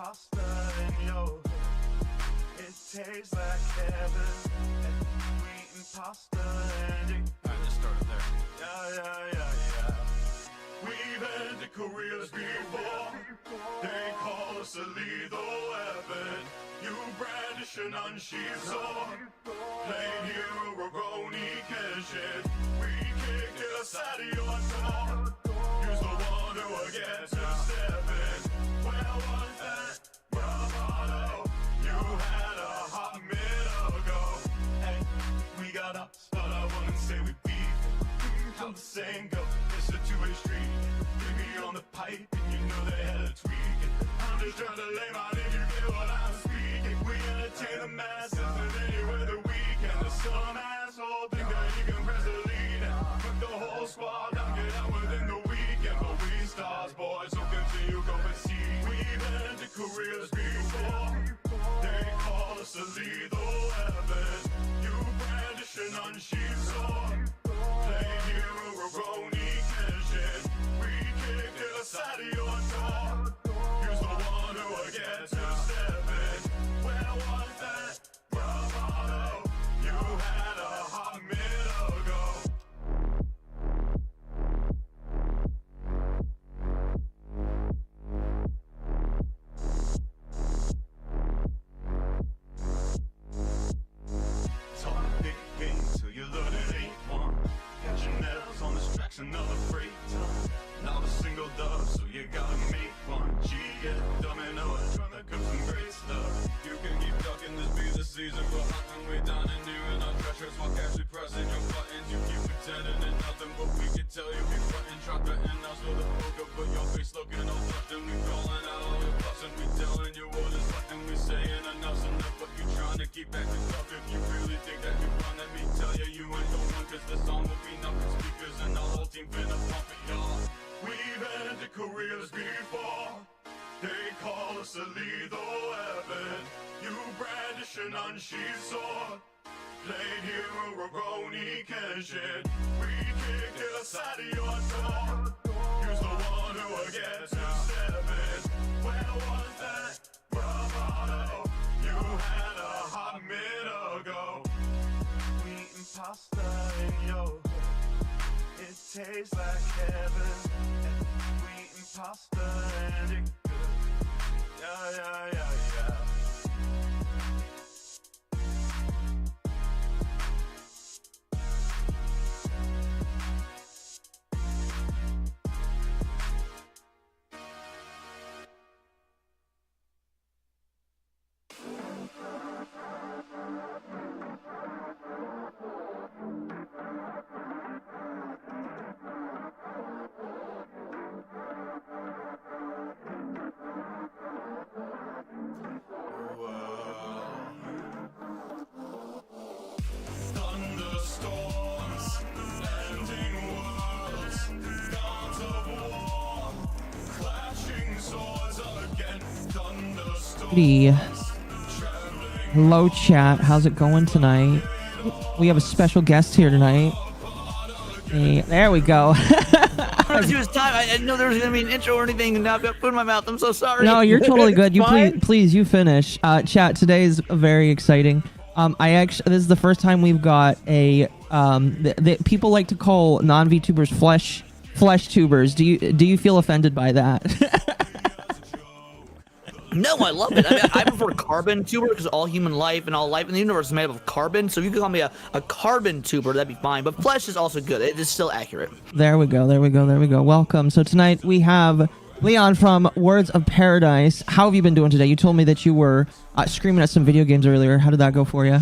pasta in your hood. It tastes like heaven. And we eating pasta and it good. I just started there. Yeah. We've ended careers before. They call us a lethal weapon. You brandish an unsheathed sword. Plain hero, Roroni, Kenshin. We kicked it outside of your door. Use the one who will get to 7. Where was that bravado? You had a hot minute ago. Hey, we got ups, but I wouldn't say we beef. How the saying goes, it's a two-way street. Bring me on the pipe, and you know they had a tweak. I'm just trying to lay my name, you get what I'm speaking. We entertain the masses, and anywhere the weekend. There's some asshole think that you can press the lead and put the whole squad down, get out within the weekend. But we stars, boys, so continue going see. We've ended careers before. They call us a lethal weapon. You brandish an unsheathed sword. Plain hero, Roroni, Kenshin. We kicked it outside of your door. Use the one who will get to 7. Where was that bravado? You had a hot minute ago. Talk big game till you learn it ain't one. Got your nails on this track's another freight ton. Not a single dub, so you gotta make one. G get domino, trying to cook some great stuff. You can keep ducking, this be the season. We're hunting, we down and new in our treasures while casually pressing your buttons. You keep pretending and nothing, but we can tell you we frontin'. Try threatening us with a poker, but your face looking all flushed. And we calling out all your bluffs, and we telling you what is left. And we saying enough's enough, but you trying to keep acting tough. If you really think that you run, let me tell you, you ain't the one. Cause the song will be nothing speakers, and the whole team finna pump it, y'all. We've ended careers before. They call us a lethal weapon. You brandish an unsheathed sword. Plain hero, Roroni, Kenshin. We kicked it outside of your door. Use the one who will get to 7. Where was that bravado? You had a hot minute ago. We eating pasta in your hood. It tastes like heaven. And we eating pasta and it good. Yeah. Thunderstorms, ending worlds, gods of war, clashing swords against thunderstorms. Hello chat, how's it going tonight? We have a special guest here tonight. Hey, there we go. I didn't know there was gonna be an intro or anything, and now I've got food in my mouth. I'm so sorry. No, you're totally good. You please you finish. Chat, today is very exciting. This is the first time we've got a people like to call non-VTubers flesh tubers. Do you feel offended by that? No, I love it. I mean, I prefer carbon tuber because all human life and all life in the universe is made up of carbon. So if you could call me a carbon tuber, that'd be fine. But flesh is also good. It is still accurate. There we go. Welcome. So tonight we have Leon from Words of Paradise. How have you been doing today? You told me that you were screaming at some video games earlier. How did that go for you?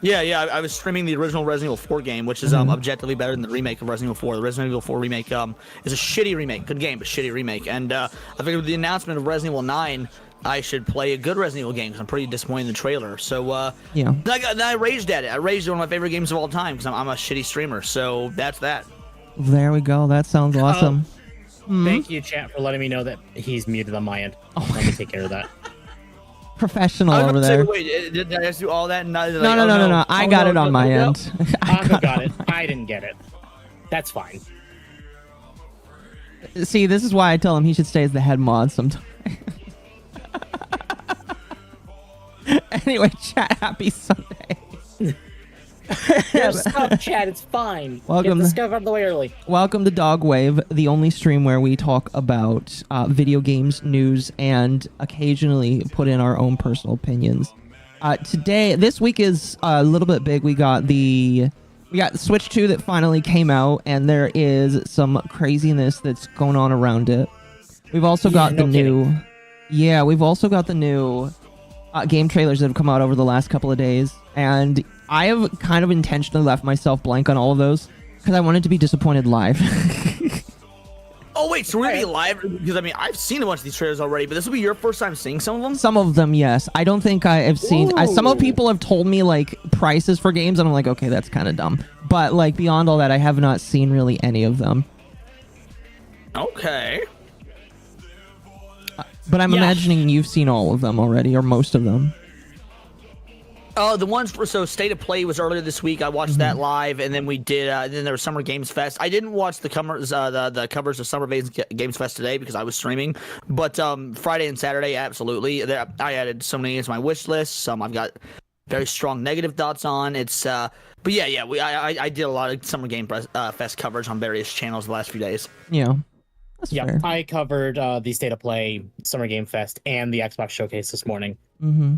Yeah. I was streaming the original Resident Evil 4 game, which is objectively better than the remake of Resident Evil 4. The Resident Evil 4 remake is a shitty remake. Good game, but shitty remake. And I figured with the announcement of Resident Evil 9, I should play a good Resident Evil game because I'm pretty disappointed in the trailer. So yeah. Then I raged at it. I raged at one of my favorite games of all time because I'm a shitty streamer. So that's that. There we go. That sounds awesome. Thank you, chat, for letting me know that he's muted on my end. Let me take care of that. Professional over there. Wait, did I just do all that? And no. I got it on my end. I got it. I didn't get it. That's fine. See, this is why I tell him he should stay as the head mod sometimes. Anyway, chat, happy Sunday. There's stuff, chat. It's fine. Welcome. Get the stuff out of the way early. Welcome to Dogwave, the only stream where we talk about video games, news, and occasionally put in our own personal opinions. This week is a little bit big. We got the Switch 2 that finally came out, and there is some craziness that's going on around it. We've also got the new game trailers that have come out over the last couple of days, and I have kind of intentionally left myself blank on all of those because I wanted to be disappointed live. Oh wait, so we're gonna be live? Because I mean, I've seen a bunch of these trailers already, but this will be your first time seeing some of them? Some of them, yes. I don't think I have seen... some of people have told me, like, prices for games, and I'm like, okay, that's kind of dumb. But, like, beyond all that, I have not seen really any of them. Okay. But I'm imagining you've seen all of them already, or most of them. The ones so State of Play was earlier this week. I watched that live, and then we did. Then there was Summer Games Fest. I didn't watch the covers of Summer Games Fest today because I was streaming. But Friday and Saturday, absolutely. I added so many to my wish list. Some I've got very strong negative thoughts on. It's but yeah. I did a lot of Summer Game Fest coverage on various channels the last few days. Yeah. That's fair. I covered the State of Play, Summer Game Fest, and the Xbox Showcase this morning.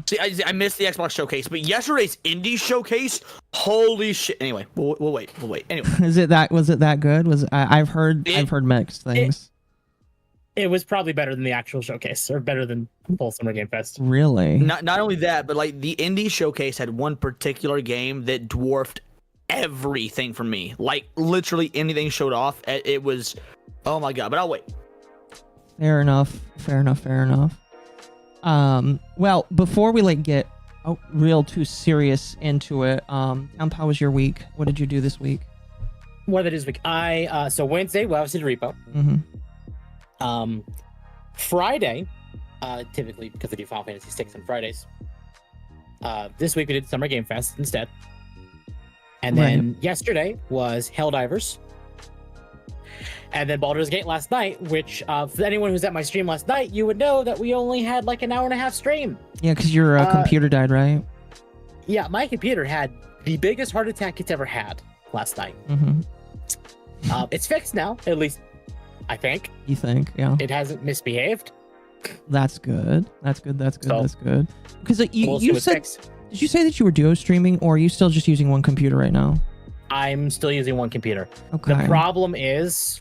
See, I missed the Xbox Showcase, but yesterday's Indie Showcase, holy shit! Anyway, we'll wait. Anyway, was it that good? I've heard mixed things. It was probably better than the actual showcase, or better than full Summer Game Fest. Really? Not only that, but like the Indie Showcase had one particular game that dwarfed everything for me. Like literally anything showed off. It was. Oh my god, but I'll wait. Fair enough. Well, before we get real too serious into it, how was your week? What did you do this week? What did this week? So Wednesday, we obviously did repo. Friday, typically because I do Final Fantasy 6 on Fridays. This week we did Summer Game Fest instead. And then yesterday was Helldivers. And then Baldur's Gate last night, which for anyone who's at my stream last night, you would know that we only had like an hour and a half stream. Yeah, because your computer died, right? Yeah, my computer had the biggest heart attack it's ever had last night. It's fixed now, at least I think. You think? Yeah. It hasn't misbehaved. That's good. That's good. Because you said, did you say that you were duo streaming, or are you still just using one computer right now? I'm still using one computer. Okay. The problem is,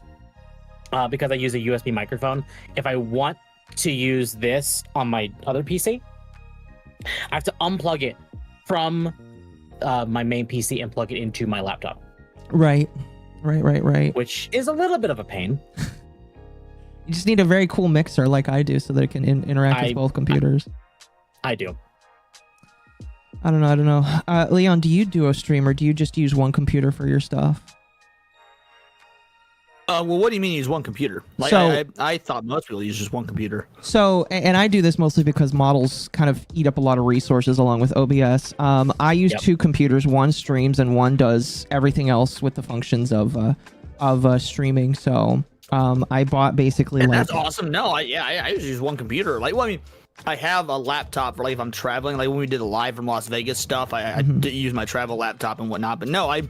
because I use a USB microphone, if I want to use this on my other PC, I have to unplug it from my main PC and plug it into my laptop. Right. Which is a little bit of a pain. You just need a very cool mixer like I do so that it can interact with both computers. I do. I don't know. Leon, do you duo stream, or do you just use one computer for your stuff? Well, what do you mean use one computer? Like, so, I thought most people use just one computer. So, and I do this mostly because models kind of eat up a lot of resources along with OBS. I use two computers. One streams and one does everything else with the functions of streaming. So, I bought basically that's awesome. No, I usually use one computer. Like, well, I mean, I have a laptop for like if I'm traveling. Like when we did the live from Las Vegas stuff, I did use my travel laptop and whatnot. But no, I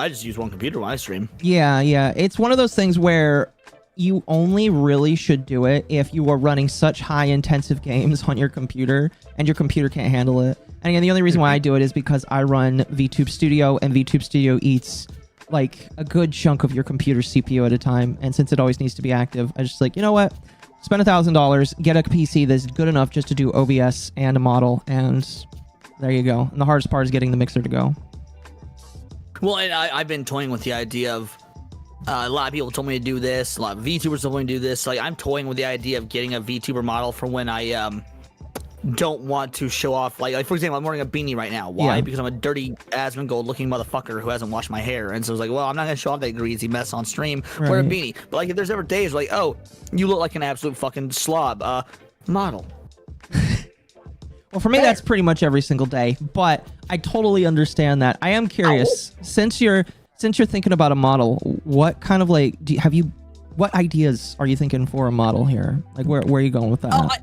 just use one computer when I stream. Yeah. It's one of those things where you only really should do it if you are running such high intensive games on your computer and your computer can't handle it. And again, the only reason why I do it is because I run VTube Studio, and VTube Studio eats like a good chunk of your computer's CPU at a time. And since it always needs to be active, I just like, you know what? Spend $1,000, get a PC that's good enough just to do OBS and a model, and there you go. And the hardest part is getting the mixer to go. Well, and I've been toying with the idea of a lot of people told me to do this. A lot of VTubers told me to do this. Like I'm toying with the idea of getting a VTuber model for when I don't want to show off. Like for example, I'm wearing a beanie right now. Why? Yeah. Because I'm a dirty Asmongold-looking motherfucker who hasn't washed my hair, and so I was like, well, I'm not gonna show off that greasy mess on stream. Right. Wear a beanie. But like, if there's ever days like, oh, you look like an absolute fucking slob, model. Well, for me, that's pretty much every single day. But I totally understand that. I am curious, since you're thinking about a model, what kind of like what ideas are you thinking for a model here? Like, where are you going with that?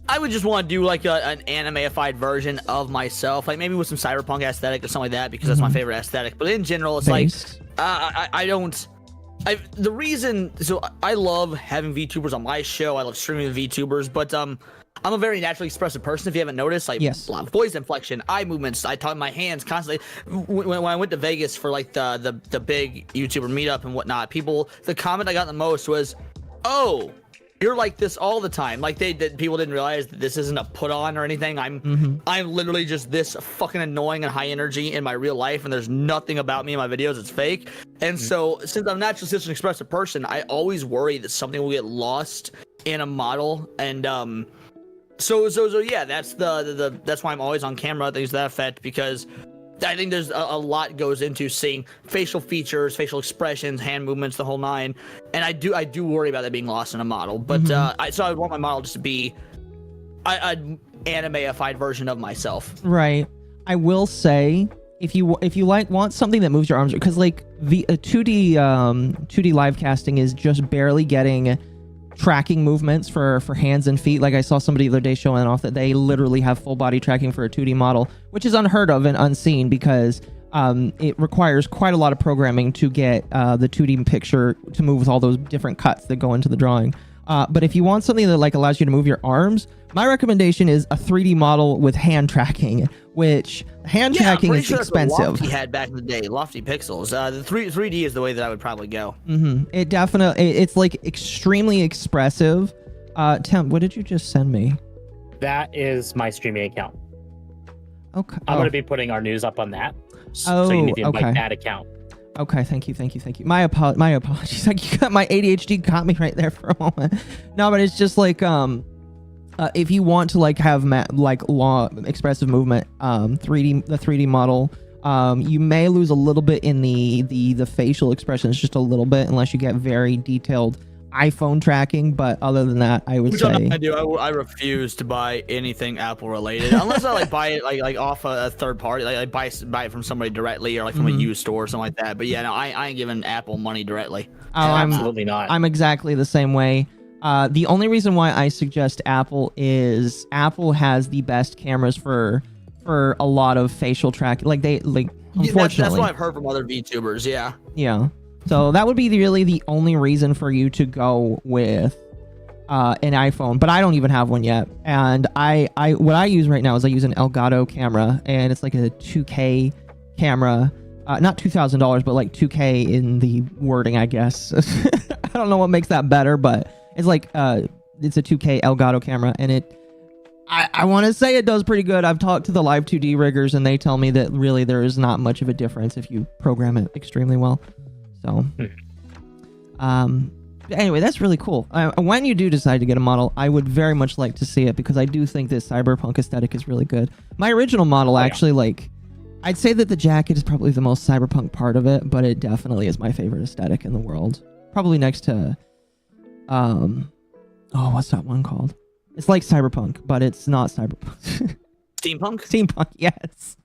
I would just want to do like an anime-ified version of myself, like maybe with some cyberpunk aesthetic or something like that, because that's my favorite aesthetic. But in general, it's Based. like I don't. The reason, so I love having VTubers on my show. I love streaming with VTubers, but I'm a very naturally expressive person. If you haven't noticed, like Yes. a lot of voice inflection, eye movements. I talk my hands constantly. When I went to Vegas for like the big YouTuber meetup and whatnot, the comment I got the most was, "Oh, you're like this all the time." Like people didn't realize that this isn't a put on or anything. I'm literally just this fucking annoying and high energy in my real life, and there's nothing about me in my videos that's fake. And so since I'm naturally such an expressive person, I always worry that something will get lost in a model. And so yeah, that's that's why I'm always on camera, things to that effect, because I think there's a lot goes into seeing facial features, facial expressions, hand movements, the whole nine. And I do worry about that being lost in a model. But so I would want my model just to be an anime-ified version of myself. Right. I will say, if you want something that moves your arms, because like the 2D live casting is just barely getting tracking movements for hands and feet. Like I saw somebody the other day showing off that they literally have full body tracking for a 2D model, which is unheard of and unseen, because it requires quite a lot of programming to get the 2D picture to move with all those different cuts that go into the drawing. But if you want something that like allows you to move your arms, my recommendation is a 3D model with hand tracking, which hand tracking is expensive. Lofty had back in the day, Lofty Pixels. The 3D is the way that I would probably go. It definitely, it's like extremely expressive. Temp, what did you just send me? That is my streaming account. Okay. I'm going to be putting our news up on that. Oh, so you need to invite okay. that account. Okay, thank you. My apologies. Like you got my ADHD caught me right there for a moment. No, but it's just like if you want to like have long expressive movement, the 3D model, you may lose a little bit in the facial expressions, just a little bit, unless you get very detailed iPhone tracking. But other than that, I would say I do. I refuse to buy anything Apple related unless I like buy it like off a third party, like buy it from somebody directly or like from a used store or something like that. But yeah, no, I ain't giving Apple money directly. Absolutely not. I'm exactly the same way. The only reason why I suggest Apple is Apple has the best cameras for a lot of facial tracking. Like unfortunately, that's what I've heard from other VTubers. Yeah. So that would be really the only reason for you to go with an iPhone, but I don't even have one yet. And what I use right now is I use an Elgato camera, and it's like a 2K camera, not $2,000, but like 2K in the wording, I guess. I don't know what makes that better, but it's like it's a 2K Elgato camera, and I want to say it does pretty good. I've talked to the Live 2D riggers, and they tell me that really there is not much of a difference if you program it extremely well. So, anyway, that's really cool. When you do decide to get a model, I would very much like to see it, because I do think this cyberpunk aesthetic is really good. My original model actually, like, I'd say that the jacket is probably the most cyberpunk part of it, but it definitely is my favorite aesthetic in the world. Probably next to, what's that one called? It's like cyberpunk, but it's not cyberpunk. Steampunk? Steampunk, yes.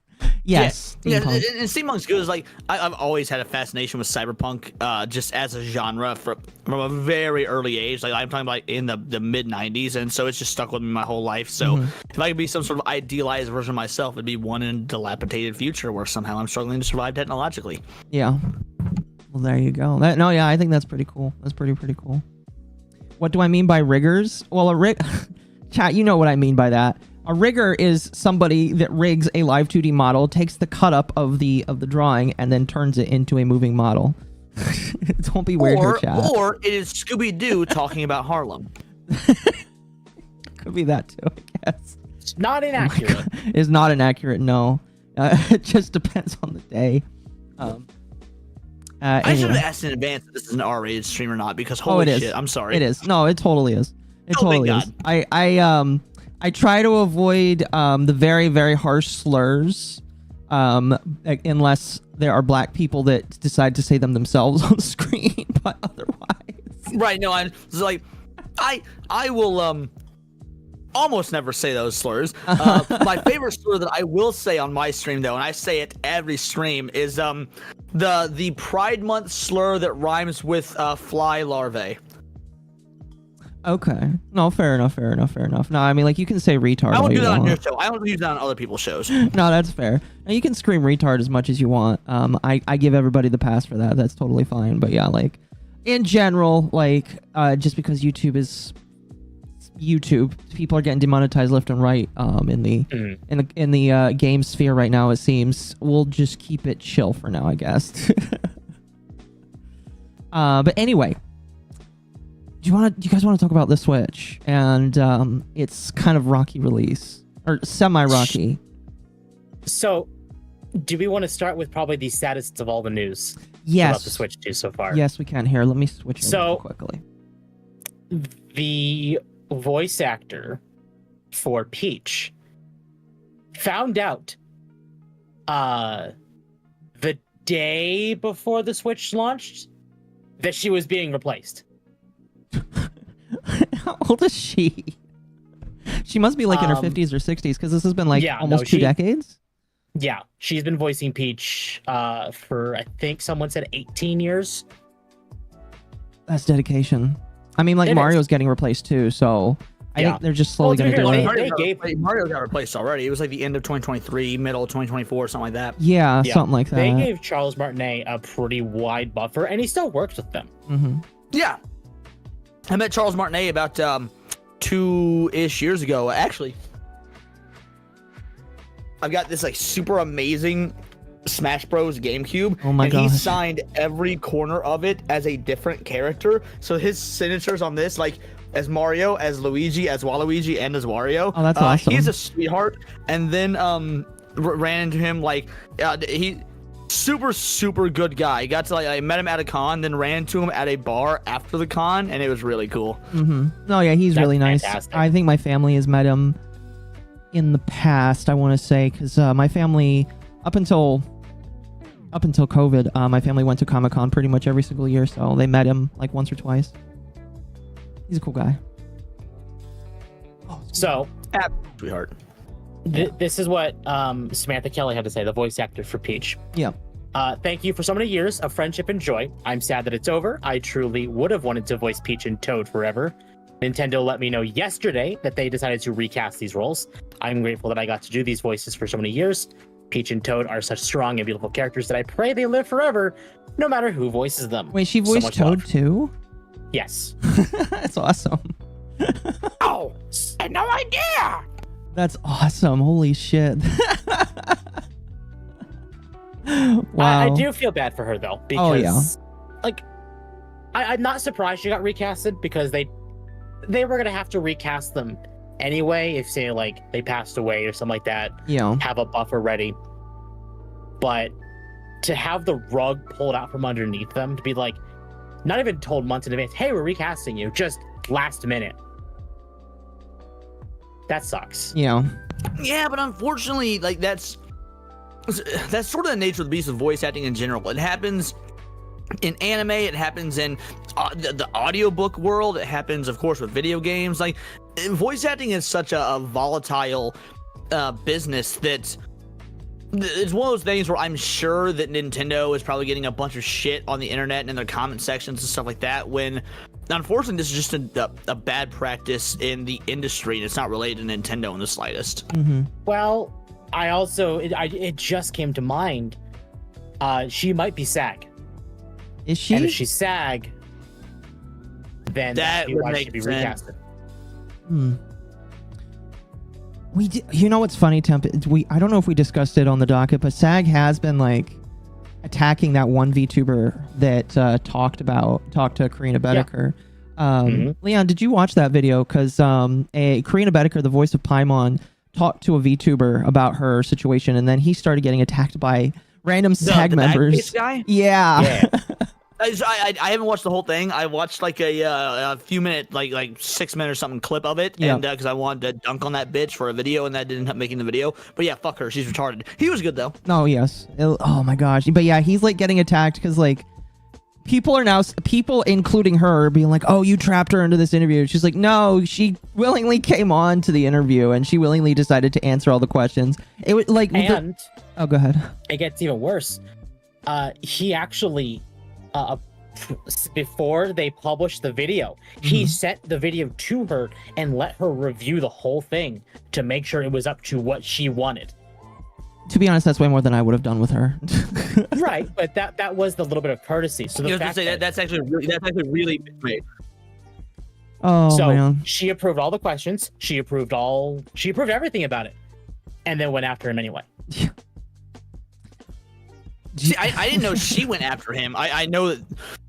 Yes. Yeah, and steampunk's good. Is like I've always had a fascination with cyberpunk, just as a genre from a very early age. Like I'm talking about in the mid '90s, and so it's just stuck with me my whole life. So if I could be some sort of idealized version of myself, it'd be one in a dilapidated future where somehow I'm struggling to survive technologically. Yeah. Well, there you go. I think that's pretty cool. That's pretty cool. What do I mean by riggers? Well, chat, you know what I mean by that. A rigger is somebody that rigs a live 2D model, takes the cut up of the drawing, and then turns it into a moving model. Don't be weird here, chat. Or it is Scooby-Doo talking about Harlem. Could be that too, I guess. It's not inaccurate. It's not inaccurate, no. It just depends on the day. I should have asked in advance if this is an R-rated stream or not, because holy shit, I'm sorry. It is. No, it totally is. It totally is. God. I try to avoid the very, very harsh slurs, unless there are black people that decide to say them themselves on the screen. But otherwise, right? No, I'm like, I will almost never say those slurs. My favorite slur that I will say on my stream, though, and I say it every stream, is the Pride Month slur that rhymes with fly larvae. Okay. No, fair enough. No, I mean, like, you can say retard. I all don't do you that on your want. show. I don't use that on other people's shows. No, that's fair. Now, you can scream retard as much as you want. I give everybody the pass for that. That's totally fine. But yeah, like, in general, like, just because YouTube is YouTube, people are getting demonetized left and right. In the game sphere right now, it seems. We'll just keep it chill for now, I guess. But anyway. Do you guys want to talk about the Switch and its kind of rocky release or semi-rocky? So, do we want to start with probably the saddest of all the news Yes. about the Switch 2 so far? Yes, we can. Here, let me switch So- over quickly. The voice actor for Peach found out the day before the Switch launched that she was being replaced. How old is she? She must be like in her 50s or 60s because this has been like almost 2 decades. Yeah, she's been voicing Peach for, I think someone said 18 years. That's dedication. I mean, like, It Mario's is. getting replaced too, so I think they're just slowly Well, to going to be do fair, it. Mario got replaced already. It was like the end of 2023, middle of 2024, something like that. Yeah, something like that. They gave Charles Martinet a pretty wide buffer, and he still works with them. Mm-hmm. Yeah. I met Charles Martinet about 2-ish years ago. Actually, I've got this like super amazing Smash Bros. GameCube. Oh my and gosh. he signed every corner of it as a different character. So his signatures on this, like as Mario, as Luigi, as Waluigi, and as Wario. Oh, that's awesome. He's a sweetheart. And then ran into him like he super good guy. Got to like I met him at a con, then ran into him at a bar after the con, and it was really cool. Mm-hmm. No, yeah, he's That's really nice. fantastic. I think my family has met him in the past, I want to say, because my family, up until COVID, my family went to Comic-Con pretty much every single year, so they met him like once or twice. He's a cool guy. So, Sweetheart. this is what Samantha Kelly had to say, the voice actor for Peach. Yeah. Thank you for so many years of friendship and joy. I'm sad that it's over. I truly would have wanted to voice Peach and Toad forever. Nintendo let me know yesterday that they decided to recast these roles. I'm grateful that I got to do these voices for so many years. Peach and Toad are such strong and beautiful characters that I pray they live forever, no matter who voices them. Wait, she So voiced much Toad love. too? Yes. That's awesome. Oh, I had no idea. That's awesome. Holy shit. Wow. I do feel bad for her though, because Oh, yeah. like I'm not surprised she got recasted because they were gonna have to recast them anyway if say like they passed away or something like that, Yeah. have a buffer ready. But to have the rug pulled out from underneath them, to be like not even told months in advance, hey, we're recasting you, just last minute. That sucks. Yeah. Yeah, but unfortunately, like that's sort of the nature of the beast of voice acting in general. It happens in anime, it happens in the audiobook world, it happens, of course, with video games. Like, voice acting is such a volatile business that it's one of those things where I'm sure that Nintendo is probably getting a bunch of shit on the internet and in their comment sections and stuff like that, when unfortunately this is just a bad practice in the industry, and it's not related to Nintendo in the slightest. Mm-hmm. Well, I also it just came to mind. She might be SAG. Is she? And if she's SAG, then That that's would why she make should be sense. recasted. We did, you know what's funny, Temp? I don't know if we discussed it on the docket, but SAG has been like attacking that one VTuber that talked to Karina Bedecker. Leon, did you watch that video? Because a Karina Bedecker, the voice of Paimon, talked to a VTuber about her situation, and then he started getting attacked by random SAG the members. Backface guy? Yeah. I haven't watched the whole thing. I watched like a few minute, like 6 minute or something clip of it, Yeah. and because I wanted to dunk on that bitch for a video, and that didn't end up making the video. But yeah, fuck her. She's retarded. He was good though. No, yes. Oh my gosh. But yeah, he's like getting attacked because like people, including her, being like, "Oh, you trapped her into this interview." She's like, "No, she willingly came on to the interview and she willingly decided to answer all the questions." It was like, And oh, go ahead. it gets even worse. He actually before they published the video, he sent the video to her and let her review the whole thing to make sure it was up to what she wanted. To be honest, that's way more than I would have done with her. Right, but that was the little bit of courtesy. So the fact that's actually really great. Oh, so man. she approved all the questions. She approved everything about it, and then went after him anyway. See, I didn't know she went after him. I know that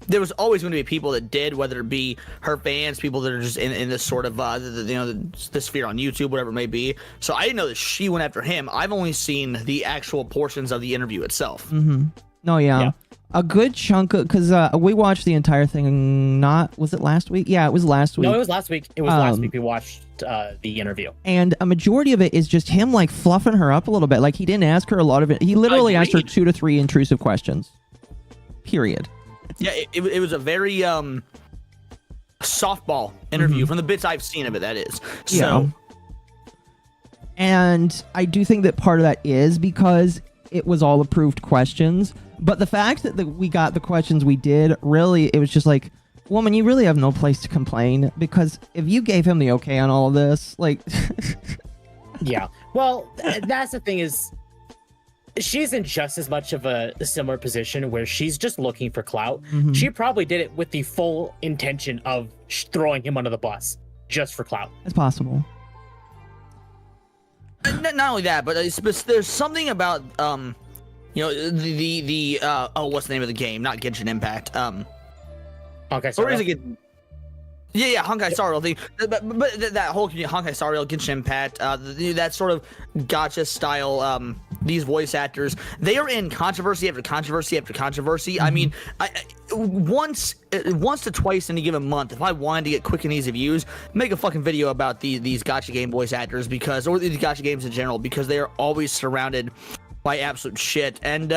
there was always going to be people that did, whether it be her fans, people that are just in this sort of the sphere on YouTube, whatever it may be. So I didn't know that she went after him. I've only seen the actual portions of the interview itself. No, yeah. A good chunk of, because we watched the entire thing. Was it last week? Yeah, it was last week. No, it was last week. It was last week we watched the interview. And a majority of it is just him like fluffing her up a little bit. Like he didn't ask her a lot of it. He literally asked her 2 to 3 intrusive questions. Period. Yeah, it was a very softball interview from the bits I've seen of it. That is. So. Yeah. And I do think that part of that is because it was all approved questions. But the fact that we got the questions we did, really, it was just like, woman, you really have no place to complain, because if you gave him the okay on all of this, like... Yeah. Well, that's the thing is, she's in just as much of a similar position where she's just looking for clout. She probably did it with the full intention of throwing him under the bus just for clout. It's possible. Not only that, but there's something about the what's the name of the game? Not Genshin Impact. Okay, sorry. Or is it? Yeah, Honkai Star Rail thing. But that whole Honkai Star Rail, Genshin Impact, that sort of gacha style. These voice actors, they are in controversy after controversy after controversy. I mean, once to twice in a given month, if I wanted to get quick and easy views, make a fucking video about these gacha game voice actors, or these gacha games in general, because they are always surrounded by absolute shit. And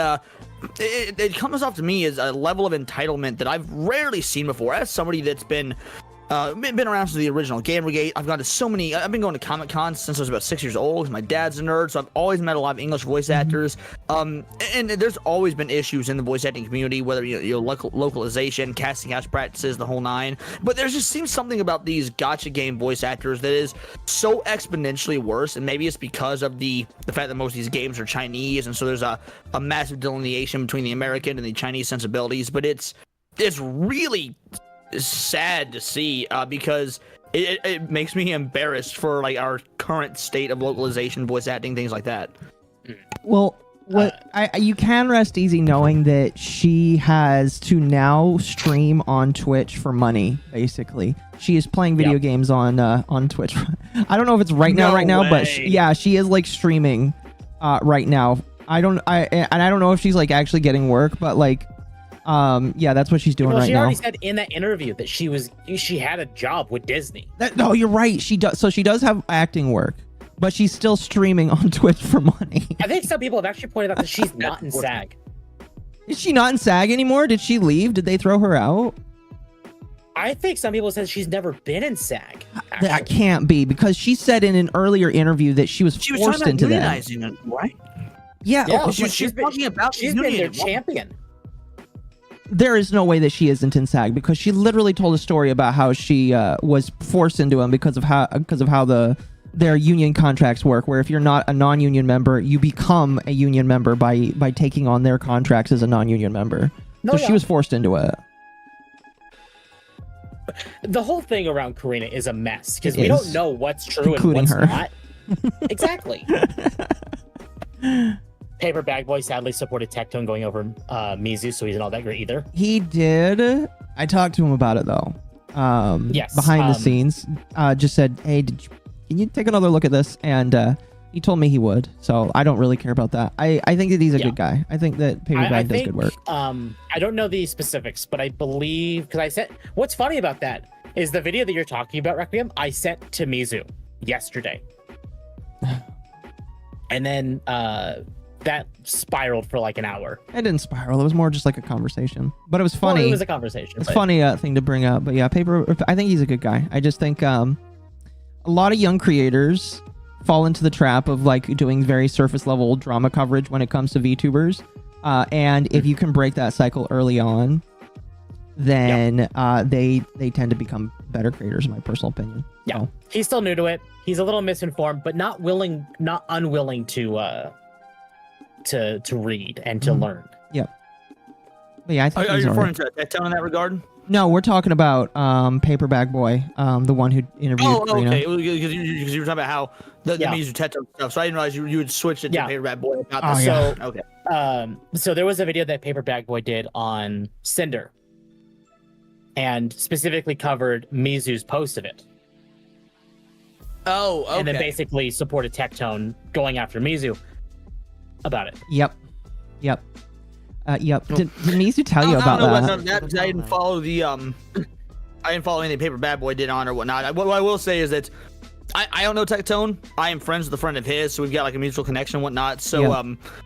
it comes off to me as a level of entitlement that I've rarely seen before. As somebody that's been around since the original Gamergate, I've gone to so many. I've been going to Comic Cons since I was about 6 years old. My dad's a nerd, so I've always met a lot of English voice actors. And there's always been issues in the voice acting community, whether localization, casting couch practices, the whole nine. But there just seems something about these gacha game voice actors that is so exponentially worse. And maybe it's because of the fact that most of these games are Chinese, and so there's a massive delineation between the American and the Chinese sensibilities. But it's really sad to see, because it makes me embarrassed for like our current state of localization, voice acting, things like that. Well, you can rest easy knowing that she has to now stream on Twitch for money. Basically, she is playing video games on Twitch. I don't know if it's right now, but she is like streaming right now. I don't know if she's like actually getting work, but like. That's what she's doing right now. She already said in that interview that she had a job with Disney. No, you're right. She does. So she does have acting work, but she's still streaming on Twitch for money. I think some people have actually pointed out that she's not in SAG. Is she not in SAG anymore? Did she leave? Did they throw her out? I think some people said she's never been in SAG. Actually. That can't be, because she said in an earlier interview that she was forced into that. It, right? Yeah. She's been their champion. There is no way that she isn't in SAG, because she literally told a story about how she was forced into them because of how their union contracts work, where if you're not a non-union member, you become a union member by taking on their contracts as a non-union member. She was forced into it. The whole thing around Karina is a mess, because we don't know what's true and what's her. not. Exactly. Paper Bag Boy sadly supported Tectone going over Mizu, so he's not that great either. He did. I talked to him about it though. Yes. Behind the scenes, just said, "Hey, can you take another look at this?" And he told me he would. So I don't really care about that. I think that he's a good guy. I think that Paper Bag does good work. I don't know the specifics, but I believe, because I sent. What's funny about that is the video that you're talking about, Requiem, I sent to Mizu yesterday, and then that spiraled for like an hour. It didn't spiral. It was more just like a conversation, but it was funny. Well, it was a conversation. It's funny thing to bring up, but yeah, I think he's a good guy. I just think a lot of young creators fall into the trap of like doing very surface level drama coverage when it comes to VTubers, and if you can break that cycle early on, then they tend to become better creators, in my personal opinion. Yeah, So, he's still new to it. He's a little misinformed, but not unwilling to read and to learn. but yeah, I think Are he's you alright. referring to Tectone in that regard? No, we're talking about Paperback Boy, the one who interviewed Oh, Karina. okay. Because you were talking about how the Mizu Tectone stuff. So I didn't realize you had switched it to Paperback Boy. About Oh, this. yeah. So, Okay. So there was a video that Paperback Boy did on Cinder, and specifically covered Mizu's post of it, Oh, okay. and then basically supported Tectone going after Mizu about it. Yep. Did Mizu tell you I about don't know that? what that because I didn't follow the I didn't follow anything Paper Bad Boy did on or whatnot. What I will say is that I don't know Tectone. I am friends with a friend of his, so we've got like a mutual connection and whatnot. So Yeah.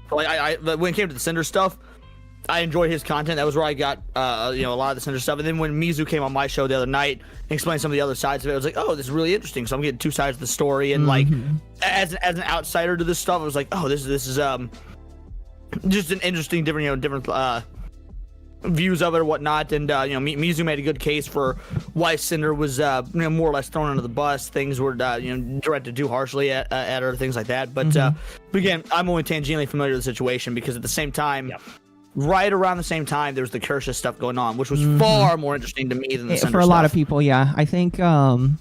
but like when it came to the Cinder stuff, I enjoyed his content. That was where I got a lot of the Cinder stuff. And then when Mizu came on my show the other night and explained some of the other sides of it, I was like, oh, this is really interesting. So I'm getting two sides of the story, and like as an outsider to this stuff, I was like, oh, this is just an interesting different views of it or whatnot. And Mizu made a good case for why Cinder was more or less thrown under the bus. Things were directed too harshly at her, things like that. But again, I'm only tangentially familiar with the situation because at the same time, right around the same time, there was the Kershaw stuff going on, which was far more interesting to me than the Cinder For a lot of stuff. people, yeah. I think the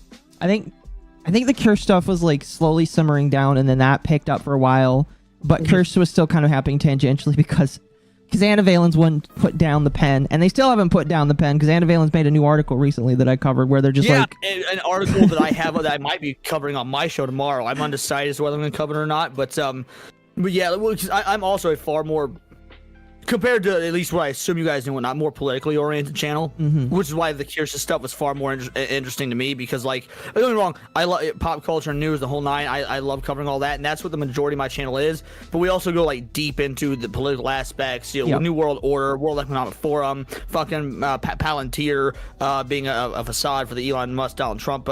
Kirsch stuff was like slowly simmering down, and then that picked up for a while. But Kirsch was still kind of happening tangentially because Anna Valens wouldn't put down the pen, and they still haven't put down the pen because Anna Valens made a new article recently that I covered where they're just like, an article that I have that I might be covering on my show tomorrow. I'm undecided as to whether I'm going to cover it or not, but yeah, well, 'cause I'm also a far more, compared to at least what I assume you guys do, not more politically oriented channel, which is why the Kirsten stuff was far more interesting to me because, like, don't get me wrong, I love pop culture, news, the whole nine. I love covering all that, and that's what the majority of my channel is. But we also go like deep into the political aspects, New World Order, World Economic Forum, fucking Palantir being a facade for the Elon Musk, Donald Trump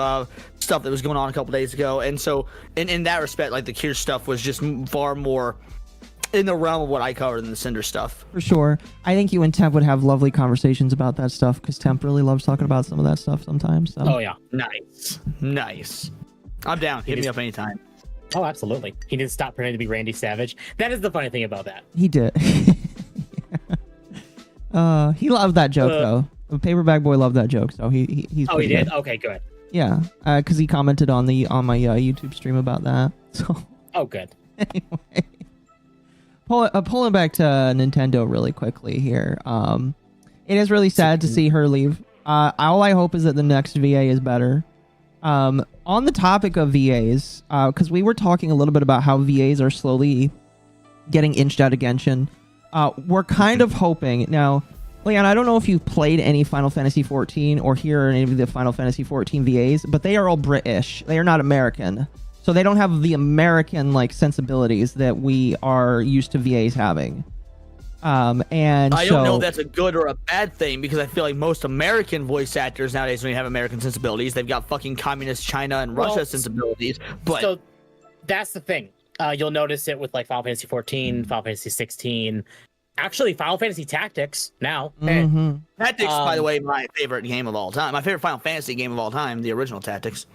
stuff that was going on a couple days ago. And so, in that respect, like the Kirsten stuff was just far more in the realm of what I covered in the Cinder stuff. for sure. I think you and Temp would have lovely conversations about that stuff because Temp really loves talking about some of that stuff sometimes. So. Oh yeah. Nice. I'm down. Hit me up anytime. Oh, absolutely. He didn't stop pretending to be Randy Savage. That is the funny thing about that. He did. He loved that joke though. The Paperback Boy loved that joke, so he's. Oh, he pretty did? good. Okay, good. Yeah, because he commented on my YouTube stream about that. So Oh, good. anyway, pulling back to Nintendo really quickly here. It is really sad to see her leave. All I hope is that the next VA is better. On the topic of VAs, because we were talking a little bit about how VAs are slowly getting inched out of Genshin. We're kind of hoping now. Leon, I don't know if you've played any Final Fantasy XIV or hear any of the Final Fantasy XIV VAs, but they are all British. They are not American. So they don't have the American like sensibilities that we are used to VAs having. And I don't know if that's a good or a bad thing because I feel like most American voice actors nowadays don't even have American sensibilities. They've got fucking communist China and Russia sensibilities. But so that's the thing. You'll notice it with like Final Fantasy XIV, Final Fantasy 16. Actually, Final Fantasy Tactics now. Tactics, by the way, my favorite game of all time. My favorite Final Fantasy game of all time, the original Tactics.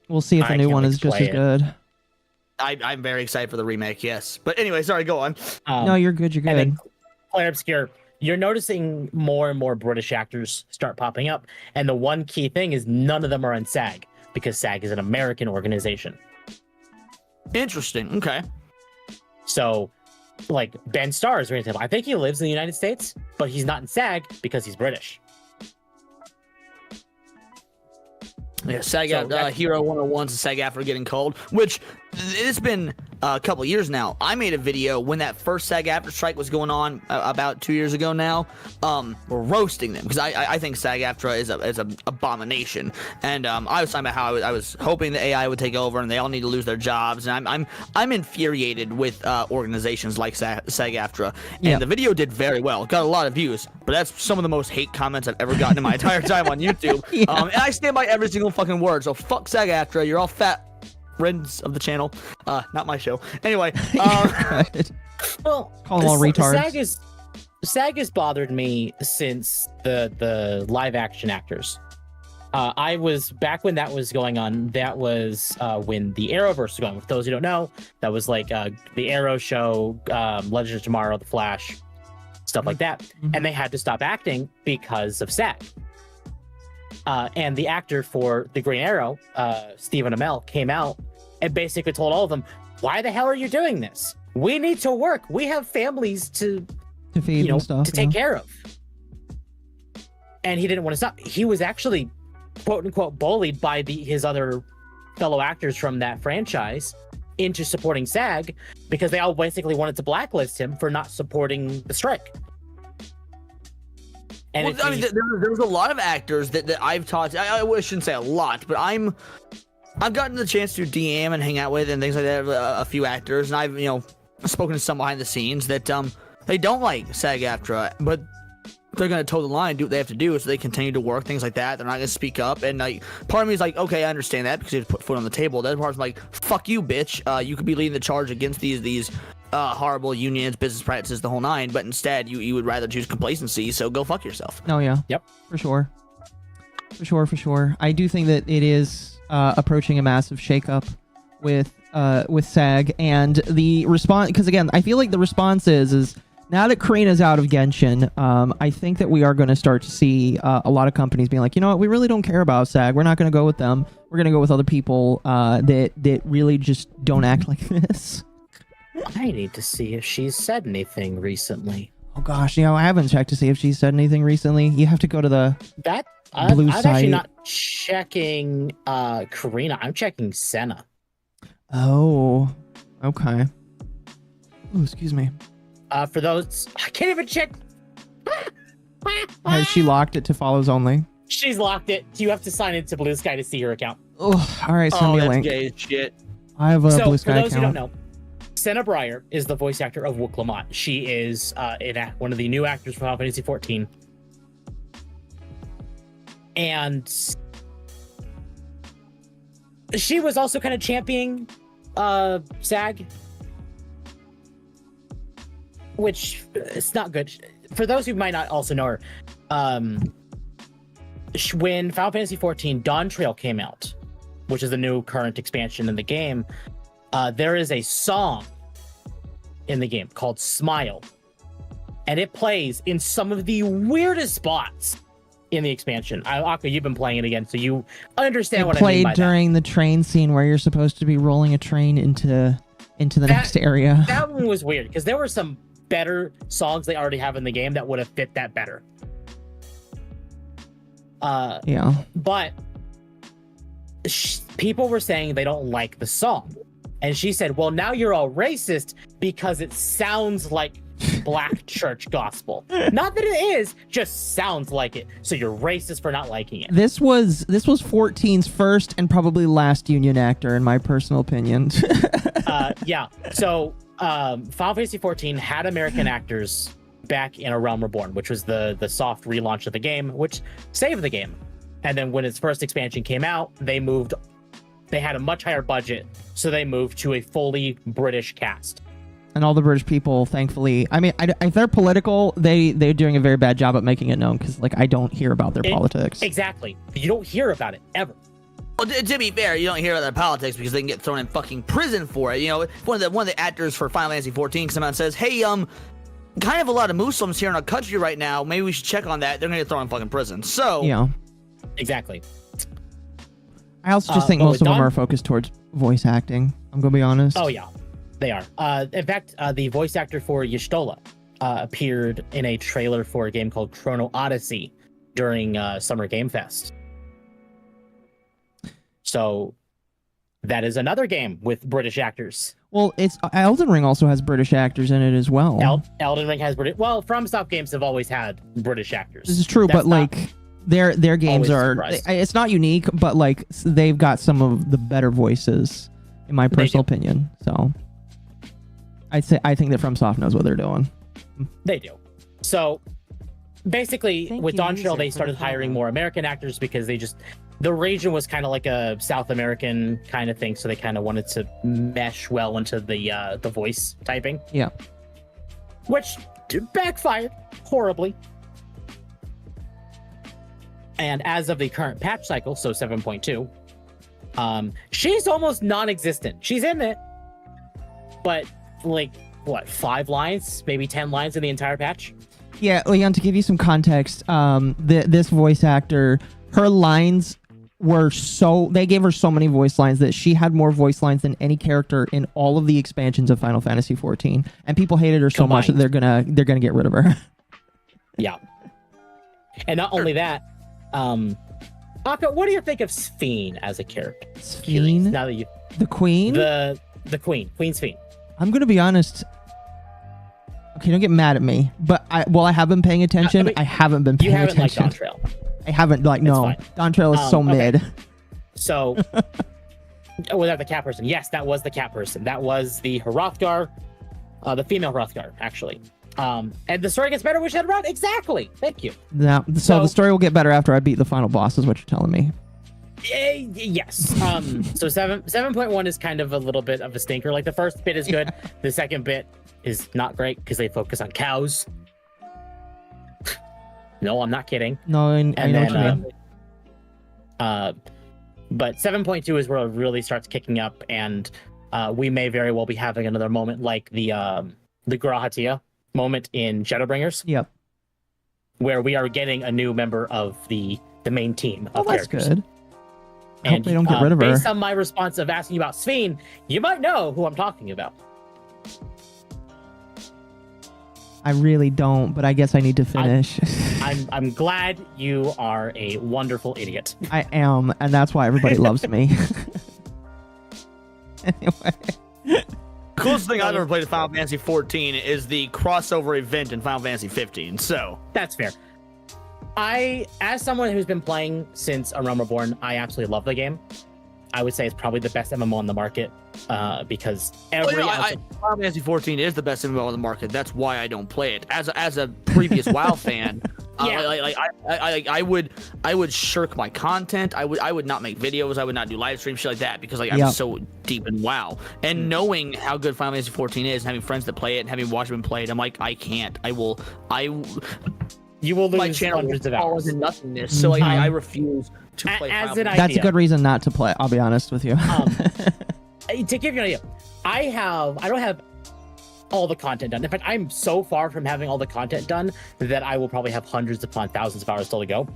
We'll see if the I new can't one wait is to just play as it. good. I'm very excited for the remake, yes. But anyway, sorry, go on. No, you're good. You're And good. then Player Obscure, you're noticing more and more British actors start popping up. And the one key thing is none of them are on SAG because SAG is an American organization. Interesting. Okay. So, like Ben Starr is for example. I think he lives in the United States, but he's not in SAG because he's British. Yeah, SAG So that's- Hero 101's SAG after getting cold, which it's been a couple years now. I made a video when that first SAG after strike was going on about 2 years ago now. We're roasting them because I think SAG after is a abomination, and I was talking about how I was hoping the AI would take over and they all need to lose their jobs, and I'm infuriated with organizations like SAG after, and the video did very well, got a lot of views, but that's some of the most hate comments I've ever gotten in my entire time on YouTube. And I stand by every single fucking word. So fuck SAG after, you're all fat friends of the channel, not my show. Anyway, Well, Call them all retards. SAG has bothered me since the live action actors. I was back when that was going on. That was when the Arrowverse was going. For those who don't know, that was like the Arrow show, Legends of Tomorrow, The Flash, stuff like that. And they had to stop acting because of SAG. And the actor for the Green Arrow, Stephen Amell, came out and basically told all of them, "Why the hell are you doing this? We need to work. We have families to feed and stuff, to take care of." And he didn't want to stop. He was actually, quote unquote, bullied by his other fellow actors from that franchise into supporting SAG because they all basically wanted to blacklist him for not supporting the strike. And well, I mean, there was a lot of actors that I've talked to. I shouldn't say a lot, but I've gotten the chance to DM and hang out with and things like that. A few actors, and I've spoken to some behind the scenes that they don't like SAG-AFTRA, but they're gonna toe the line, do what they have to do, so they continue to work, things like that. They're not gonna speak up, and like part of me is like, okay, I understand that because you have to put foot on the table. The other part is like, fuck you, bitch. You could be leading the charge against these horrible unions, business practices, the whole nine, but instead you would rather choose complacency. So go fuck yourself. Oh yeah. Yep. For sure. I do think that it is approaching a massive shakeup with SAG, and the response, because again, I feel like the response is now that Karina's out of Genshin, I think that we are going to start to see a lot of companies being like, you know what, we really don't care about SAG. We're not going to go with them. We're going to go with other people that really just don't act like this. I need to see if she's said anything recently. Oh gosh, I haven't checked to see if she's said anything recently. You have to go to the blue I'm site. actually not checking Karina. I'm checking Senna. Oh, okay. Oh, excuse me. For those, I can't even check. Has she locked it to follows only? She's locked it. You have to sign into Blue Sky to see her account. Oh, all right, send me a link. Gay as shit. I have a Blue Sky for those account. who don't know, Senna Breyer is the voice actor of Wook Lamont. She is one of the new actors from Final Fantasy XIV. And she was also kind of championing SAG, which is not good. For those who might not also know her, when Final Fantasy XIV Dawn Trail came out, which is the new current expansion in the game, there is a song in the game called Smile, and it plays in some of the weirdest spots in the expansion. Occo, you've been playing it again, so you understand what I mean by played during the train scene where you're supposed to be rolling a train into the next area. That one was weird because there were some better songs they already have in the game that would have fit that better. Yeah. But people were saying they don't like the song. And she said, well, now you're all racist because it sounds like black church gospel. Not that it is, just sounds like it. So you're racist for not liking it. This was 14's first and probably last union actor, in my personal opinion. Yeah. So Final Fantasy XIV had American actors back in A Realm Reborn, which was the soft relaunch of the game, which saved the game. And then when its first expansion came out, they had a much higher budget, so they moved to a fully British cast. And all the British people, thankfully, I mean, if they're political, they're doing a very bad job at making it known, because like I don't hear about their politics. Exactly. You don't hear about it ever. Well, to be fair, you don't hear about their politics because they can get thrown in fucking prison for it. One of the actors for Final Fantasy XIV comes out and says, "Hey, kind of a lot of Muslims here in our country right now. Maybe we should check on that." They're gonna get thrown in fucking prison. So yeah, exactly. I also just think most of them are focused towards voice acting. I'm gonna be honest. Oh yeah, they are. In fact, the voice actor for Y'shtola appeared in a trailer for a game called Chrono Odyssey during Summer Game Fest. So that is another game with British actors. Well, it's Elden Ring also has British actors in it as well. Elden Ring has British. Well, FromSoft games have always had British actors. This is true, but like their games are. It's not unique, but like they've got some of the better voices, in my personal opinion. So I think that FromSoft knows what they're doing. They do. So basically, with Dawn Trail, they started hiring more American actors because the region was kind of like a South American kind of thing, so they kind of wanted to mesh well into the voice typing. Yeah. Which backfired horribly. And as of the current patch cycle, so 7.2, she's almost non-existent. She's in it, but like, what, 5 lines, maybe 10 lines in the entire patch? Yeah, Leon, to give you some context, this voice actor, her lines were they gave her so many voice lines that she had more voice lines than any character in all of the expansions of Final Fantasy XIV, and people hated her so much that they're gonna get rid of her. Yeah. And not only that, Occo, what do you think of Sphene as a character? Sphene? Now that the queen? The Queen Sphene. I'm gonna be honest. Okay, don't get mad at me, but I have been paying attention. I haven't been paying attention. You haven't liked Dawntrail. I haven't, no. Dawntrail is so mid. So, was that the cat person? Yes, that was the cat person. That was the Hrothgar, the female Hrothgar, actually. And the story gets better with Shadowrun? Exactly. Thank you. Now, so the story will get better after I beat the final boss, is what you're telling me. Yes. So 7.1 is kind of a little bit of a stinker. Like, the first bit is good. Yeah. The second bit is not great because they focus on cows. No, I'm not kidding. No, I know what you mean. But 7.2 is where it really starts kicking up, and we may very well be having another moment like the Garahatia moment in Shadowbringers. Yep. Where we are getting a new member of the main team of that's characters. Good. I hope they don't get rid of her. Based on my response of asking you about Sphene, you might know who I'm talking about. I really don't, but I guess I need to finish. I'm glad you are a wonderful idiot. I am, and that's why everybody loves me. Anyway. Coolest thing I've ever played in Final Fantasy XIV is the crossover event in Final Fantasy 15. So that's fair. As someone who's been playing since A Realm Reborn, I absolutely love the game. I would say it's probably the best MMO on the market because Final Fantasy XIV is the best MMO on the market. That's why I don't play it. As a previous WoW fan, I would shirk my content. I would not make videos. I would not do live streams, shit like that, because I'm so deep in WoW. And knowing how good Final Fantasy XIV is, and having friends that play it, and having watched them play it, I'm like, I can't. You will lose my channel hundreds of hours in nothingness. So I refuse to play. That's a good reason not to play. I'll be honest with you. To give you an idea, I don't have all the content done. In fact, I'm so far from having all the content done that I will probably have hundreds upon thousands of hours still to go.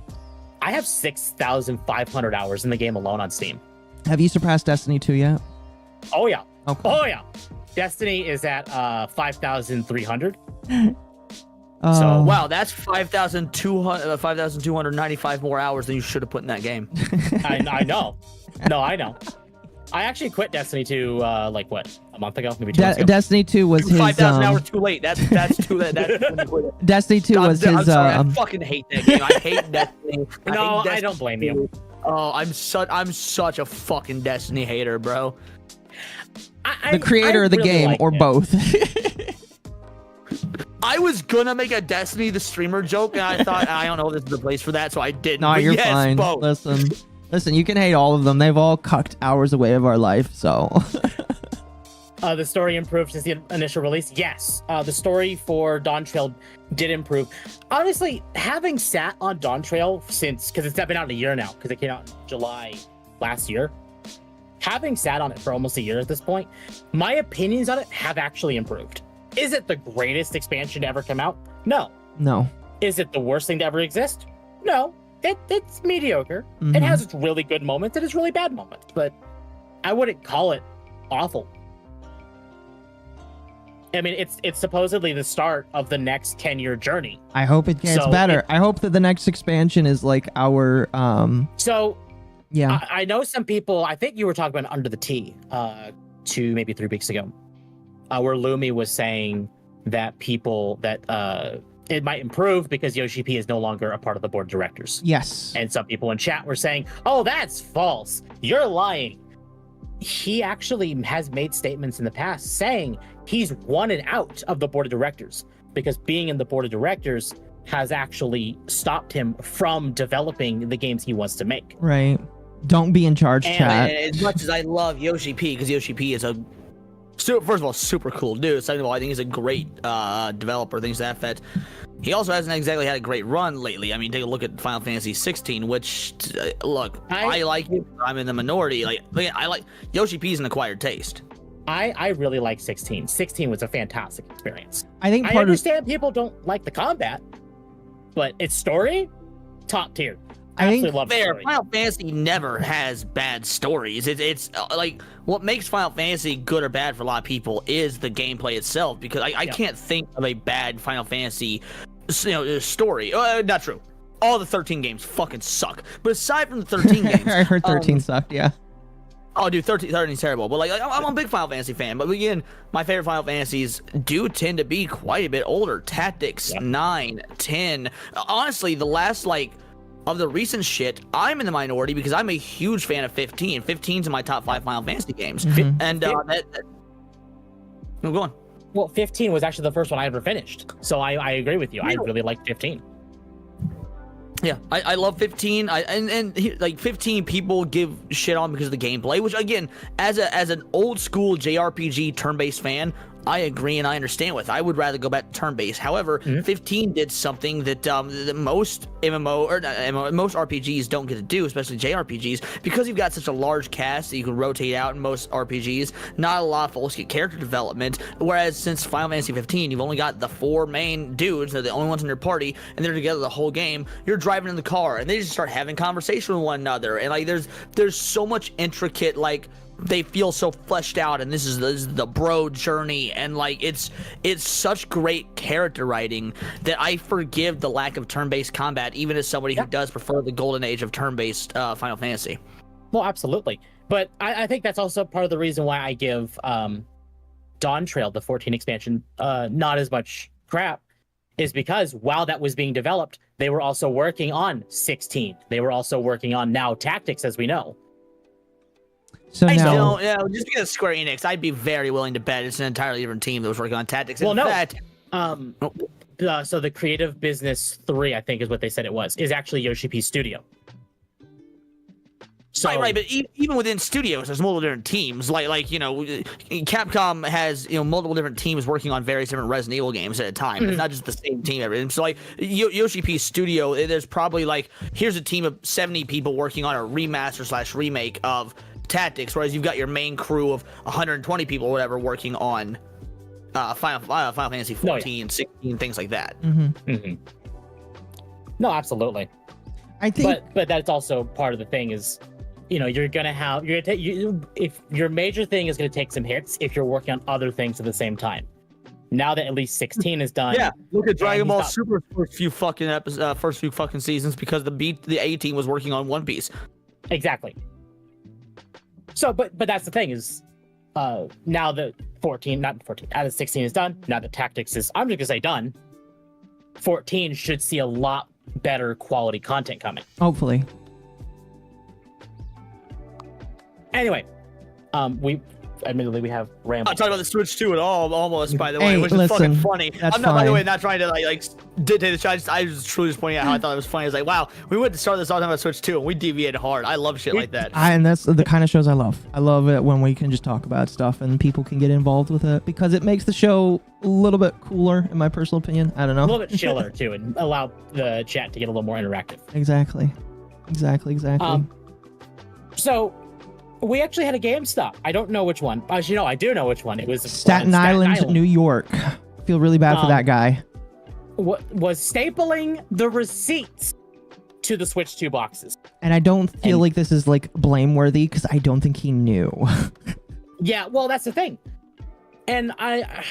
I have 6,500 hours in the game alone on Steam. Have you surpassed Destiny 2 yet? Oh yeah. Okay. Oh yeah. Destiny is at 5,300. So wow, that's 5,295 more hours than you should have put in that game. I know. No, I know. I actually quit Destiny 2 like what, a month ago, maybe 2 months ago. Destiny 2 was his 5,000 hours too late. That's too late. Destiny 2 was his. I'm sorry, I fucking hate that game. I hate Destiny. I don't blame you. Oh, I'm such a fucking Destiny hater, bro. The creator of the game, or both. I was gonna make a Destiny the streamer joke, and I thought, I don't know if this is the place for that, so I didn't. No, you're fine. Both. Listen, you can hate all of them. They've all cucked hours away of our life, so. The story improved since the initial release. Yes, the story for Dawntrail did improve. Honestly, having sat on Dawntrail since, because it's been out a year now, because it came out in July last year. Having sat on it for almost a year at this point, my opinions on it have actually improved. Is it the greatest expansion to ever come out? No. No. Is it the worst thing to ever exist? No. It's mediocre. Mm-hmm. It has its really good moments and its really bad moments, but I wouldn't call it awful. I mean, it's supposedly the start of the next 10-year journey. I hope it gets better. I hope that the next expansion is like our yeah. I know some people, I think you were talking about Under the Tea 2, maybe 3 weeks ago. Where Lumi was saying that it might improve because Yoshipi is no longer a part of the board of directors. Yes. And some people in chat were saying, oh, that's false. You're lying. He actually has made statements in the past saying he's wanted out of the board of directors because being in the board of directors has actually stopped him from developing the games he wants to make. Right. Don't be in charge, chat. As much as I love Yoshi P, because Yoshi P is a So, first of all, super cool dude. Second of all, I think he's a great developer, things to that effect. He also hasn't exactly had a great run lately. I mean, take a look at Final Fantasy 16, which, look, I like it. I'm in the minority. I like Yoshi P's an acquired taste. I really like 16. 16 was a fantastic experience. I think I understand people don't like the combat, but its story, top tier. I think Absolutely love the story. Final Fantasy never has bad stories. It's like what makes Final Fantasy good or bad for a lot of people is the gameplay itself. Because I can't think of a bad Final Fantasy, story. Not true. All the 13 games fucking suck. But aside from the 13 games, I heard 13 sucked. Yeah. Oh, dude, 13 is terrible. But I'm a big Final Fantasy fan. But again, my favorite Final Fantasies do tend to be quite a bit older. Tactics, 9, 10. Honestly, the last of the recent shit, I'm in the minority because I'm a huge fan of 15. 15's in my top 5 Final Fantasy games. Mhm. And no, go on. Well, 15 was actually the first one I ever finished. So I agree with you. I really liked 15. Yeah, I love 15. 15 people give shit on because of the gameplay, which again, as an old school JRPG turn-based fan, I agree and I understand with. I would rather go back to turn-based. However, 15 did something that most most RPGs don't get to do, especially JRPGs, because you've got such a large cast that you can rotate out in most RPGs. Not a lot of folks get character development. Whereas since Final Fantasy 15, you've only got the 4 main dudes, they're the only ones in your party, and they're together the whole game. You're driving in the car, and they just start having conversation with one another, and there's so much intricate they feel so fleshed out, and this is the bro journey, and it's such great character writing that I forgive the lack of turn-based combat, even as somebody who does prefer the golden age of turn-based Final Fantasy. Well, absolutely. But I think that's also part of the reason why I give Dawn Trail, the 14 expansion, not as much crap, is because while that was being developed, they were also working on 16. They were also working on now Tactics, as we know. So now, just because Square Enix, I'd be very willing to bet it's an entirely different team that was working on Tactics. Well, so the Creative Business 3, I think is what they said it was, is actually Yoshi P's studio. So, right, but even within studios, there's multiple different teams. Capcom has multiple different teams working on various different Resident Evil games at a time. It's not just the same team. Everything. So Yoshi P's studio, there's probably here's a team of 70 people working on a remaster/remake of Tactics, whereas you've got your main crew of 120 people or whatever working on Final Fantasy 14, 16, things like that. No, absolutely. I think, but that's also part of the thing is, you're gonna if your major thing is gonna take some hits if you're working on other things at the same time. Now that at least 16 is done. Yeah, look at Dragon Ball Super first few fucking seasons because the A team was working on One Piece. Exactly. So, but that's the thing is, now that 16 is done, now that Tactics is, I'm just gonna say done, 14 should see a lot better quality content coming. hopefully. Anyway, we have rambled. Not talking about the Switch 2 at all, almost, by the way, Hey, which is listen, fucking funny. that's I'm not, by the fine. way, not trying to dictate the shot. I was truly just pointing out how I thought it was funny. It's wow, we went to start this all talking about Switch 2 and we deviated hard. I love shit like that. And that's the kind of shows I love. I love it when we can just talk about stuff and people can get involved with it because it makes the show a little bit cooler, in my personal opinion. I don't know. A little bit chiller too, and allow the chat to get a little more interactive. Exactly. So we actually had a GameStop. I don't know which one. Actually, no, I do know which one. It was Staten Island, New York. Feel really bad for that guy. Was stapling the receipts to the Switch 2 boxes. And I don't feel like this is blameworthy because I don't think he knew. Yeah, well, that's the thing. And I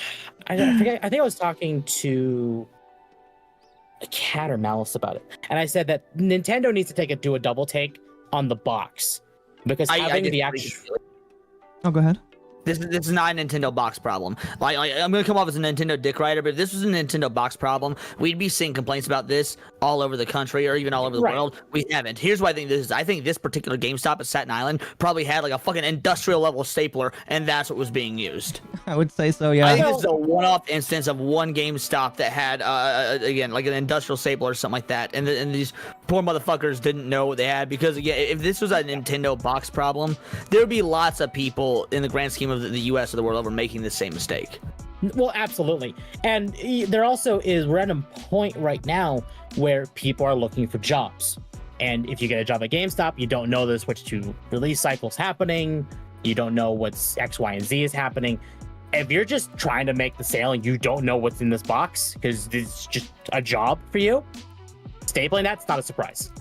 think I was talking to a Cat or Malice about it, and I said that Nintendo needs to do a double take on the box because having the actual. Oh, go ahead. This is not a Nintendo box problem. I'm gonna come off as a Nintendo dick rider, but if this was a Nintendo box problem, we'd be seeing complaints about this all over the country or even all over the world. We haven't. Here's why I think this is. I think this particular GameStop at Staten Island probably had a fucking industrial level stapler, and that's what was being used. I would say so, yeah. I think this is a one-off instance of one GameStop that had again an industrial stapler or something like that, and these poor motherfuckers didn't know what they had, because again, if this was a Nintendo box problem, there would be lots of people in the grand scheme of the US or the world over making the same mistake. Well, absolutely. And there also is, we're at a point right now where people are looking for jobs. And if you get a job at GameStop, you don't know the Switch 2 release cycle's happening. You don't know what's X, Y, and Z is happening. If you're just trying to make the sale and you don't know what's in this box because it's just a job for you, stapling that's not a surprise.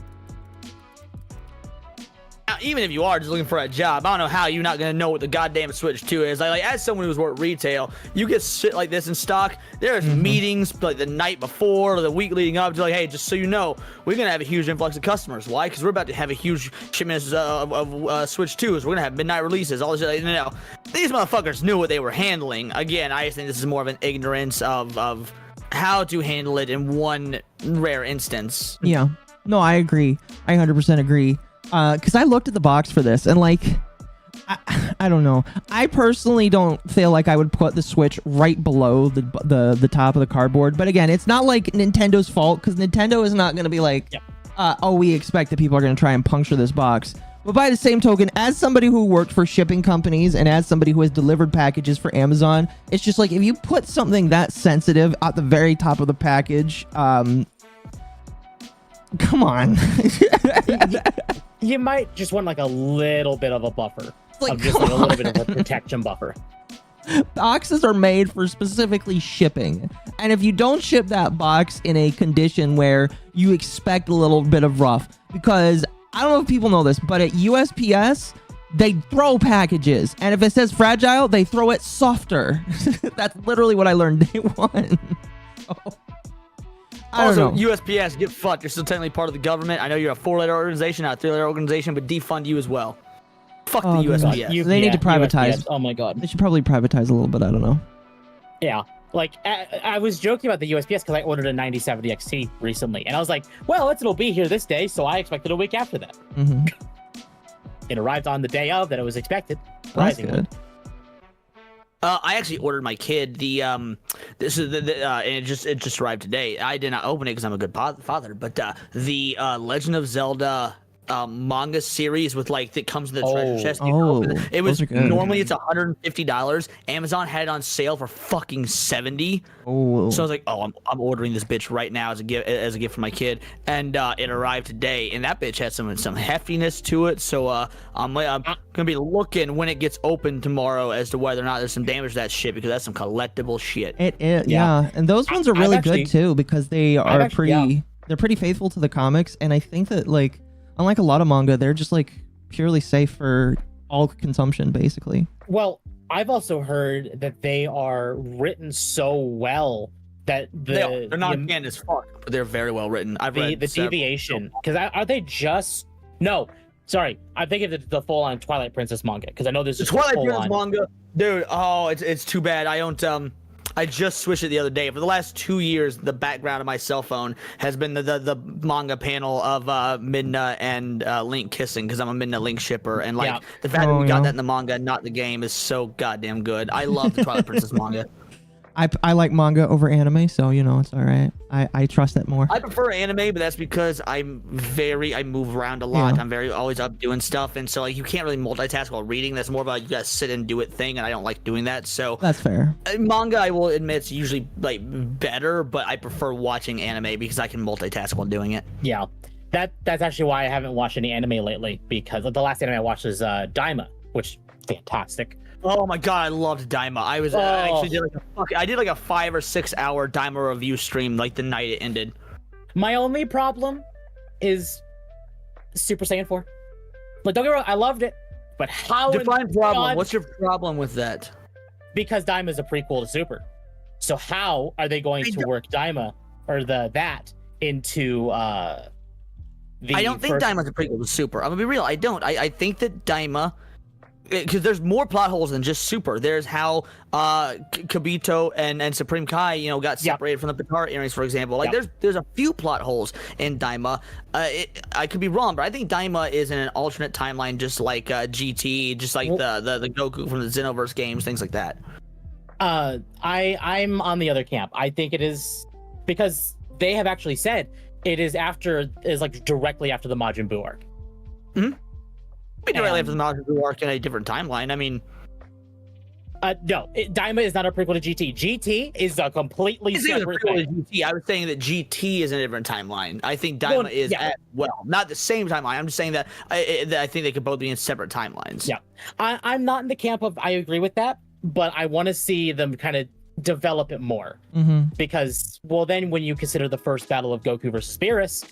Now, even if you are just looking for a job, I don't know how you're not gonna know what the goddamn Switch 2 is. Like as someone who's worked retail, you get shit like this in stock. There's meetings like the night before or the week leading up to like, hey, just so you know, we're gonna have a huge influx of customers. Why? Because we're about to have a huge shipment of Switch 2s. We're gonna have midnight releases. All this shit. Like, these motherfuckers knew what they were handling. Again, I just think this is more of an ignorance of how to handle it in one rare instance. Yeah. No, I agree. I 100% agree. Because I looked at the box for this and like, I don't know. I personally don't feel like I would put the Switch right below the top of the cardboard. But again, it's not like Nintendo's fault, because Nintendo is not going to be like, oh, we expect that people are going to try and puncture this box. But by the same token, as somebody who worked for shipping companies and as somebody who has delivered packages for Amazon, it's just like if you put something that sensitive at the very top of the package, come on. You might just want like a little bit of a buffer, Like, of just like a little bit of a protection buffer. Boxes are made for specifically shipping. And if you don't ship that box in a condition where you expect a little bit of rough, because I don't know if people know this, but at USPS, they throw packages. And if it says fragile, they throw it softer. That's literally what I learned day one. I don't Also, know. USPS, get fucked. You're still technically part of the government. I know you're a 4-letter organization, not a 3-letter organization, but defund you as well. Fuck the USPS. They need to privatize. USPS, oh my god. They should probably privatize a little bit. I don't know. Yeah. Like, I was joking about the USPS because I ordered a 9070 XT recently. And I was like, well, it'll be here this day, so I expected a week after that. Mm-hmm. It arrived on the day of that it was expected. That's good. I actually ordered my kid this is and it just arrived today. I did not open it because I'm a good father, but the Legend of Zelda manga series with like that comes with the treasure chest. It was normally it's $150. Amazon had it on sale for fucking $70. Oh. So I was like, oh, I'm ordering this bitch right now as a gift for my kid, and it arrived today, and that bitch had some heftiness to it. So I'm gonna be looking when it gets open tomorrow as to whether or not there's some damage to that shit, because that's some collectible shit. It is, yeah. And those ones are really good too, because they are they're pretty faithful to the comics, and I think that like, unlike a lot of manga, they're just like purely safe for all consumption, basically. Well, I've also heard that they are written so well that they're not again as fuck, but they're very well written. I've read the deviation, because are they just sorry, I think it's the full on Twilight Princess manga, because I know there's the Twilight Princess manga, dude. Oh, it's too bad. I just switched it the other day. For the last 2 years, the background of my cell phone has been the manga panel of Midna and Link kissing, because I'm a Midna Link shipper, and like the fact that we got that in the manga, not the game, is so goddamn good. I love the Twilight Princess manga. I like manga over anime, so it's all right. I trust it more. I prefer anime, but that's because I move around a lot. I'm always up doing stuff, and so like you can't really multitask while reading. That's more about you gotta sit and do it thing, and I don't like doing that. So that's fair. Manga, I will admit, it's usually like better, but I prefer watching anime because I can multitask while doing it. Yeah, that's actually why I haven't watched any anime lately, because the last anime I watched was Daima, which fantastic. Oh my god, I loved Daima. I actually did like a 5 or 6 hour Daima review stream like the night it ended. My only problem is Super Saiyan 4. Like, don't get me wrong, I loved it, but how? Define problem. What's your problem with that? Because Daima is a prequel to Super. So how are they going to work Daima or that into I don't think Daima's a prequel to Super. I'm gonna be real. I don't. I think that Daima, because there's more plot holes than just Super. There's how Kibito and Supreme Kai, got separated from the Patara earrings, for example. Like there's a few plot holes in Daima. I could be wrong, but I think Daima is in an alternate timeline, just like GT, just like the Goku from the Xenoverse games, things like that. I'm on the other camp. I think it is, because they have actually said It is like directly after the Majin Buu arc. Directly after the Majin Buu arc in a different timeline. I mean, no, Daima is not a prequel to GT. GT is a completely separate thing. GT. I was saying that GT is in a different timeline. I think Daima is as well. Not the same timeline. I'm just saying that I think they could both be in separate timelines. Yeah. I'm not in the camp of I agree with that, but I want to see them kind of develop it more. Because, well, then when you consider the first battle of Goku versus Beerus,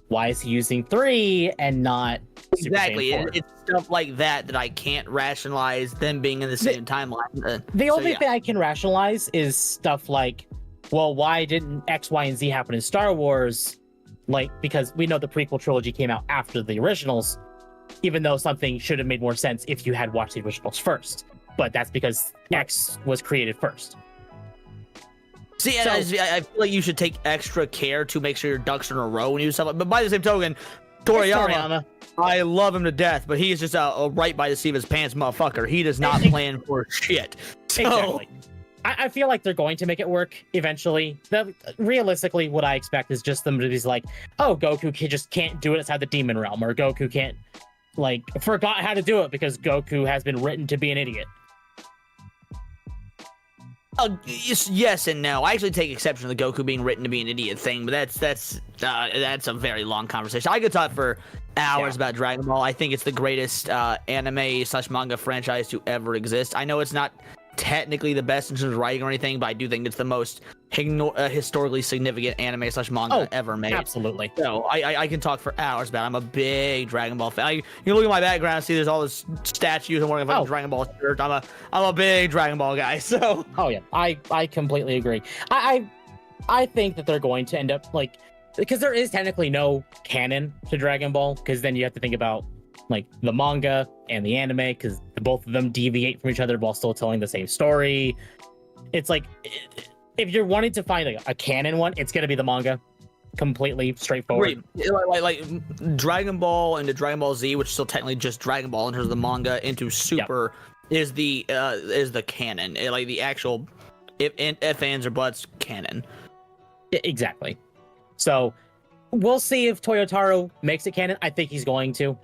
why is he using 3 and not Super exactly? Saiyan 4? It's stuff like that I can't rationalize them being in the same timeline. The only thing I can rationalize is stuff like, well, why didn't X, Y, and Z happen in Star Wars? Like, because we know the prequel trilogy came out after the originals, even though something should have made more sense if you had watched the originals first. But that's because X was created first. See, I feel like you should take extra care to make sure your ducks are in a row when you do stuff. But by the same token, Toriyama, I love him to death, but he is just a right by the seat of his pants motherfucker. He does not plan for shit. So, exactly. I feel like they're going to make it work eventually. Realistically, what I expect is just them to be like, oh, Goku just can't do it outside the demon realm, or Goku can't, like, forgot how to do it because Goku has been written to be an idiot. Yes and no. I actually take exception to the Goku being written to be an idiot thing, but that's a very long conversation. I could talk for hours about Dragon Ball. I think it's the greatest anime/manga franchise to ever exist. I know it's not technically the best in terms of writing or anything, but I do think it's the most historically significant anime/manga ever made. Absolutely. So I can talk for hours about it. I'm a big Dragon Ball fan. You look at my background, see there's all this statues. I'm wearing a Dragon Ball shirt. I'm a big Dragon Ball guy. So I completely agree. I think that they're going to end up like, because there is technically no canon to Dragon Ball, because then you have to think about like the manga and the anime, because both of them deviate from each other while still telling the same story. It's like, if you're wanting to find like a canon one, it's gonna be the manga. Completely straightforward. Like Dragon Ball into Dragon Ball Z, which is still technically just Dragon Ball in terms of the manga, into Super is the canon, like the actual if ands or buts canon. Exactly. So we'll see if Toyotaro makes it canon. I think he's going to.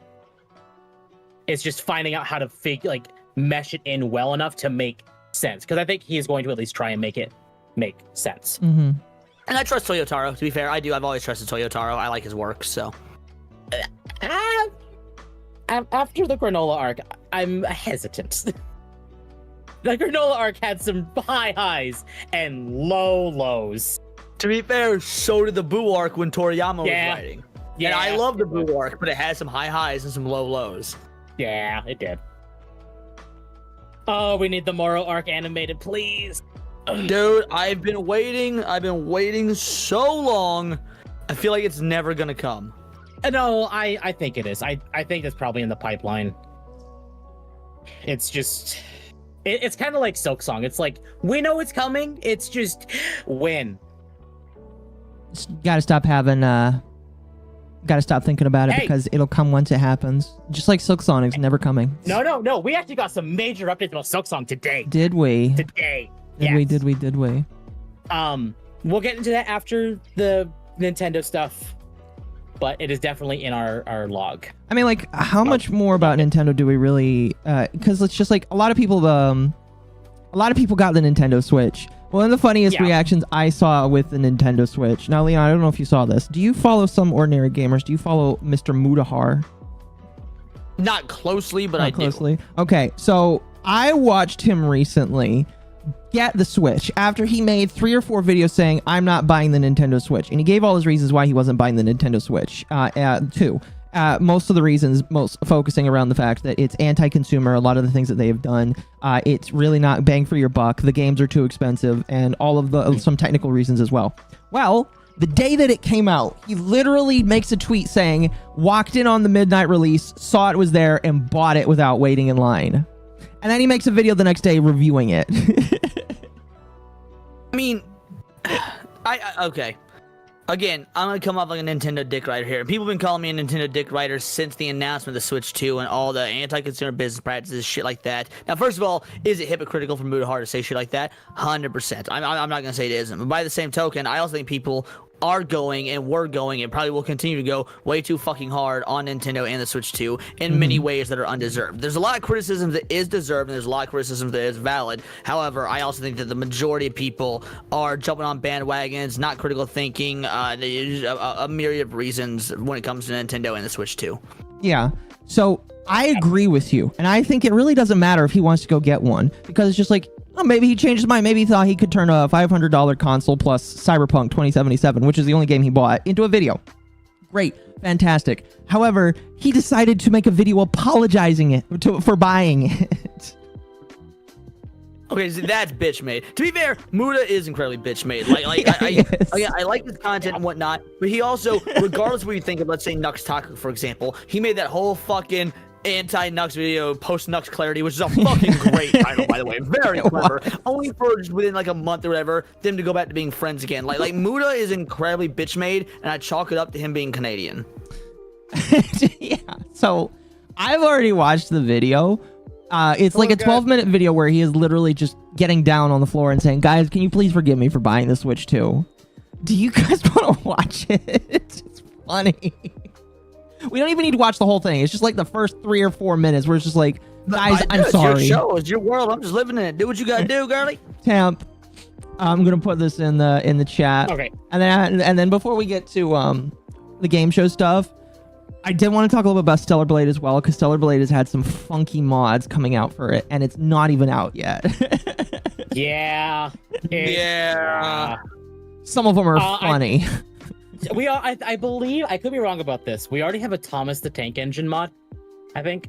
It's just finding out how to mesh it in well enough to make sense, because I think he is going to at least try and make it make sense. And I trust Toyotaro, to be fair. I've always trusted Toyotaro. I like his work, so. After the Granola arc, I'm hesitant. The Granola arc had some high highs and low lows. To be fair, so did the Buu arc when Toriyama was writing. Yeah, and I love the Buu arc, but it has some high highs and some low lows. Yeah, it did. Oh, we need the Moro arc animated, please. Dude, I've been waiting so long. I feel like it's never gonna come. No, I think it is. I think it's probably in the pipeline. It's just, it's kind of like Silk Song. It's like, we know it's coming. It's just, when? Gotta stop thinking about it, because it'll come once it happens. Just like Silk Sonic's never coming. No. We actually got some major updates about Silk Song today. Did we? Today. Did we? We'll get into that after the Nintendo stuff, but it is definitely in our log. I mean, like, how much more about Nintendo do we really? Because it's just like a lot of people got the Nintendo Switch. One of the funniest reactions I saw with the Nintendo Switch. Now, Leon, I don't know if you saw this. Do you follow some ordinary gamers? Do you follow Mr. Mudahar? Not closely, but I do. Okay, so I watched him recently get the Switch after he made 3 or 4 videos saying, I'm not buying the Nintendo Switch. And he gave all his reasons why he wasn't buying the Nintendo Switch. 2. Most of the reasons, focusing around the fact that it's anti-consumer, a lot of the things that they have done, it's really not bang for your buck, the games are too expensive, and all of some technical reasons as well. Well, the day that it came out, he literally makes a tweet saying, walked in on the midnight release, saw it was there, and bought it without waiting in line. And then he makes a video the next day reviewing it. I mean, okay. Again, I'm going to come off like a Nintendo dick writer here. People have been calling me a Nintendo dick writer since the announcement of the Switch 2 and all the anti-consumer business practices, shit like that. Now, first of all, is it hypocritical for Mudahar to say shit like that? 100%. I'm not going to say it isn't. But by the same token, I also think people are going and were going and probably will continue to go way too fucking hard on Nintendo and the Switch 2 in many ways that are undeserved. There's a lot of criticism that is deserved and there's a lot of criticism that is valid. However, I also think that the majority of people are jumping on bandwagons, not critical thinking, a myriad of reasons when it comes to Nintendo and the Switch 2. Yeah. So I agree with you. And I think it really doesn't matter if he wants to go get one, because it's just like, oh, maybe he changed his mind. Maybe he thought he could turn a $500 console plus Cyberpunk 2077, which is the only game he bought, into a video. Great. Fantastic. However, he decided to make a video apologizing for buying it. Okay, so that's bitch made. To be fair, Muda is incredibly bitch made. Like I like his content and whatnot, but he also, regardless of what you think of, let's say Nux Taku, for example, he made that whole fucking anti-Nux video, post-Nux Clarity, which is a fucking great title, by the way. Very clever. Only for just within like a month or whatever, them to go back to being friends again. Like Muda is incredibly bitch made, and I chalk it up to him being Canadian. Yeah. So I've already watched the video. It's like a 12-minute video where he is literally just getting down on the floor and saying, guys, can you please forgive me for buying the Switch 2? Do you guys want to watch it? It's funny. We don't even need to watch the whole thing. It's just like the first 3 or 4 minutes where it's just like, guys, I'm sorry. It's your show. It's your world. I'm just living in it. Do what you gotta do, girlie. Temp. I'm gonna put this in the chat. Okay. And then before we get to the game show stuff, I did want to talk a little bit about Stellar Blade as well, because Stellar Blade has had some funky mods coming out for it, and it's not even out yet. Yeah. Some of them are funny. I believe, I could be wrong about this. We already have a Thomas the Tank Engine mod, I think.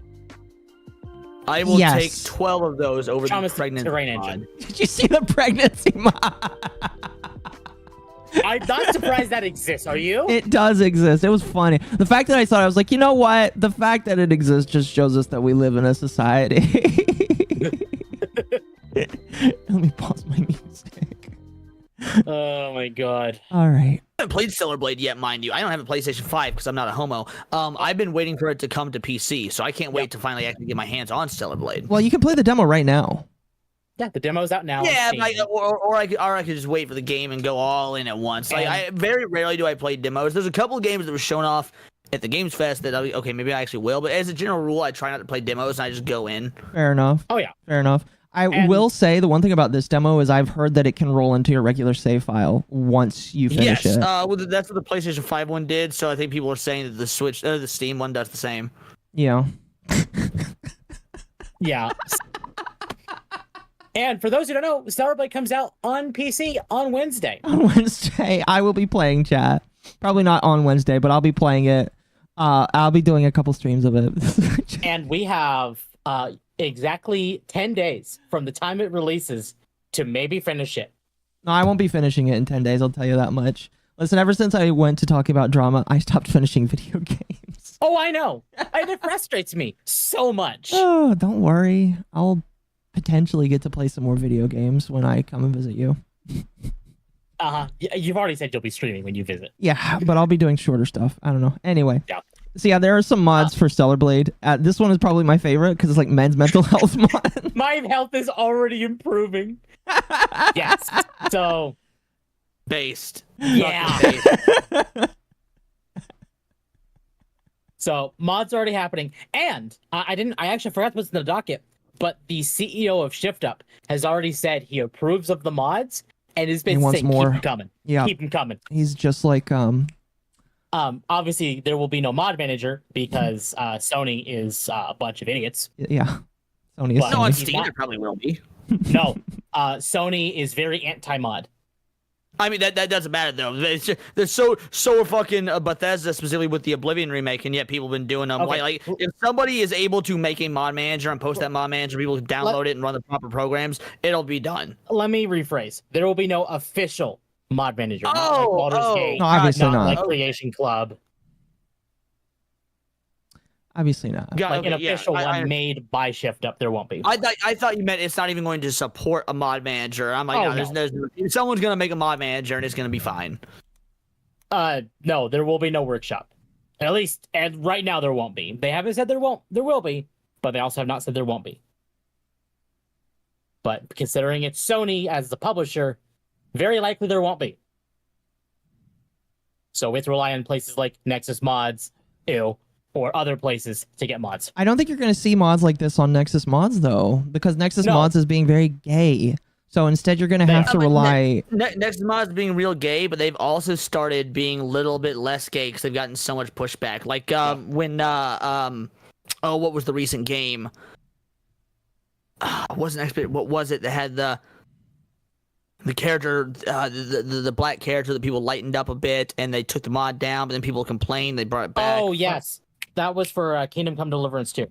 I will take 12 of those over Thomas the pregnancy Terrain mod. Engine. Did you see the pregnancy mod? I'm not surprised that exists. Are you? It does exist. It was funny. The fact that I saw it, I was like, you know what? The fact that it exists just shows us that we live in a society. Let me pause my music. Oh my god. All right. I haven't played Stellar Blade yet, mind you. I don't have a PlayStation 5 because I'm not a homo. I've been waiting for it to come to PC, so I can't wait to finally actually get my hands on Stellar Blade. Well, you can play the demo right now. Yeah, the demo's out now. Yeah, or I could just wait for the game and go all in at once. Like, I very rarely do I play demos. There's a couple of games that were shown off at the Games Fest that I'll be, okay, maybe I actually will. But as a general rule, I try not to play demos and I just go in. Fair enough. Oh yeah. Fair enough. I will say the one thing about this demo is I've heard that it can roll into your regular save file once you finish it. Well, that's what the PlayStation 5 one did. So I think people are saying that the Switch, the Steam one does the same. Yeah. Yeah. And for those who don't know, Stellar Blade comes out on PC on Wednesday. On Wednesday, I will be playing, chat. Probably not on Wednesday, but I'll be playing it. I'll be doing a couple streams of it. And we have exactly 10 days from the time it releases to maybe finish it. No, I won't be finishing it in 10 days, I'll tell you that much. Listen, ever since I went to talk about drama, I stopped finishing video games. Oh, I know. It frustrates me so much. Oh, don't worry. I'll potentially get to play some more video games when I come and visit you. Uh-huh. You've already said you'll be streaming when you visit. Yeah, but I'll be doing shorter stuff. I don't know. Anyway. Yeah. So yeah, there are some mods for Stellar Blade. This one is probably my favorite because it's like men's mental health mod. My health is already improving. Yes. So Based. yeah. Based. So mods are already happening. And I actually forgot to put this in the docket, but the CEO of ShiftUp has already said he approves of the mods and has been saying more. keep them coming. Yeah. Keep them coming. He's just like Obviously there will be no mod manager because Sony is a bunch of idiots. yeah. Sony is But- No, on Sony. he's Steam not. there probably will be. No. Sony is very anti-mod. I mean, that doesn't matter, though. It's just, they're so fucking Bethesda, specifically with the Oblivion remake, and yet people have been doing them. Okay. Like, if somebody is able to make a mod manager and post that mod manager, people can download it and run the proper programs, it'll be done. Let me rephrase. There will be no official mod manager. Not like Oh, Baldur's oh. Gate, No, obviously not. like Creation Club. Obviously not. Got- Like okay, an official I- one made by ShiftUp. There won't be. I thought you meant it's not even going to support a mod manager. I'm like, Oh, no, there's someone's going to make a mod manager and it's going to be fine. No, there will be no workshop. At least, and right now there won't be. They haven't said there will be, but they also have not said there won't be. But considering it's Sony as the publisher, very likely there won't be. So we have to rely on places like Nexus Mods, or other places to get mods. I don't think you're going to see mods like this on Nexus Mods, though, because Nexus Mods is being very gay. So instead, you're going to have to rely... Nexus Mods being real gay, but they've also started being a little bit less gay because they've gotten so much pushback. Like, when, what was the recent game? What was it that had the character, the black character that people lightened up a bit, and they took the mod down, but then people complained, they brought it back. Oh, yes. That was for Kingdom Come Deliverance 2.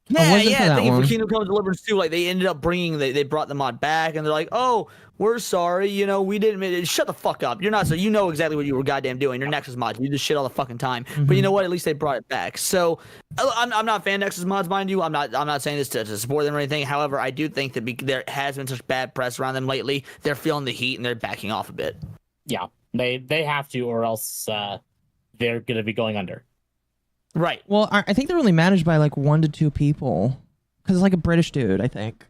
Thank you for Kingdom Come Deliverance 2. Like, they ended up they brought the mod back, and they're like, oh, we're sorry, we didn't... Shut the fuck up. You're not... So you know exactly what you were goddamn doing. You're Nexus Mods. You do this shit all the fucking time. Mm-hmm. But you know what? At least they brought it back. So, I'm not a fan of Nexus Mods, mind you. I'm not saying this to support them or anything. However, I do think that there has been such bad press around them lately. They're feeling the heat, and they're backing off a bit. Yeah. They have to, or else they're going to be going under. Right. Well, I think they're only managed by like 1 to 2 people. Because it's like a British dude, I think.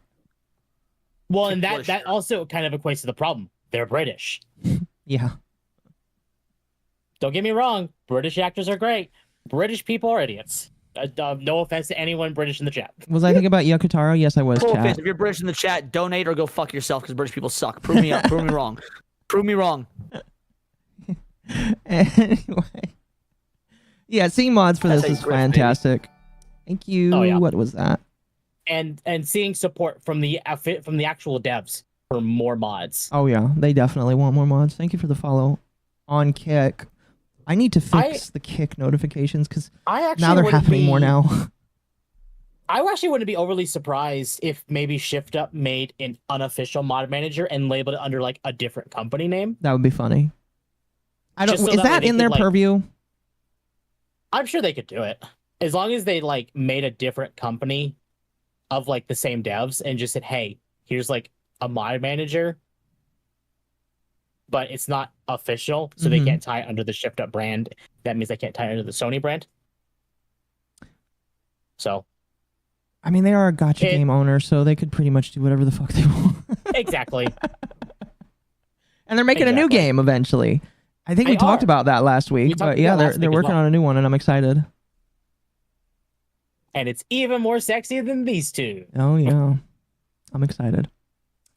Well, and that also kind of equates to the problem. They're British. Yeah. Don't get me wrong. British actors are great. British people are idiots. No offense to anyone British in the chat. Was I thinking about Yakutaro? Yes, I was, No chat. offense. If you're British in the chat, donate or go fuck yourself because British people suck. Prove me up. Prove me wrong. Prove me wrong. Anyway. Yeah, seeing mods for this is fantastic. Thank you. Oh, yeah. What was that? And seeing support from the actual devs for more mods. Oh yeah, they definitely want more mods. Thank you for the follow on Kick. I need to fix the Kick notifications because now they're happening more now. I actually wouldn't be overly surprised if maybe Shift Up made an unofficial mod manager and labeled it under like a different company name. That would be funny. I don't. Is that in their purview? I'm sure they could do it as long as they like made a different company of like the same devs and just said, hey, here's like a mod manager, but it's not official, so they can't tie it under the Shift Up brand. That means they can't tie it under the Sony brand. So, I mean, they are a gacha game owner, so they could pretty much do whatever the fuck they want. Exactly. And they're making a new game eventually. I think we talked about that last week, but yeah, they're working on a new one, and I'm excited. And it's even more sexy than these two. Oh, yeah. I'm excited.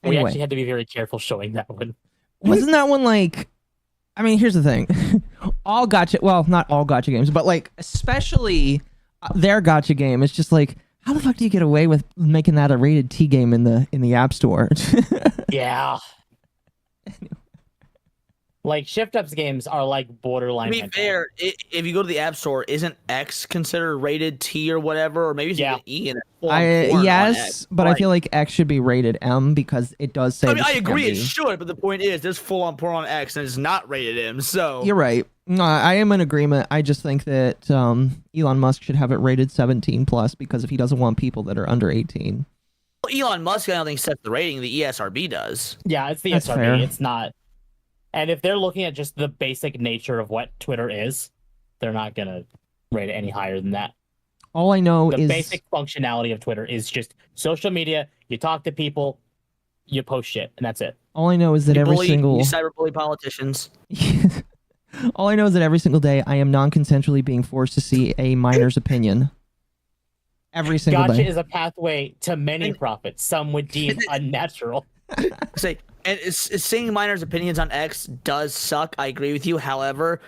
We actually had to be very careful showing that one. Wasn't that one like... I mean, here's the thing. All gacha... Well, not all gacha games, but like, especially their gacha game, it's just like, how the fuck do you get away with making that a rated T game in the App Store? Yeah. Like, Shift Up's games are like borderline. To be fair, if you go to the App Store, isn't X considered rated T or whatever? Or maybe it's an E in it. Yes, but I feel like X should be rated M because it does say. I mean, I agree it should, but the point is, there's full-on porn on X and it's not rated M. So you're right. No, I am in agreement. I just think that Elon Musk should have it rated 17+ because if he doesn't want people that are under 18. Well, Elon Musk, I don't think sets the rating. The ESRB does. Yeah, it's the ESRB. Fair. It's not. And if they're looking at just the basic nature of what Twitter is, they're not going to rate it any higher than that. All I know is... The basic functionality of Twitter is just social media, you talk to people, you post shit, and that's it. All I know is that you cyberbully politicians. All I know is that every single day I am non-consensually being forced to see a minor's opinion. Every single day. Gotcha is a pathway to many profits. Some would deem unnatural. Say, and seeing minors' opinions on X does suck. I agree with you. However,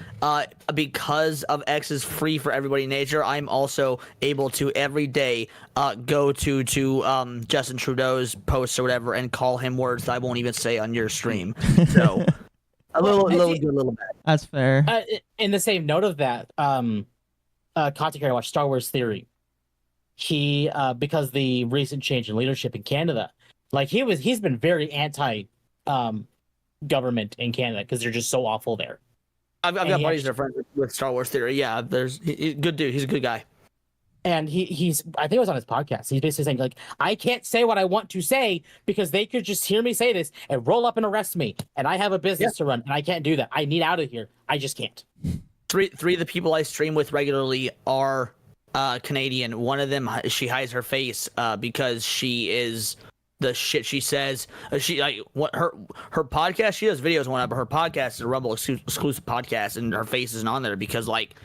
because of X's free for everybody nature, I'm also able to every day go to Justin Trudeau's posts or whatever and call him words that I won't even say on your stream. So a little good, a little bad. That's fair. In the same note of that, content creator watched Star Wars Theory. He because the recent change in leadership in Canada, like he's been very anti government in Canada because they're just so awful there. I've got buddies that are friends with Star Wars Theory. Yeah, good dude. He's a good guy. And he's I think it was on his podcast. He's basically saying like, I can't say what I want to say because they could just hear me say this and roll up and arrest me. And I have a business to run and I can't do that. I need out of here. I just can't. Three of the people I stream with regularly are Canadian. One of them, she hides her face because she is the shit she says. She like what her podcast. She does videos and whatnot, but her podcast is a Rumble exclusive podcast, and her face isn't on there because like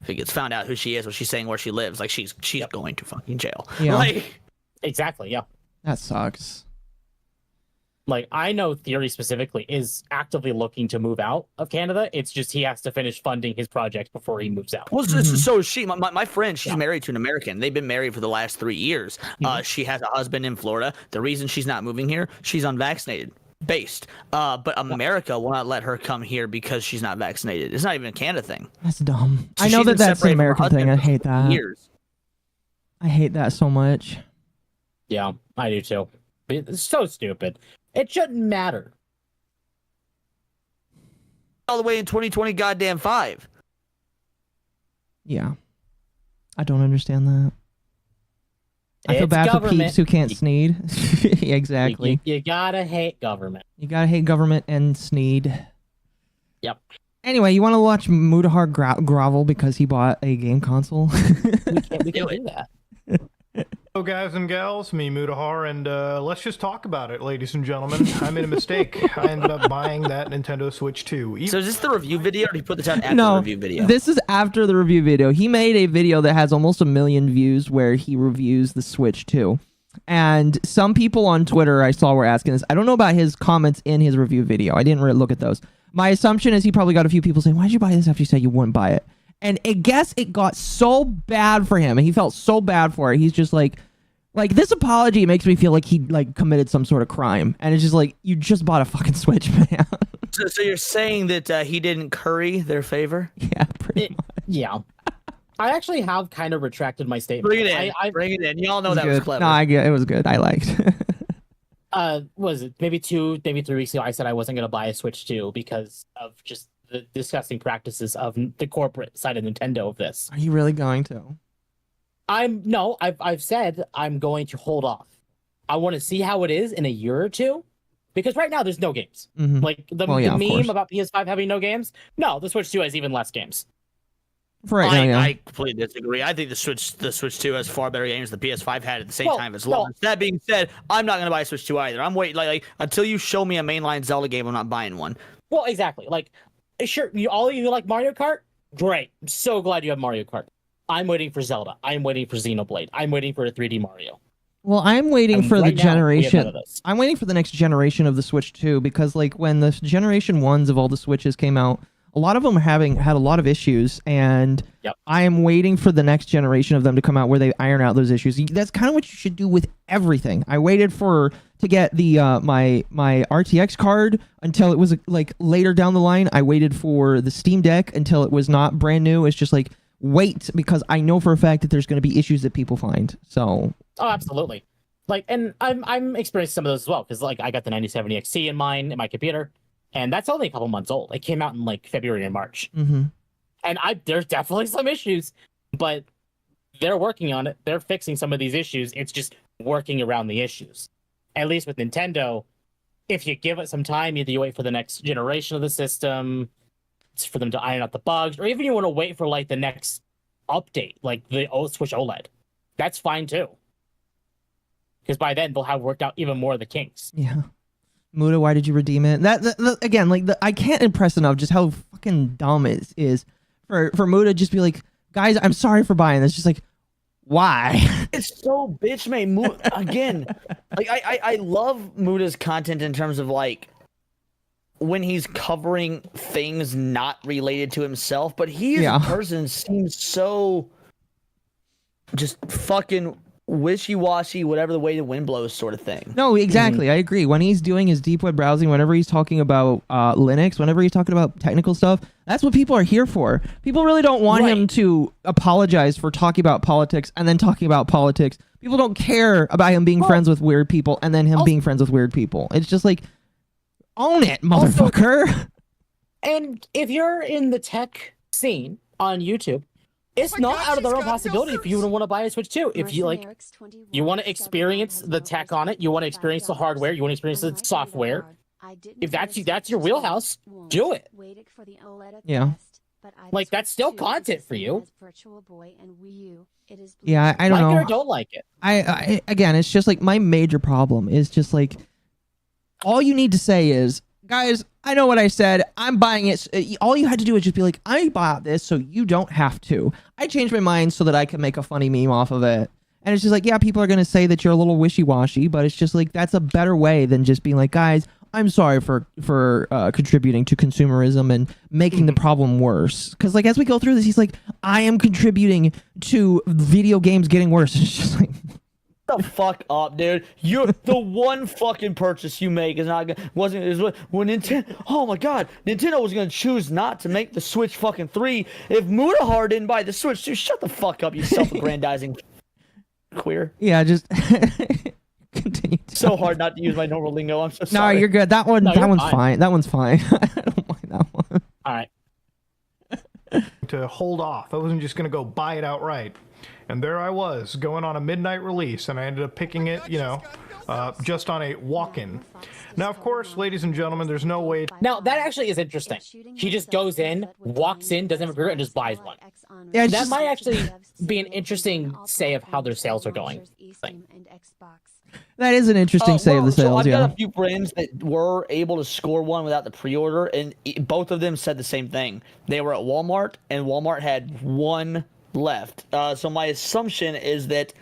if it gets found out who she is, what she's saying, where she lives, like she's going to fucking jail. Yeah. Like Exactly. Yeah. That sucks. Like, I know Theory specifically is actively looking to move out of Canada. It's just he has to finish funding his project before he moves out. well, so is she. My friend, she's married to an American. They've been married for the last 3 years. She has a husband in Florida. The reason she's not moving here, she's unvaccinated. Based, but America will not let her come here because she's not vaccinated. It's not even a Canada thing. That's dumb. So I know she's been that's an separated from her American thing. I husband for hate that. Years. I hate that so much. Yeah, I do too. It's so stupid. It shouldn't matter. All the way in 2020, goddamn 5. Yeah. I don't understand that. I feel It's bad for government. peeps who can't sneed. Yeah, exactly. You gotta hate government. You gotta hate government and sneed. Yep. Anyway, you want to watch Mudahar grovel because he bought a game console? We can do that. Hello, guys and gals, me Mudahar, and let's just talk about it, ladies and gentlemen. I made a mistake. I ended up buying that Nintendo Switch 2. So is this the review video, or did you put this out after No, the review video? this is after the review video. He made a video that has almost 1 million views where he reviews the Switch 2. And some people on Twitter I saw were asking this. I don't know about his comments in his review video. I didn't really look at those. My assumption is he probably got a few people saying, why'd you buy this after you said you wouldn't buy it? And I guess it got so bad for him, and he felt so bad for it. He's just like this apology makes me feel like he like committed some sort of crime. And it's just like, you just bought a fucking Switch, man. So you're saying that he didn't curry their favor? Yeah, pretty much. Yeah. I actually have kind of retracted my statement. Bring it in. Bring it in. Y'all know that was clever. No, I get it was good. I liked. Was it maybe 3 weeks ago? I said I wasn't going to buy a Switch 2 because of just the disgusting practices of the corporate side of Nintendo of this. Are you really going to? I've said I'm going to hold off. I want to see how it is in a year or two, because right now there's no games. Mhm. Like the meme about PS5 having no games. No, the Switch 2 has even less games. For right now, yeah. I completely disagree. I think the Switch 2 has far better games than the PS5 had at the same time as launch. That being said, I'm not going to buy a Switch 2 either. I'm waiting like until you show me a mainline Zelda game, I'm not buying one. Well, exactly. Like, sure, all of you like Mario Kart? Great. I'm so glad you have Mario Kart. I'm waiting for Zelda. I'm waiting for Xenoblade. I'm waiting for a 3D Mario. Well, I'm waiting for right the now, we have none generation. of those. I'm waiting for the next generation of the Switch 2, because like when the generation 1s of all the Switches came out, a lot of them had a lot of issues, and Yep. I am waiting for the next generation of them to come out where they iron out those issues. That's kind of what you should do with everything. I waited to get the my RTX card until it was like later down the line. I waited for the Steam Deck until it was not brand new. It's just like wait, because I know for a fact that there's going to be issues that people find. So Oh, absolutely. Like, and I'm experiencing some of those as well, because like I got the 9070 XT in my computer, and that's only a couple months old. It came out in like February and March, and there's definitely some issues, but they're working on it. They're fixing some of these issues. It's just working around the issues. At least with Nintendo, if you give it some time, either you wait for the next generation of the system, it's for them to iron out the bugs, or even you want to wait for like the next update, like the Switch OLED. That's fine too, because by then they'll have worked out even more of the kinks. yeah. Muda, why did you redeem it? That again, like I can't impress enough just how fucking dumb it is for Muda to just be like, guys, I'm sorry for buying this. Just like, why? It's so bitch made. Again, like I love Muda's content in terms of like when he's covering things not related to himself, but he as a person seems so just fucking wishy-washy, whatever the way the wind blows sort of thing. No, exactly. I agree. When he's doing his deep web browsing, whenever he's talking about Linux, whenever he's talking about technical stuff, that's what people are here for. People really don't want him to apologize for talking about politics and then talking about politics. People don't care about him being friends with weird people and then him being friends with weird people. It's just like, own it, motherfucker. And if you're in the tech scene on YouTube, it's not out of the realm of possibility if you want to buy a Switch 2. If you like, you want to experience the tech on it, you want to experience the hardware, you want to experience the software. If that's your wheelhouse, do it. Yeah. Like, that's still content for you. Yeah, I don't Like know. it or don't like it. I again, it's just like my major problem is just like all you need to say is, guys, I know what I said. I'm buying it. All you had to do is just be like, I bought this, so you don't have to. I changed my mind so that I can make a funny meme off of it. And it's just like, yeah, people are gonna say that you're a little wishy-washy, but it's just like that's a better way than just being like, guys, I'm sorry for contributing to consumerism and making the problem worse. Because like as we go through this, he's like, I am contributing to video games getting worse. It's just like, the fuck up, dude. You're the one fucking purchase you make is not wasn't is when Nintendo. Oh my god, Nintendo was gonna choose not to make the Switch fucking 3 if Mudahar didn't buy the Switch. Dude, shut the fuck up, you self-aggrandizing queer. yeah, just continue. So hard not to use my normal lingo. I'm so sorry. No, you're good. That No, one's you're fine. That one's fine. I don't mind that one. All right. To hold off. I wasn't just going to go buy it outright. And there I was, going on a midnight release, and I ended up picking it, just on a walk-in. Now, of course, ladies and gentlemen, there's no way... Now, that actually is interesting. He just goes in, walks in, doesn't have a pre-order, and just buys one. Yeah, it's That just- might actually be an interesting say of how their sales are going. That is an interesting say of the So sales, I've yeah. got a few friends that were able to score one without the pre-order, and both of them said the same thing. They were at Walmart, and Walmart had one left. So my assumption is that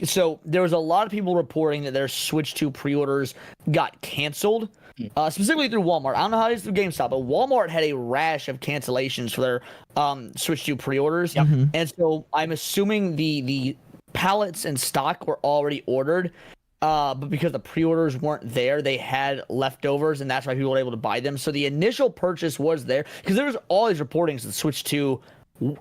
so there was a lot of people reporting that their Switch 2 pre-orders got canceled, specifically through Walmart. I don't know how it is through GameStop, but Walmart had a rash of cancellations for their Switch 2 pre-orders. Yep. And so I'm assuming the pallets and stock were already ordered, but because the pre-orders weren't there, they had leftovers, and that's why people were able to buy them. So the initial purchase was there, because there was all these reportings that Switch 2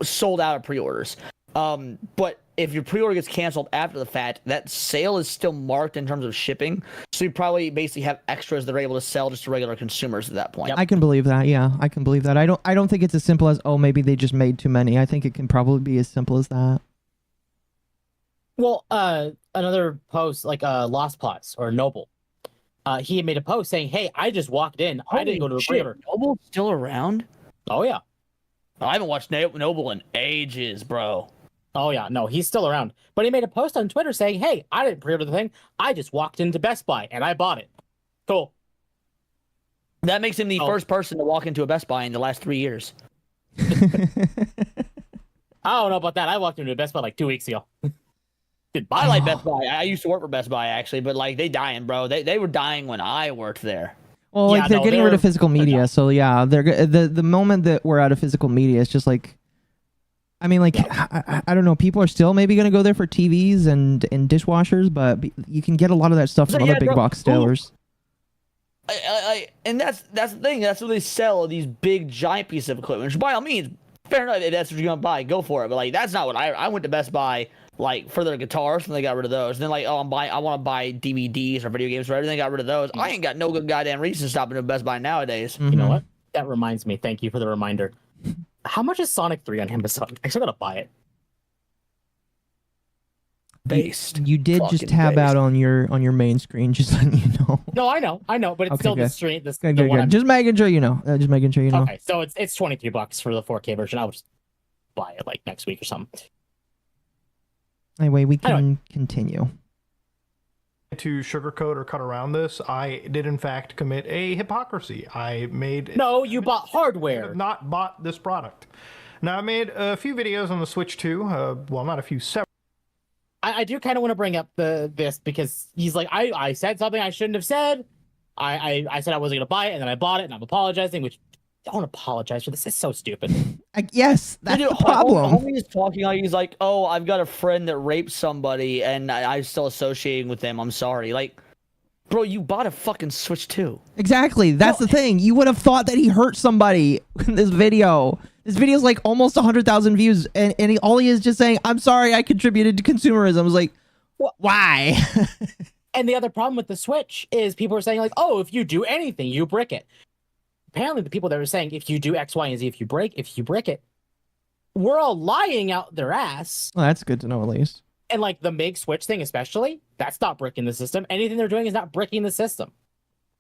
sold out of pre-orders. But if your pre-order gets canceled after the fact, that sale is still marked in terms of shipping. So you probably basically have extras that are able to sell just to regular consumers at that point. I can believe that. Yeah, I can believe that. I don't think it's as simple as, oh, maybe they just made too many. I think it can probably be as simple as that. Well, another post, like Lost Plots or Noble, he had made a post saying, hey, I just walked in. I didn't go to a pre-order. Noble's still around? Oh, yeah. I haven't watched Noble in ages, bro. Oh, yeah. No, he's still around. But he made a post on Twitter saying, hey, I didn't pre-order the thing. I just walked into Best Buy and I bought it. Cool. That makes him the first person to walk into a Best Buy in the last 3 years. I don't know about that. I walked into a Best Buy like 2 weeks ago. I like Best Buy. I used to work for Best Buy, actually, but like they dying, bro. They were dying when I worked there. Well, Yeah, like they're no, getting rid of physical they're media, done. so yeah, the moment that we're out of physical media, it's just like, I mean, like I don't know, people are still maybe gonna go there for TVs and dishwashers, but you can get a lot of that stuff from other big box stores. And that's the thing. That's what they sell, these big giant pieces of equipment. Which by all means, fair enough. If that's what you're gonna buy, go for it. But like, that's not what I went to Best Buy like for their guitars, and they got rid of those. And then like, oh, I want to buy DVDs or video games or everything. They got rid of those. I ain't got no good goddamn reason to stop into Best Buy nowadays. You know what? That reminds me. Thank you for the reminder. How much is Sonic 3 on Amazon? I still gotta buy it. Based. You did just Fucking tab based. out on your main screen, just letting you know. No, I know, but it's Okay, still the good. stream. Good, The good, one good. I'm- Just making sure you know. Just making sure you know. Okay, so it's $23 for the 4K version. I'll just buy it like next week or something. Anyway, we can continue. To sugarcoat or cut around this, I did in fact commit a hypocrisy. I made No, you bought have hardware. not bought this product. Now, I made a few videos on the Switch 2. Well, not a few, several. I do kind of want to bring up this because he's like, I said something I shouldn't have said. I said I wasn't gonna buy it, and then I bought it, and I'm apologizing. Which don't apologize for this. It's so stupid. Yes, that's Dude, the problem. Homie is talking like he's like, oh, I've got a friend that raped somebody, and I'm still associating with them. I'm sorry. Like, bro, you bought a fucking Switch 2. Exactly. That's the thing. You would have thought that he hurt somebody in this video. This video's like almost 100,000 views, and all he is just saying, I'm sorry I contributed to consumerism. I was like, why? And the other problem with the Switch is people are saying like, oh, if you do anything, you brick it. Apparently, the people that were saying if you do X, Y, and Z, if you brick it, we're all lying out their ass. Well, that's good to know at least. And like the Mig Switch thing, especially, that's not bricking the system. Anything they're doing is not bricking the system.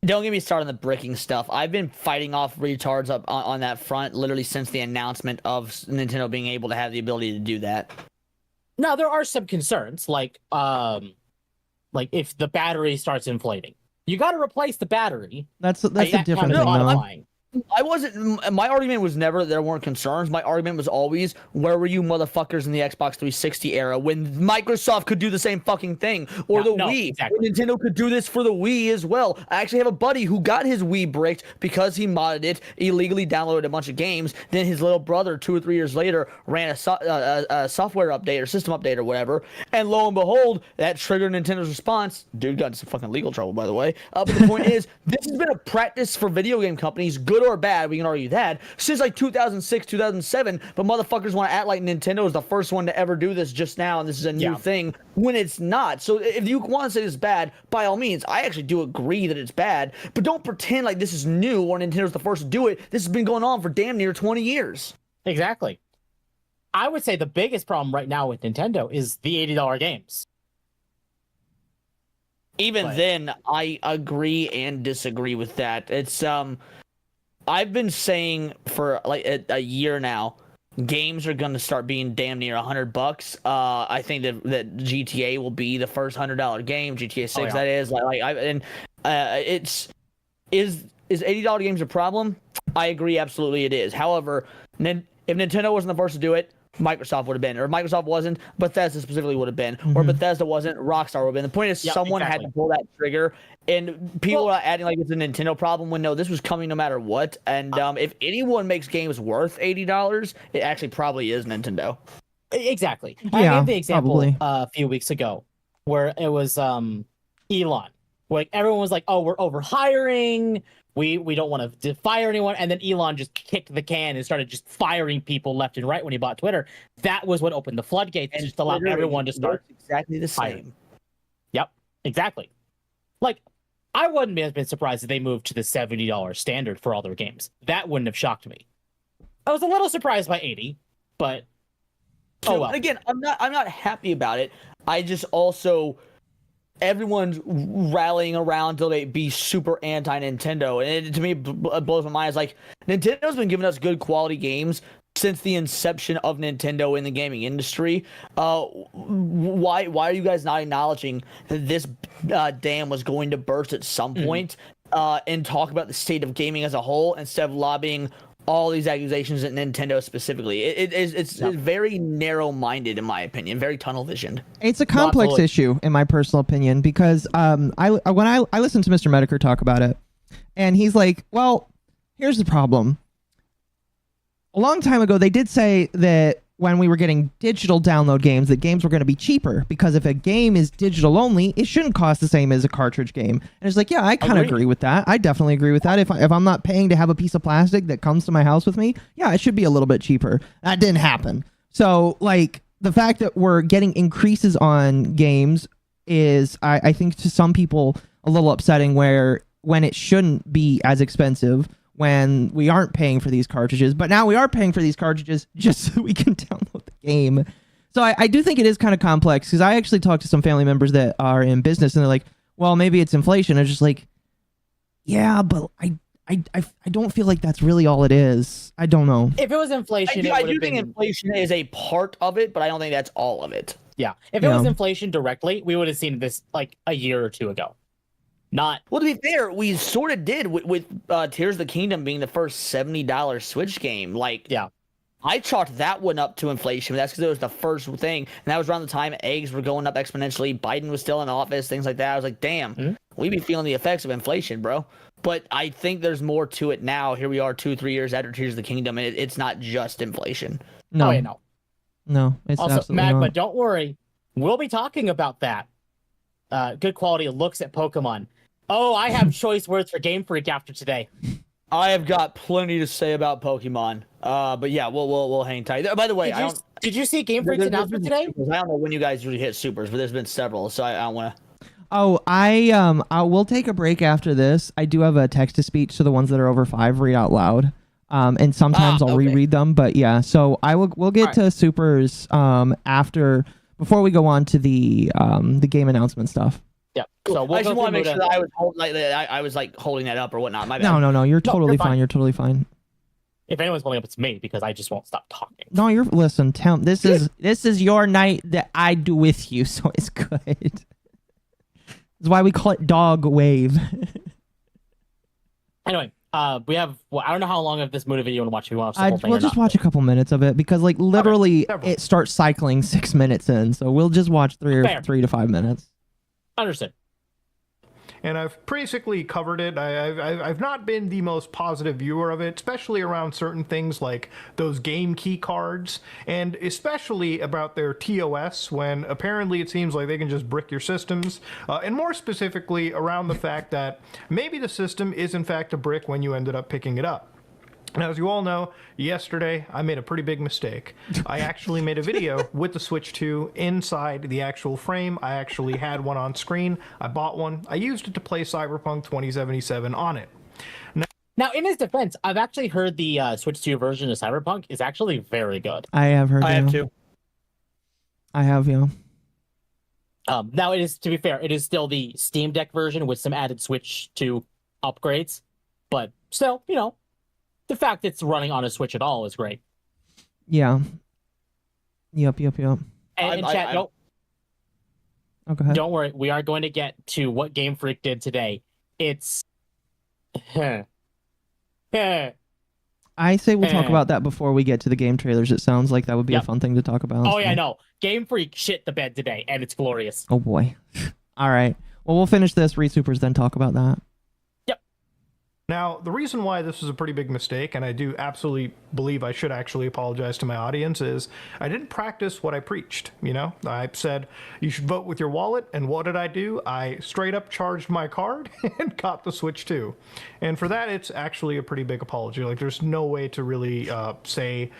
Don't get me started on the bricking stuff. I've been fighting off retards up on that front literally since the announcement of Nintendo being able to have the ability to do that. Now there are some concerns, like if the battery starts inflating, you got to replace the battery. That's a different thing, though. I wasn't. My argument was never that there weren't concerns. My argument was always, where were you motherfuckers in the Xbox 360 era when Microsoft could do the same fucking thing, or the Wii? Exactly. Nintendo could do this for the Wii as well. I actually have a buddy who got his Wii bricked because he modded it, illegally downloaded a bunch of games. Then his little brother, 2 or 3 years later, ran a software update or system update or whatever, and lo and behold, that triggered Nintendo's response. Dude got into some fucking legal trouble, by the way. But the point is, this has been a practice for video game companies, good or bad, we can argue that, since like 2006, 2007, but motherfuckers want to act like Nintendo is the first one to ever do this just now, and this is a new thing, when it's not. So if you want to say it's bad, by all means, I actually do agree that it's bad, but don't pretend like this is new or Nintendo's the first to do it. This has been going on for damn near 20 years. Exactly. I would say the biggest problem right now with Nintendo is the $80 games. Even then, I agree and disagree with that. It's I've been saying for like a year now, games are going to start being damn near $100. I think that GTA will be the first $100 game. GTA 6, that is is $80 games a problem? I agree, absolutely it is. However, if Nintendo wasn't the first to do it, Microsoft would have been, or if Microsoft wasn't, Bethesda specifically would have been, or Bethesda wasn't, Rockstar would have been. The point is, someone had to pull that trigger, and people are acting like it's a Nintendo problem when no, this was coming no matter what. And if anyone makes games worth $80, it actually probably is Nintendo. Exactly. Yeah, I gave the example probably. A few weeks ago where it was Elon. Like everyone was like, "Oh, we're overhiring. We don't want to fire anyone," and then Elon just kicked the can and started just firing people left and right when he bought Twitter. That was what opened the floodgates and just allowed everyone to start exactly the same. firing. Yep, exactly. Like, I wouldn't have been surprised if they moved to the $70 standard for all their games. That wouldn't have shocked me. I was a little surprised by 80, but oh well. And again, I'm not happy about it. I just also. Everyone's rallying around till they be super anti-Nintendo, and it, to me, blows my mind. It's like Nintendo's been giving us good quality games since the inception of Nintendo in the gaming industry. Why are you guys not acknowledging that this dam was going to burst at some point, and talk about the state of gaming as a whole instead of lobbying all these accusations at Nintendo specifically? It's very narrow-minded, in my opinion, very tunnel-visioned. It's a complex issue, in my personal opinion, because I listened to Mr. Mediker talk about it, and he's like, well, here's the problem. A long time ago, they did say that when we were getting digital download games, that games were going to be cheaper, because if a game is digital only, it shouldn't cost the same as a cartridge game. And it's like, yeah, I kind of agree with that. I definitely agree with that. If I'm not paying to have a piece of plastic that comes to my house with me, yeah, it should be a little bit cheaper. That didn't happen. So, like, the fact that we're getting increases on games is, I think, to some people a little upsetting, when it shouldn't be as expensive, when we aren't paying for these cartridges, but now we are paying for these cartridges just so we can download the game. So I do think it is kind of complex, because I actually talked to some family members that are in business, and they're like, well, maybe it's inflation. It's just like, yeah, but I don't feel like that's really all it is. I don't know. If it was inflation, I do think inflation is a part of it, but I don't think that's all of it. Yeah. If it was inflation directly, we would have seen this like a year or two ago. Not well, to be fair, we sort of did with Tears of the Kingdom being the first $70 Switch game. Like, yeah, I chalked that one up to inflation. But that's because it was the first thing, and that was around the time eggs were going up exponentially. Biden was still in office, things like that. I was like, damn, we be feeling the effects of inflation, bro. But I think there's more to it now. Here we are, 2-3 years after Tears of the Kingdom, and it's not just inflation. No, no. It's also absolutely Magma. not. Don't worry, we'll be talking about that. Good quality looks at Pokemon. Oh, I have choice words for Game Freak after today. I have got plenty to say about Pokemon. But yeah, we'll hang tight. By the way, did you see Game Freak's announcement today? I don't know when you guys usually hit supers, but there's been several, so I don't want to. Oh, I will take a break after this. I do have a text to speech, so the ones that are over 5 read out loud. And sometimes I'll reread them, but yeah. So we'll get to supers before we go on to the game announcement stuff. Yeah. So we'll I just go want to through make sure Muda. that I was like holding that up or whatnot. My bad. No, you're totally you're fine. fine. You're totally fine. If anyone's holding up, it's me because I just won't stop talking. No, you're listen, Tim. This is your night that I do with you, so it's good. That's why we call it Dogwave. Anyway, we have. Well, I don't know how long of this Muda video you want to watch. If you want to watch the whole thing We'll or just not. watch a couple minutes of it because, like, literally, several. it starts cycling 6 minutes in, so we'll just watch Fair. 3 to 5 minutes. Understood. And I've basically covered it. I've not been the most positive viewer of it, especially around certain things like those game key cards, and especially about their TOS, when apparently it seems like they can just brick your systems, and more specifically around the fact that maybe the system is in fact a brick when you ended up picking it up. Now, as you all know, yesterday I made a pretty big mistake. I actually made a video with the Switch 2 inside the actual frame. I actually had one on screen. I bought one. I used it to play Cyberpunk 2077 on it. Now, in his defense, I've actually heard the Switch 2 version of Cyberpunk is actually very good. I have heard. I have too. I have, yeah. Now, it is, to be fair, it is still the Steam Deck version with some added Switch 2 upgrades, but still, you know, the fact it's running on a Switch at all is great. Yeah. Yep. And chat, Oh, go ahead. don't worry, we are going to get to what Game Freak did today. It's... I say we'll talk about that before we get to the game trailers. It sounds like that would be a fun thing to talk about. Oh, yeah, no. Game Freak shit the bed today, and it's glorious. Oh, boy. All right. Well, we'll finish this, Read Supers, then talk about that. Now, the reason why this was a pretty big mistake, and I do absolutely believe I should actually apologize to my audience, is I didn't practice what I preached, you know? I said, you should vote with your wallet, and what did I do? I straight up charged my card and got the Switch 2. And for that, it's actually a pretty big apology. Like, there's no way to really say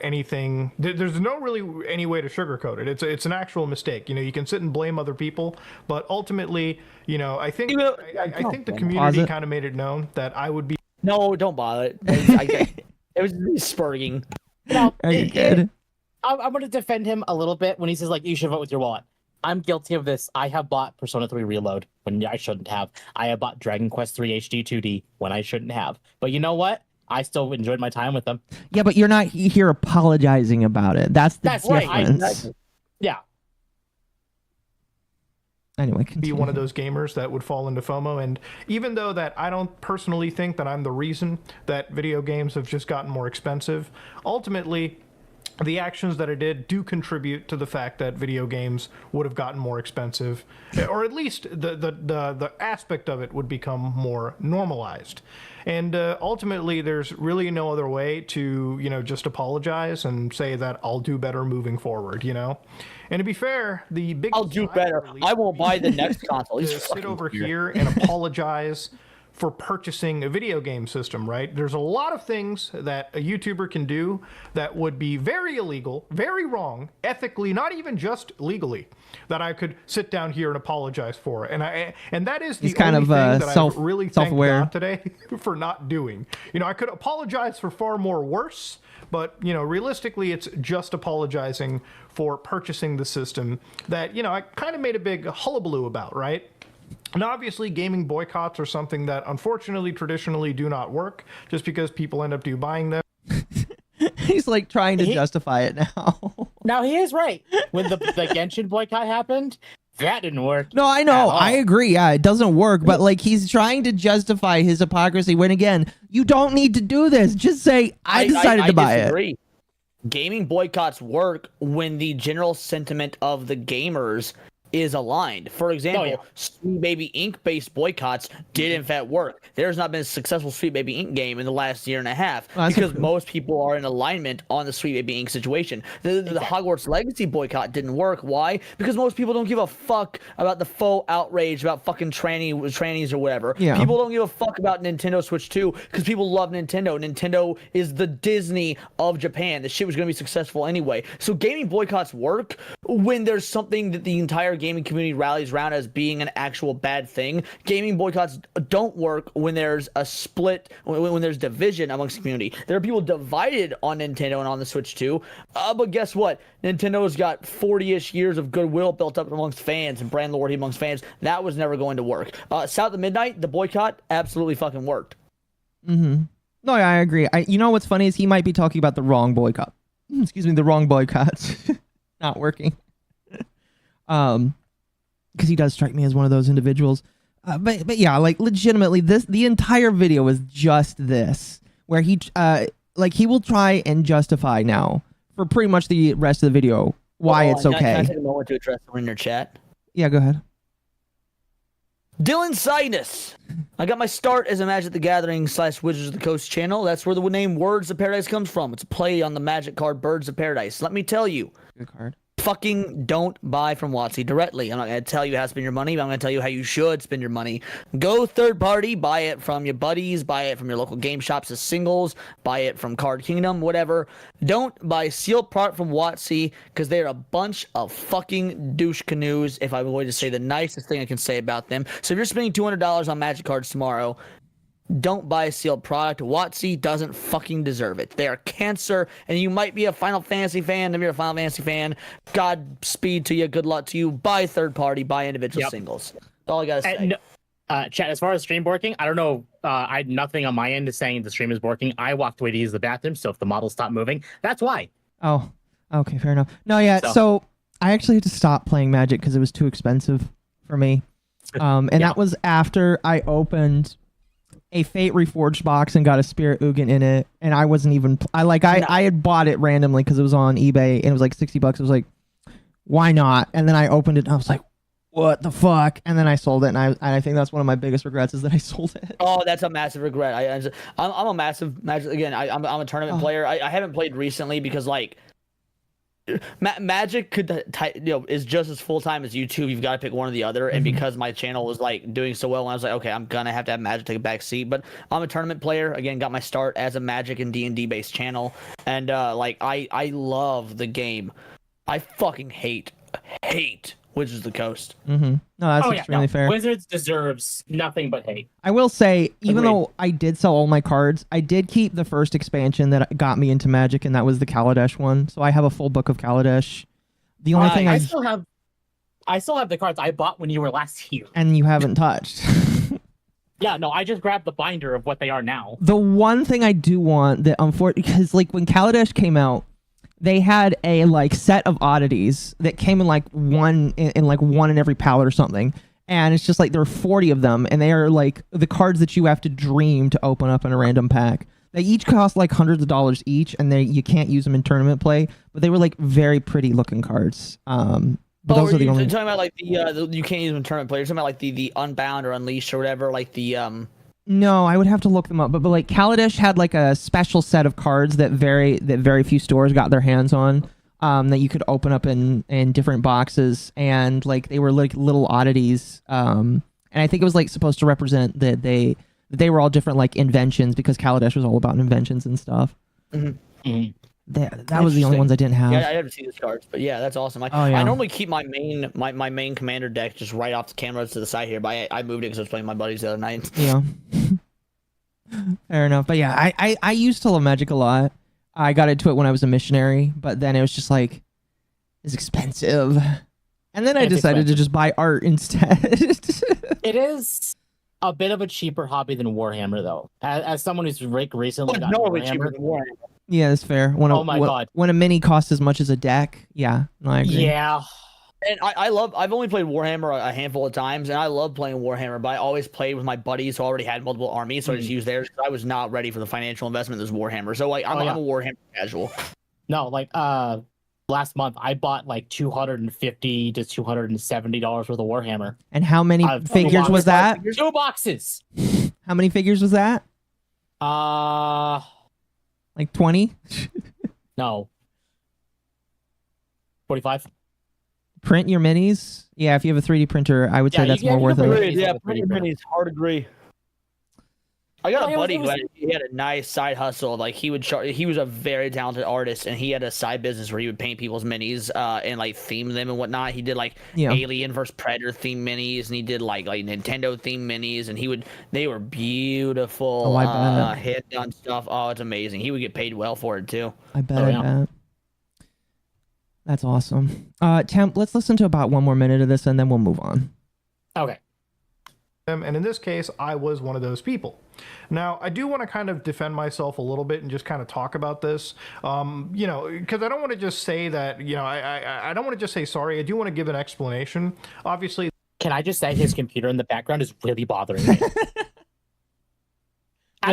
anything. There's no really any way to sugarcoat it. It's an actual mistake. You know, you can sit and blame other people, but ultimately, you know, I think the community kind of made it known that I would be. No, don't bother. It was spurging. Now, Are you good? I'm going to defend him a little bit when he says, like, you should vote with your wallet. I'm guilty of this. I have bought Persona 3 Reload when I shouldn't have. I have bought Dragon Quest 3 HD 2D when I shouldn't have. But you know what? I still enjoyed my time with them. Yeah, but you're not here apologizing about it. That's the right. difference. Yeah. Anyway, Be continue. one of those gamers that would fall into FOMO, and even though that I don't personally think that I'm the reason that video games have just gotten more expensive, ultimately the actions that I did do contribute to the fact that video games would have gotten more expensive, or at least the aspect of it would become more normalized. And ultimately, there's really no other way to, you know, just apologize and say that I'll do better moving forward, you know? And to be fair, the big... I'll do better. I won't buy the next console. to He's sit over here and apologize for purchasing a video game system, right? There's a lot of things that a YouTuber can do that would be very illegal, very wrong, ethically, not even just legally, that I could sit down here and apologize for. And that is the He's kind only of, thing that self- I've really thanked self-aware. God today for not doing. You know, I could apologize for far more worse, but, you know, realistically, it's just apologizing for purchasing the system that, you know, I kind of made a big hullabaloo about, right? And obviously, gaming boycotts are something that, unfortunately, traditionally do not work, just because people end up buying them. He's like trying to justify it now. Now, he is right. When the Genshin boycott happened, that didn't work. No, I know. I agree. Yeah, it doesn't work. But like, he's trying to justify his hypocrisy when, again, you don't need to do this. Just say, I decided to buy disagree. Gaming boycotts work when the general sentiment of the gamers is aligned. For example, Sweet Baby Inc. based boycotts did in fact work. There's not been a successful Sweet Baby Inc. game in the last year and a half because most people are in alignment on the Sweet Baby Inc. situation. The Hogwarts Legacy boycott didn't work. Why? Because most people don't give a fuck about the faux outrage about fucking trannies or whatever. Yeah. People don't give a fuck about Nintendo Switch 2 because people love Nintendo. Nintendo is the Disney of Japan. The shit was going to be successful anyway. So gaming boycotts work when there's something that the entire gaming community rallies around as being an actual bad thing. Gaming boycotts don't work when there's a split, when there's division amongst the community. There are people divided on Nintendo and on the Switch too. But guess what? Nintendo's got 40-ish years of goodwill built up amongst fans and brand loyalty amongst fans. That was never going to work. South of Midnight, the boycott absolutely fucking worked. Mm-hmm. No, yeah, I agree. You know what's funny is he might be talking about the wrong boycott. Excuse me, the wrong boycott. Not working. Because he does strike me as one of those individuals. But yeah, like legitimately, the entire video is just this, where he will try and justify now for pretty much the rest of the video why it's okay. Can I take a moment to address someone in your chat? Yeah, go ahead. Dylan Sinus. I got my start as a Magic the Gathering / Wizards of the Coast channel. That's where the name Words of Paradise comes from. It's a play on the Magic card Birds of Paradise. Let me tell you. Good card. Fucking don't buy from WotC directly. I'm not going to tell you how to spend your money, but I'm going to tell you how you should spend your money. Go third party, buy it from your buddies, buy it from your local game shops as singles, buy it from Card Kingdom, whatever. Don't buy sealed product from WotC because they're a bunch of fucking douche canoes, if I'm going to say the nicest thing I can say about them. So if you're spending $200 on Magic cards tomorrow, don't buy a sealed product. WotC doesn't fucking deserve it. They are cancer, and you might be a Final Fantasy fan. If you're a Final Fantasy fan, Godspeed to you. Good luck to you. Buy third party. Buy individual singles. That's all I gotta say. Chat, as far as stream working, I don't know. I had nothing on my end to saying the stream is working. I walked away to use the bathroom, so if the model stopped moving, that's why. Oh, okay, fair enough. No, yeah, so I actually had to stop playing Magic because it was too expensive for me. And that was after I opened a Fate Reforged box and got a Spirit Ugin in it, and I wasn't even I had bought it randomly because it was on eBay and it was like $60. I was like, why not? And then I opened it and I was like, what the fuck? And then I sold it, and I think that's one of my biggest regrets is that I sold it. Oh, that's a massive regret. I'm a massive Magic. Again, I'm a tournament player. I haven't played recently because like Magic is just as full time as YouTube. You've got to pick one or the other. And because my channel was like doing so well, I was like, okay, I'm gonna have to have Magic take a back seat. But I'm a tournament player. Again, got my start as a Magic and D&D based channel, and like I love the game. I fucking hate Wizards of the Coast. No, that's extremely fair. Wizards deserves nothing but hate. I will say, even though I did sell all my cards, I did keep the first expansion that got me into Magic, and that was the Kaladesh one. So I have a full book of Kaladesh. The only thing I still have the cards I bought when you were last here. And you haven't touched. Yeah, no, I just grabbed the binder of what they are now. The one thing I do want that, unfortunately, because like when Kaladesh came out, they had a like set of oddities that came in like one in every palette or something, and it's just like there are 40 of them, and they are like the cards that you have to dream to open up in a random pack. They each cost like hundreds of dollars each, and you can't use them in tournament play, but they were like very pretty looking cards. But those are the only. You're talking about like the you can't use them in tournament play. You're talking about like the Unbound or Unleashed or whatever, like the No, I would have to look them up, but like Kaladesh had like a special set of cards that very few stores got their hands on, that you could open up in different boxes, and like they were like little oddities, and I think it was like supposed to represent that they were all different like inventions, because Kaladesh was all about inventions and stuff. That was the only ones I didn't have. Yeah, I haven't seen these cards, but yeah, that's awesome. I normally keep my main commander deck just right off the camera to the side here, but I moved it because I was playing with my buddies the other night. Yeah. Fair enough. But yeah, I used to love Magic a lot. I got into it when I was a missionary, but then it was just like, it's expensive. And then I decided to just buy art instead. It is a bit of a cheaper hobby than Warhammer, though. As someone who's recently gotten Warhammer. Yeah, that's fair. God. When a mini costs as much as a deck. Yeah, no, I agree. Yeah. And I've only played Warhammer a handful of times, and I love playing Warhammer, but I always played with my buddies who already had multiple armies, so I just used theirs because I was not ready for the financial investment as Warhammer. So like, I'm a Warhammer casual. No, like last month I bought like $250 to $270 worth of Warhammer. And how many figures was that? 2 boxes. How many figures was that? Like 20? No. 45. Print your minis? Yeah, if you have a 3D printer, I would say that's more worth it. Yeah, print your minis. Hard agree. I got No, a it was- buddy it who was- had a nice side hustle. Like he would charge. He was a very talented artist, and he had a side business where he would paint people's minis, and like theme them and whatnot. He did like Yeah. Alien vs Predator theme minis, and he did like Nintendo theme minis, and they were beautiful. Oh, I bet. Hand done stuff. Oh, it's amazing. He would get paid well for it too. I bet. Oh, I yeah. bet. That's awesome. Temp, let's listen to about 1 more minute of this, and then we'll move on. Okay. And in this case, I was one of those people. Now, I do want to kind of defend myself a little bit and just kind of talk about this, because I don't want to just say that, I don't want to just say sorry. I do want to give an explanation. Obviously, Can I just say his computer in the background is really bothering me? One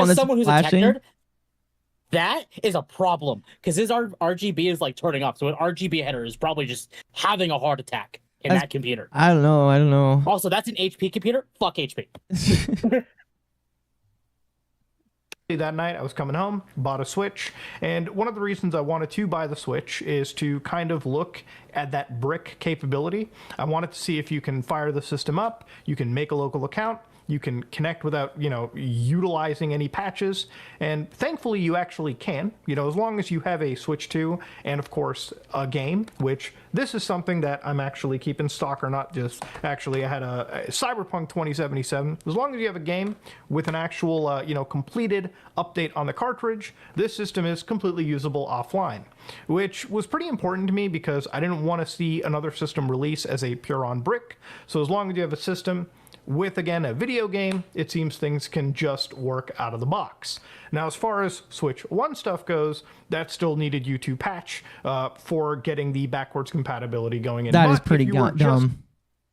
As that's someone who's a tech flashing? nerd, that is a problem because his RGB is like turning up. So an RGB header is probably just having a heart attack in that computer. I don't know. Also, that's an HP computer. Fuck HP. that night I was coming home, bought a Switch, and one of the reasons I wanted to buy the Switch is to kind of look at that brick capability. I wanted to see if you can fire the system up, you can make a local account, you can connect without, utilizing any patches, and thankfully you actually can, as long as you have a Switch 2 and of course a game, which this is something that I'm actually keeping stock, or not just actually, I had a Cyberpunk 2077. As long as you have a game with an actual, completed update on the cartridge, this system is completely usable offline, which was pretty important to me because I didn't want to see another system release as a pure on brick. So as long as you have a system with, again, a video game, it seems things can just work out of the box. Now, as far as Switch 1 stuff goes, that still needed you to patch for getting the backwards compatibility going in. That is But if pretty you were just- dumb.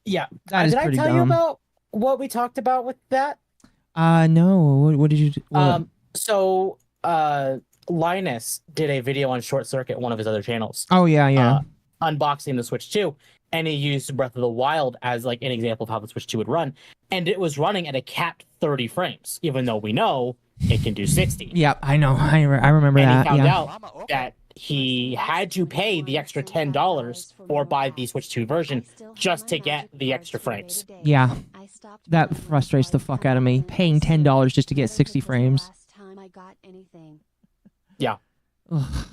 Yeah. That is Did I pretty tell you dumb. about what we talked about with that? No. What did you do? So Linus did a video on Short Circuit, one of his other channels, Oh, yeah. unboxing the Switch 2, and he used Breath of the Wild as like an example of how the Switch 2 would run, and it was running at a capped 30 frames, even though we know it can do 60. Yeah, I know. I remember And that. he found Yeah. out that he had to pay the extra $10 or buy the Switch 2 version just to get the extra frames. Yeah. That frustrates the fuck out of me. Paying $10 just to get 60 frames. Yeah. Ugh.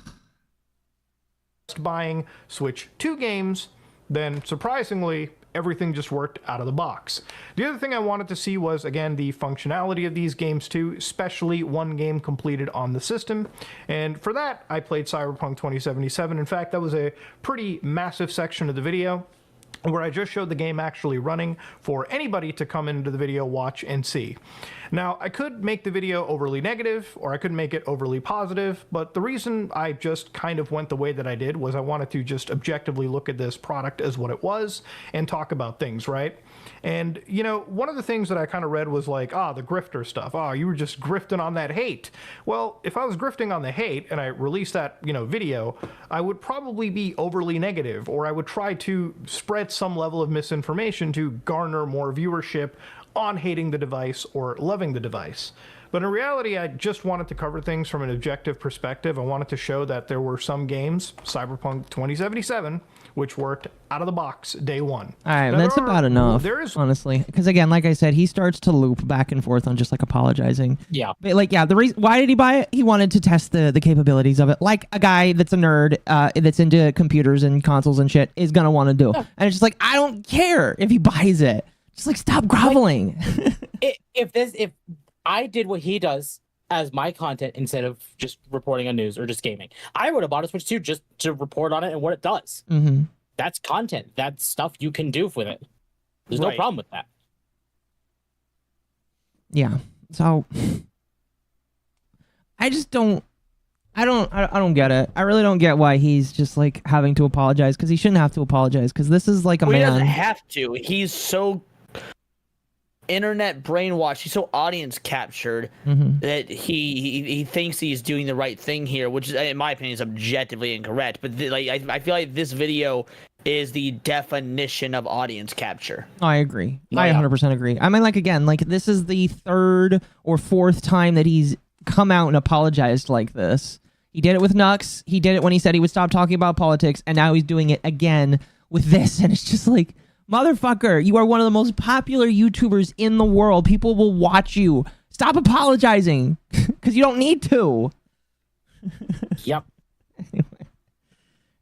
buying Switch 2 games, then surprisingly, everything just worked out of the box. The other thing I wanted to see was, again, the functionality of these games too, especially one game completed on the system. And for that, I played Cyberpunk 2077. In fact, that was a pretty massive section of the video where I just showed the game actually running for anybody to come into the video, watch, and see. Now, I could make the video overly negative, or I could make it overly positive, but the reason I just kind of went the way that I did was I wanted to just objectively look at this product as what it was and talk about things, right? And, one of the things that I kind of read was like, the grifter stuff. You were just grifting on that hate. Well, if I was grifting on the hate and I released that, video, I would probably be overly negative, or I would try to spread some level of misinformation to garner more viewership on hating the device or loving the device. But in reality, I just wanted to cover things from an objective perspective. I wanted to show that there were some games, Cyberpunk 2077, which worked out of the box day one. All right, Now, that's there are- about enough, There is honestly. Because again, like I said, he starts to loop back and forth on just like apologizing. Yeah. But the reason why did he buy it? He wanted to test the capabilities of it, like a guy that's a nerd, that's into computers and consoles and shit is gonna want to do. And it's just like, I don't care if he buys it. Just like, stop groveling. If I did what he does as my content instead of just reporting on news or just gaming, I would have bought a Switch 2 just to report on it and what it does. Mm-hmm. That's content. That's stuff you can do with it. There's no Right. problem with that. Yeah. So I just don't. I don't get it. I really don't get why he's just like having to apologize, because he shouldn't have to apologize, because this is like a Well, he doesn't man. have to. He's so internet brainwashed. He's so audience captured that he thinks he's doing the right thing here, which is, in my opinion, is objectively incorrect. But I feel like this video is the definition of audience capture. I agree. No, I yeah. 100% agree. I mean, like, again, like, this is the third or fourth time that he's come out and apologized like this. He did it with Nux. He did it when he said he would stop talking about politics, and now he's doing it again with this. And it's just like, motherfucker, you are one of the most popular YouTubers in the world. People will watch you. Stop apologizing, because you don't need to. Yep.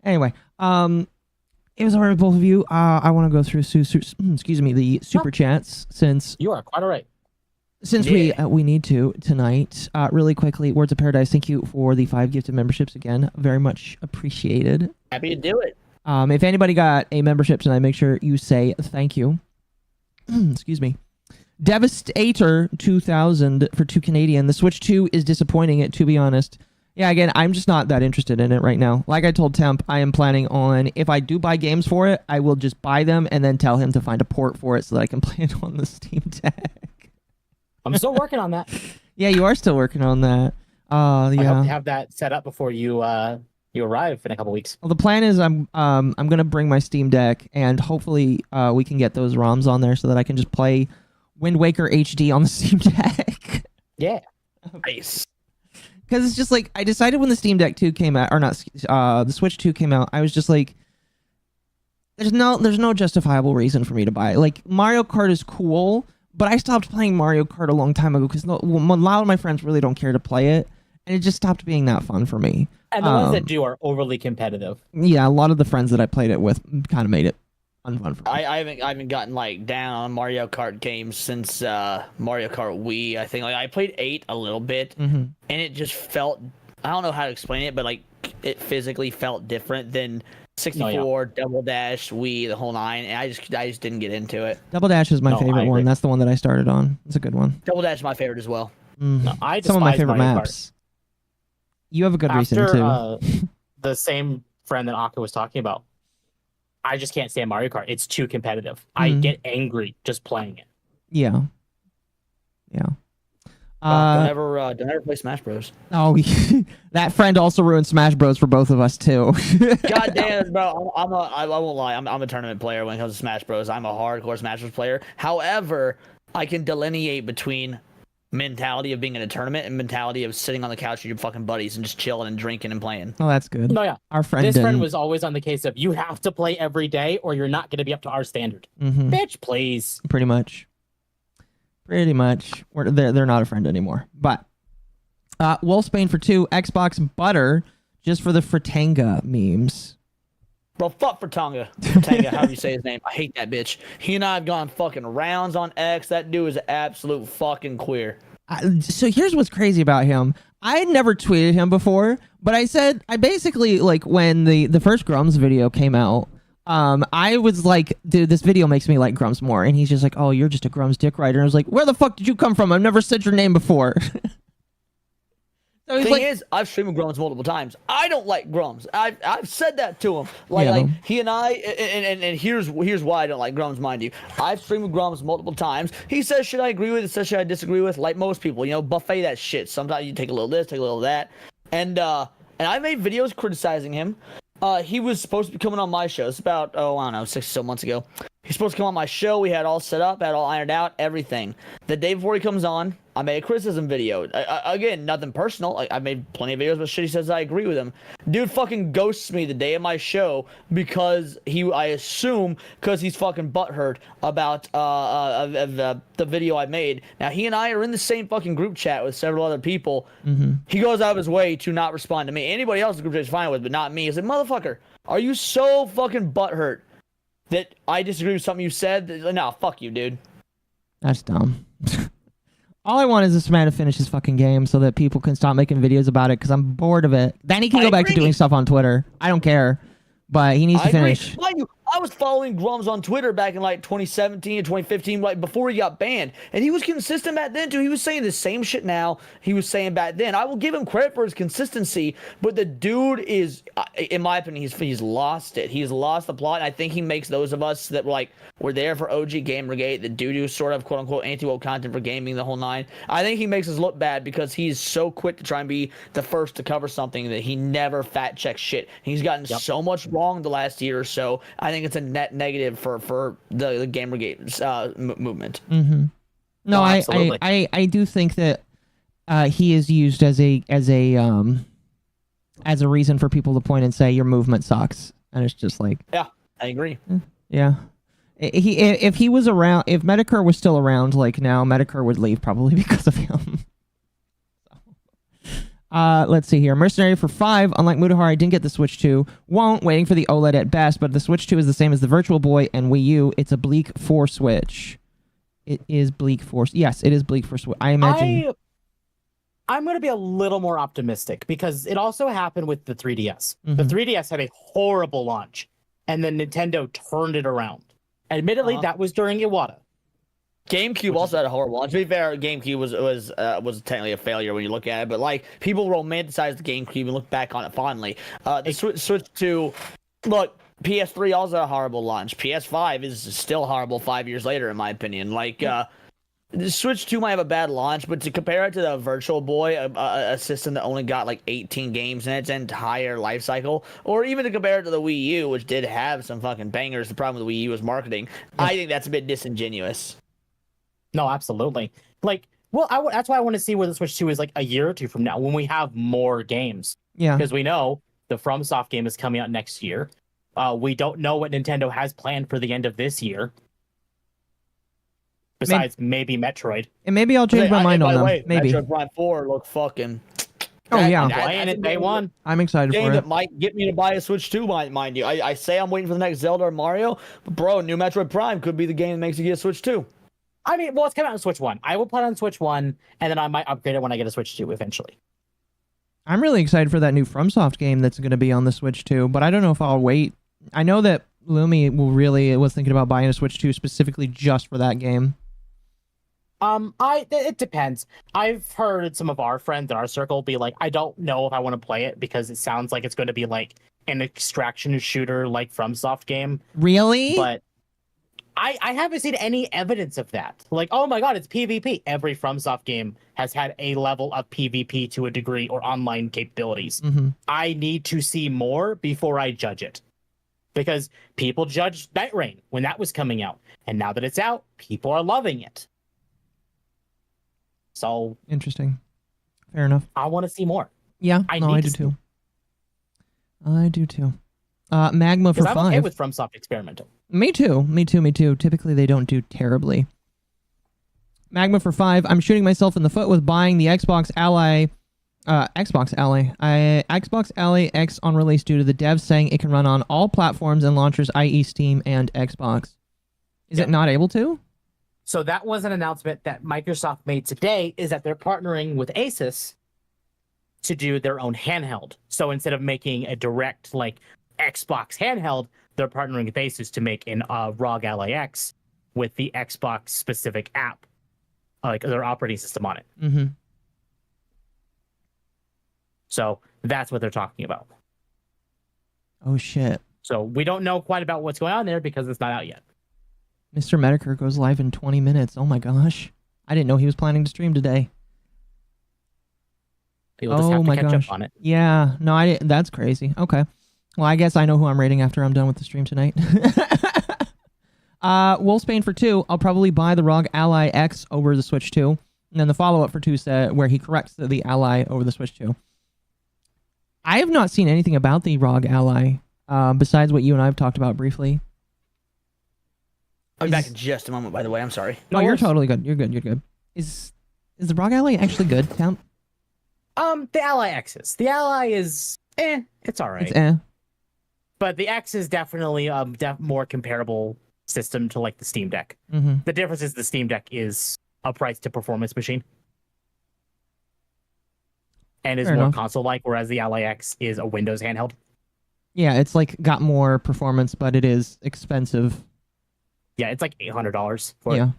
Anyway, it was alright with both of you. I want to go through the super chats since You are quite all right. we need to tonight. Really quickly, Words of Paradise, thank you for the 5 gifted memberships again. Very much appreciated. Happy to do it. If anybody got a membership tonight, make sure you say thank you. Excuse me. Devastator 2000 for 2 Canadian. The Switch 2 is disappointing, to be honest. Yeah, again, I'm just not that interested in it right now. Like I told Temp, I am planning on, if I do buy games for it, I will just buy them and then tell him to find a port for it so that I can play it on the Steam Deck. I'm still working on that. Yeah, you are still working on that. I hope Yeah. to have that set up before you arrive in a couple weeks. Well, the plan is I'm gonna bring my Steam Deck and hopefully we can get those ROMs on there so that I can just play Wind Waker HD on the Steam Deck. Yeah. Nice. Because it's just like, I decided when the Steam Deck 2 came out, or not, the Switch 2 came out, I was just like, there's no justifiable reason for me to buy it. Like, Mario Kart is cool, but I stopped playing Mario Kart a long time ago because a lot of my friends really don't care to play it, and it just stopped being that fun for me. And the ones that do are overly competitive. Yeah, a lot of the friends that I played it with kind of made it unfun for me. I haven't gotten like down on Mario Kart games since Mario Kart Wii. I think like I played 8 a little bit, and it just felt, I don't know how to explain it, but like it physically felt different than 64, Double Dash, Wii, the whole 9. And I just didn't get into it. Double Dash is my favorite one. That's the one that I started on. It's a good one. Double Dash is my favorite as well. No, I Some of my favorite Mario maps. Kart. You have a good reason too. The same friend that Occo was talking about, I just can't stand Mario Kart. It's too competitive. I get angry just playing it. Yeah. Don't ever play Smash Bros. Oh, that friend also ruined Smash Bros for both of us too. God damn, bro! I won't lie. I'm a tournament player when it comes to Smash Bros. I'm a hardcore Smash Bros. Player. However, I can delineate between mentality of being in a tournament and mentality of sitting on the couch with your fucking buddies and just chilling and drinking and playing. Oh, that's good. No, yeah. Our friend This didn't. friend was always on the case of you have to play every day or you're not going to be up to our standard. Bitch, please. Pretty much. They're not a friend anymore. But Wolfsbane for 2, Xbox Butter just for the Fratanga memes. Bro, fuck Fratanga, however you say his name. I hate that bitch. He and I have gone fucking rounds on X. That dude is an absolute fucking queer. So here's what's crazy about him. I had never tweeted him before, but I basically, like, when the first Grums video came out, I was like, dude, this video makes me like Grums more. And he's just like, oh, you're just a Grums dick rider. And I was like, where the fuck did you come from? I've never said your name before. So The thing is, I've streamed with Grums multiple times. I don't like Grums. I've said that to him. Like he and I, and here's why I don't like Grums, mind you. I've streamed with Grums multiple times. He says shit I agree with, says shit I disagree with, like most people. You know, buffet that shit. Sometimes you take a little of this, take a little of that. And I made videos criticizing him. He was supposed to be coming on my show. It's about, I don't know, 6 or so months ago. He's supposed to come on my show. We had all set up, had all ironed out, everything. The day before he comes on, I made a criticism video. Again, nothing personal. I made plenty of videos, but shit he says I agree with him. Dude fucking ghosts me the day of my show because I assume, because he's fucking butthurt about the video I made. Now, he and I are in the same fucking group chat with several other people. He goes out of his way to not respond to me. Anybody else in the group chat is fine with, but not me. He's like, motherfucker, are you so fucking butthurt that I disagree with something you said? No, fuck you, dude. That's dumb. All I want is this man to finish his fucking game so that people can stop making videos about it because I'm bored of it. Then he can go back to doing stuff on Twitter. I don't care. But he needs to finish. Mind you, I was following Grums on Twitter back in like 2017 or 2015, right before he got banned. And he was consistent back then, too. He was saying the same shit now he was saying back then. I will give him credit for his consistency, but the dude is, in my opinion, he's lost it. He's lost the plot. And I think he makes those of us that were there for OG Gamergate, that do sort of quote-unquote anti-woke content for gaming, the whole 9. I think he makes us look bad because he's so quick to try and be the first to cover something that he never fact-checks shit. He's gotten so much wrong the last year or so. I think it's a net negative for the Gamergate movement. No, I do think that he is used as a reason for people to point and say your movement sucks, and it's just like, yeah, I agree. Yeah, If he was around, if Mudahar was still around, like now, Mudahar would leave probably because of him. Let's see here. Mercenary for 5. Unlike Mudahar, I didn't get the Switch 2. Won't. Waiting for the OLED at best, but the Switch 2 is the same as the Virtual Boy and Wii U. It's a bleak 4 Switch. It is bleak 4. Yes, it is bleak for Switch. I imagine. I'm going to be a little more optimistic because it also happened with the 3DS. Mm-hmm. The 3DS had a horrible launch, and then Nintendo turned it around. Admittedly, that was during Iwata. GameCube also had a horrible launch. To be fair, GameCube was technically a failure when you look at it, but like people romanticize the GameCube and look back on it fondly. The Switch 2, look, PS3 also had a horrible launch. PS5 is still horrible 5 years later, in my opinion. Like, the Switch 2 might have a bad launch, but to compare it to the Virtual Boy, a system that only got like 18 games in its entire life cycle, or even to compare it to the Wii U, which did have some fucking bangers, the problem with the Wii U was marketing. I think that's a bit disingenuous. No, absolutely. Like, well, that's why I want to see where the Switch 2 is like a year or two from now when we have more games. Yeah. Because we know the FromSoft game is coming out next year. We don't know what Nintendo has planned for the end of this year. Besides maybe Metroid. And maybe I'll change my mind on them. Maybe. Metroid Prime 4 look fucking... Oh, yeah. I'm playing it day one. I'm excited game for it. That might get me to buy a Switch 2, mind you. I say I'm waiting for the next Zelda or Mario, but bro, new Metroid Prime could be the game that makes you get a Switch 2. I mean, well, it's coming out on Switch 1. I will play it on Switch 1, and then I might upgrade it when I get a Switch 2 eventually. I'm really excited for that new FromSoft game that's going to be on the Switch 2, but I don't know if I'll wait. I know that Lumi was thinking about buying a Switch 2 specifically just for that game. It depends. I've heard some of our friends in our circle be like, I don't know if I want to play it because it sounds like it's going to be like an extraction shooter like FromSoft game. Really? But I haven't seen any evidence of that. Like, oh my god, it's PvP. Every FromSoft game has had a level of PvP to a degree or online capabilities. Mm-hmm. I need to see more before I judge it. Because people judged Night Rain when that was coming out. And now that it's out, people are loving it. So interesting. Fair enough. I want to see more. Yeah, I do too. I do too. Magma for 5. I'm okay with FromSoft experimental. Me too. Typically they don't do terribly. Magma for 5. I'm shooting myself in the foot with buying the Xbox Ally Xbox Ally X on release due to the devs saying it can run on all platforms and launchers, i.e. Steam and Xbox. Is it not able to? So that was an announcement that Microsoft made today, is that they're partnering with Asus to do their own handheld. So instead of making a direct like Xbox handheld, they're partnering with Asus to make an ROG Ally X with the Xbox specific app, like their operating system on it. Mm-hmm. So that's what they're talking about. Oh shit. So we don't know quite about what's going on there because it's not out yet. Mr. Mudahar goes live in 20 minutes. Oh my gosh. I didn't know he was planning to stream today. People just have to catch up on it. Yeah. No, I didn't. That's crazy. Okay. Well, I guess I know who I'm rating after I'm done with the stream tonight. Wolfsbane for 2. I'll probably buy the ROG Ally X over the Switch 2. And then the follow-up for 2 where he corrects the Ally over the Switch 2. I have not seen anything about the ROG Ally besides what you and I have talked about briefly. I'll be back in just a moment, by the way. I'm sorry. No, you're totally good. You're good. Is the ROG Ally actually good? The Ally X is. The Ally is it's all right. It's But the X is definitely a more comparable system to like the Steam Deck. Mm-hmm. The difference is the Steam Deck is a price to performance machine. And is Fair more enough. console-like, whereas the Ally X is a Windows handheld. Yeah, it's like got more performance, but it is expensive. Yeah, it's like $800 for Yeah.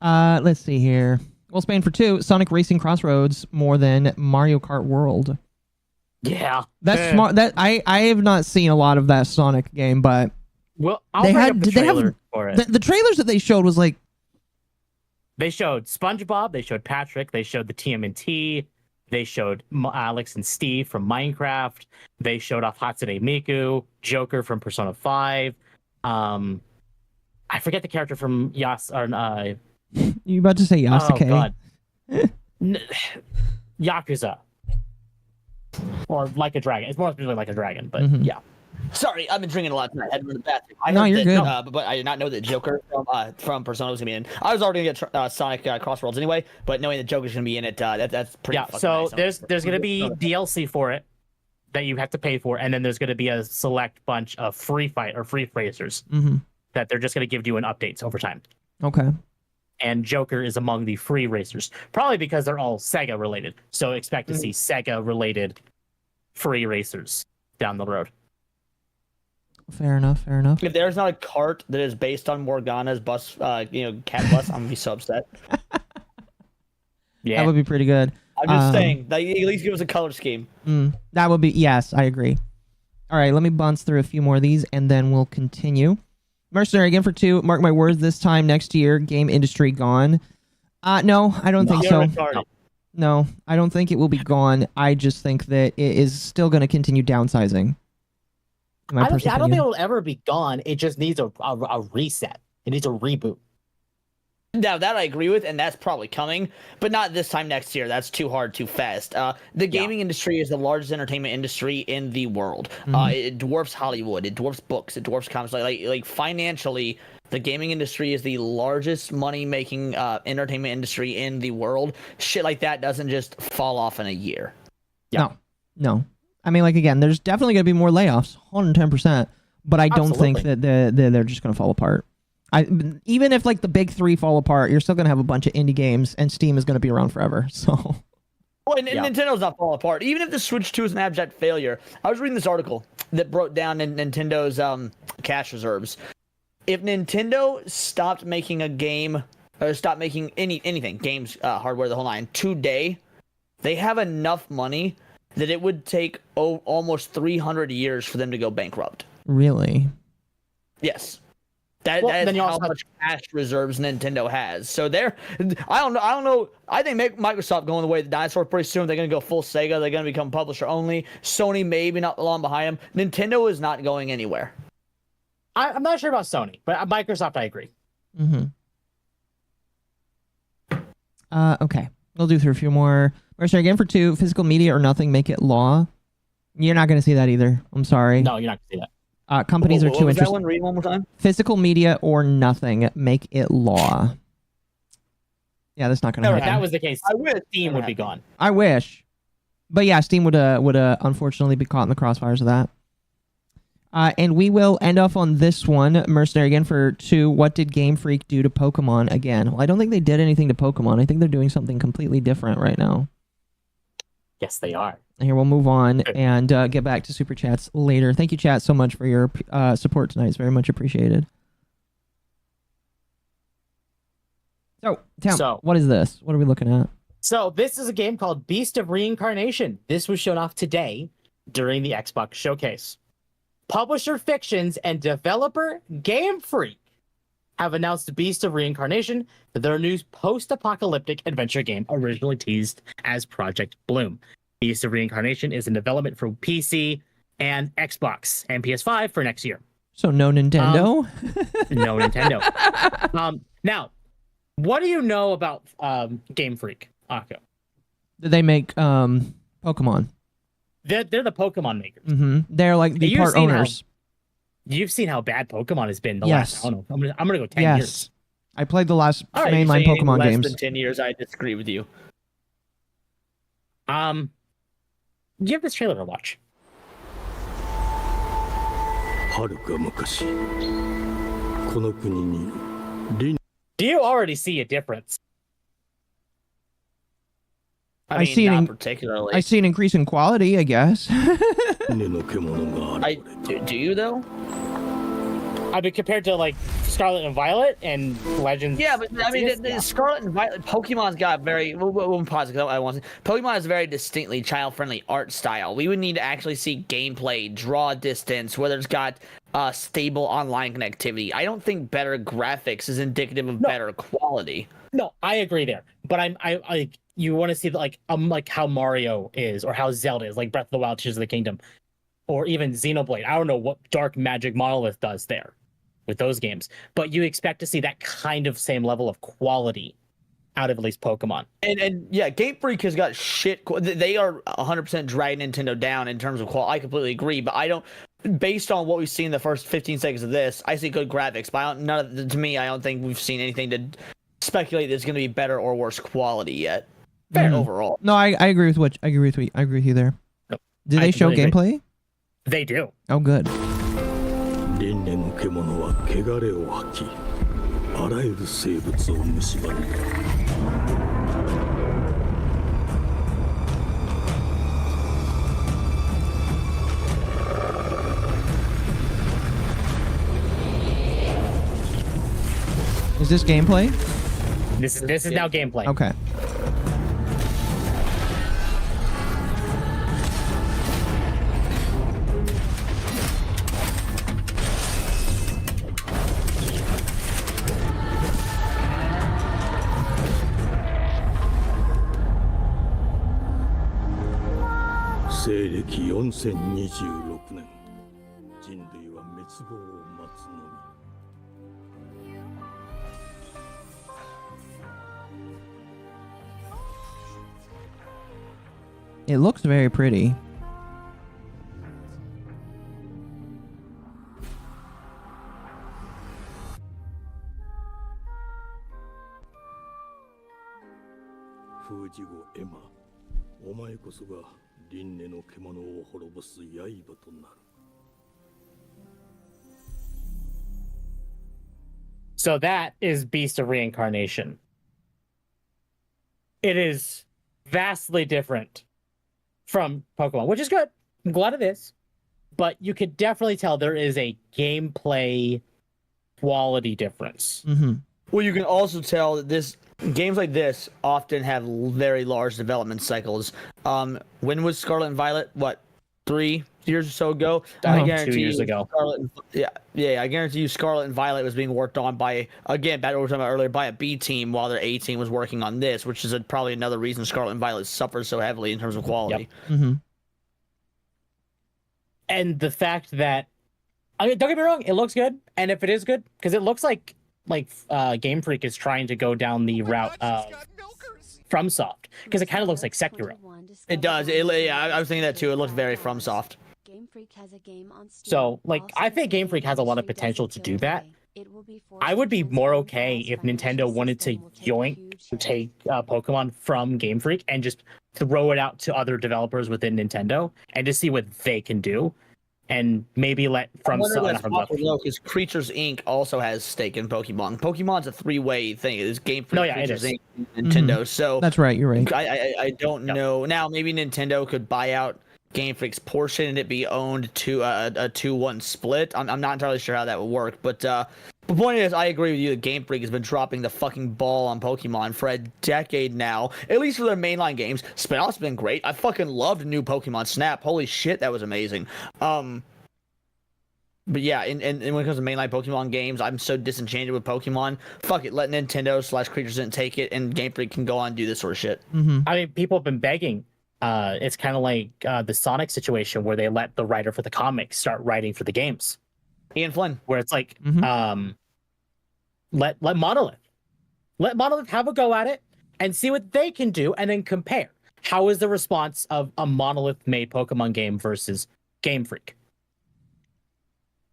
it. Let's see here. Wolfsbane for 2. Sonic Racing Crossroads more than Mario Kart World. Yeah. That's smart. That I have not seen a lot of that Sonic game, but Well, I'll bring up the trailer for it. The trailers that they showed was like They showed SpongeBob, they showed Patrick, they showed the TMNT, they showed Alex and Steve from Minecraft, they showed off Hatsune Miku, Joker from Persona 5. I forget the character from you about to say Yasuke? Oh god, Yakuza, or Like a Dragon. It's more specifically Like a Dragon, but yeah. Sorry, I've been drinking a lot tonight. I had to go to the bathroom. No, you're good. But I did not know that Joker from Persona was gonna be in. I was already gonna get Sonic Crossworlds anyway, but knowing that Joker's gonna be in it, that's pretty. Yeah. fucking So nice. there's gonna be DLC for it that you have to pay for, and then there's gonna be a select bunch of free racers that they're just gonna give you in updates over time. Okay. And Joker is among the free racers, probably because they're all Sega related. So expect to see Sega related free racers down the road. Fair enough. If there's not a cart that is based on Morgana's bus, cat bus, I'm gonna be so upset. Yeah. That would be pretty good. I'm just saying, like, at least give us a color scheme. That would be, yes, I agree. All right, let me bounce through a few more of these, and then we'll continue. Mercenary again for 2. Mark my words, this time next year, game industry gone. No, I don't think so. No, I don't think it will be gone. I just think that it is still going to continue downsizing. I don't think it will ever be gone. It just needs a reset. It needs a reboot. Now that I agree with, and that's probably coming, but not this time next year. That's too hard, too fast. The gaming industry is the largest entertainment industry in the world. It dwarfs Hollywood. It dwarfs books. It dwarfs comics. Like financially, the gaming industry is the largest money-making entertainment industry in the world. Shit like that doesn't just fall off in a year. Yeah. No. I mean, like, again, there's definitely going to be more layoffs, 110%, but I don't think that they're just going to fall apart. Even if, like, the big 3 fall apart, you're still going to have a bunch of indie games, and Steam is going to be around forever, so... Well, and Nintendo's not falling apart. Even if the Switch 2 is an abject failure, I was reading this article that broke down Nintendo's cash reserves. If Nintendo stopped making a game, or stopped making anything, games, hardware, the whole nine, today, they have enough money that it would take almost 300 years for them to go bankrupt. Really? Yes. That is how much cash reserves Nintendo has. So I don't know. I think Microsoft going the way of the dinosaur pretty soon. They're going to go full Sega. They're going to become publisher only. Sony maybe not long behind them. Nintendo is not going anywhere. I'm not sure about Sony, but Microsoft, I agree. Okay. We'll do through a few more. Mercenary again for 2. Physical media or nothing, make it law. You're not going to see that either. I'm sorry. No, you're not going to see that. Companies are too interested. That one? Read one more time. Physical media or nothing, make it law. Yeah, that's not going to happen. If that was the case, I wish Steam would be gone. I wish. But yeah, Steam would unfortunately be caught in the crossfires of that. And we will end off on this one. Mercenary again for 2. What did Game Freak do to Pokemon again? Well, I don't think they did anything to Pokemon. I think they're doing something completely different right now. Yes, they are. Here, we'll move on and get back to Super Chats later. Thank you, chat, so much for your support tonight. It's very much appreciated. So, Tim, what is this? What are we looking at? So, this is a game called Beast of Reincarnation. This was shown off today during the Xbox Showcase. Publisher Fictions and developer Game Freak have announced Beast of Reincarnation, their new post-apocalyptic adventure game originally teased as Project Bloom. Beast of Reincarnation is in development for PC and Xbox and PS5 for next year. So no Nintendo? No Nintendo. Now, what do you know about Game Freak, Akko? Did they make Pokemon? They're the Pokemon makers. They're like the part owners. You've seen how bad Pokemon has been the last, I don't know, I'm gonna go 10 years. I played the last All right, mainline Pokemon less games. Than 10 years, I disagree with you. Give this trailer a watch. Do you already see a difference? I mean, not particularly. I see an increase in quality, I guess. Do you though? I mean, compared to like Scarlet and Violet and Legends. Yeah, but I mean, the Scarlet and Violet, Pokemon's got very. We'll pause because I want to. Pokemon has a very distinctly child-friendly art style. We would need to actually see gameplay, draw distance, whether it's got stable online connectivity. I don't think better graphics is indicative of better quality. No, I agree there. But I like you want to see like how Mario is or how Zelda is, like Breath of the Wild, Tears of the Kingdom, or even Xenoblade. I don't know what Dark Magic Monolith does there with those games, but you expect to see that kind of same level of quality out of at least Pokemon. And yeah, Game Freak has got shit. They are 100% dragging Nintendo down in terms of quality. I completely agree, but I don't. based on what we've seen in the first 15 seconds of this, I see good graphics. But to me, I don't think we've seen anything to speculate that it's going to be better or worse quality yet. Overall. No, I agree with what I agree with you there. Did they show gameplay? They do. Oh, good. 輪廻の獣は汚れを吐き、あらゆる生物を蝕んだ。 Is this gameplay? This is now gameplay. Okay. It looks very pretty. So that is Beast of Reincarnation. It is vastly different from Pokemon, which is good. I'm glad it is. But you could definitely tell there is a gameplay quality difference. Mm-hmm. Well, you can also tell that games like this often have very large development cycles. When was Scarlet and Violet? What, 3 years or so ago? I guarantee 2 years ago. I guarantee you Scarlet and Violet was being worked on by, again, back to what we were talking about earlier, by a B team while their A team was working on this, which is probably another reason Scarlet and Violet suffers so heavily in terms of quality. Yep. Mm-hmm. And the fact that, I mean, don't get me wrong, it looks good. And if it is good, because it looks like Game Freak is trying to go down the route of FromSoft, because it kind of looks like Sekiro. It does. I was thinking that too. It looks very FromSoft. So, I think Game Freak has a lot of potential to do that. I would be more okay if Nintendo wanted to take Pokemon from Game Freak and just throw it out to other developers within Nintendo and just see what they can do, and maybe let because Creatures Inc. also has stake in Pokemon. Pokemon's a three-way thing. It's Game Freak, Creatures Inc., Nintendo. So that's right. You're right. I don't know. Now maybe Nintendo could buy out Game Freak's portion and it be owned to a 2-1 split. I'm not entirely sure how that would work, but the point is, I agree with you that Game Freak has been dropping the fucking ball on Pokemon for a decade now, at least for their mainline games. Spin-off's been great. I fucking loved new Pokemon Snap. Holy shit, that was amazing. But yeah, and when it comes to mainline Pokemon games, I'm so disenchanted with Pokemon. Fuck it, let Nintendo / Creatures Inc. take it, and Game Freak can go on and do this sort of shit. Mm-hmm. I mean, people have been begging. It's kind of like the Sonic situation where they let the writer for the comics start writing for the games. Ian Flynn. Where it's like, let Monolith have a go at it and see what they can do, and then compare. How is the response of a Monolith-made Pokemon game versus Game Freak?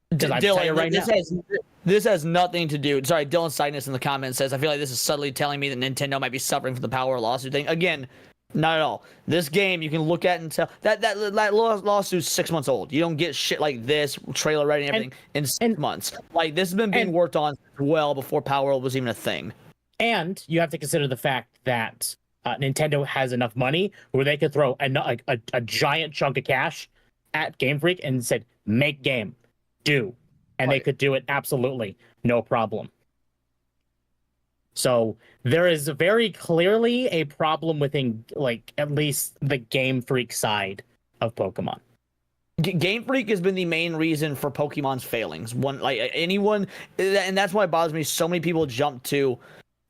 Because I tell you right now, this has nothing to do. Sorry, Dylan Cygnus in the comments says, I feel like this is subtly telling me that Nintendo might be suffering from the power lawsuit thing. Again, not at all. This game, you can look at and tell that lawsuit's 6 months old. You don't get shit like this, trailer ready and everything, in 6 months. Like, this has been being worked on well before Power World was even a thing. And you have to consider the fact that Nintendo has enough money where they could throw a giant chunk of cash at Game Freak and said, make game, do. And they could do it absolutely, no problem. So there is very clearly a problem within, at least the Game Freak side of Pokemon. Game Freak has been the main reason for Pokemon's failings. And that's why it bothers me. So many people jump to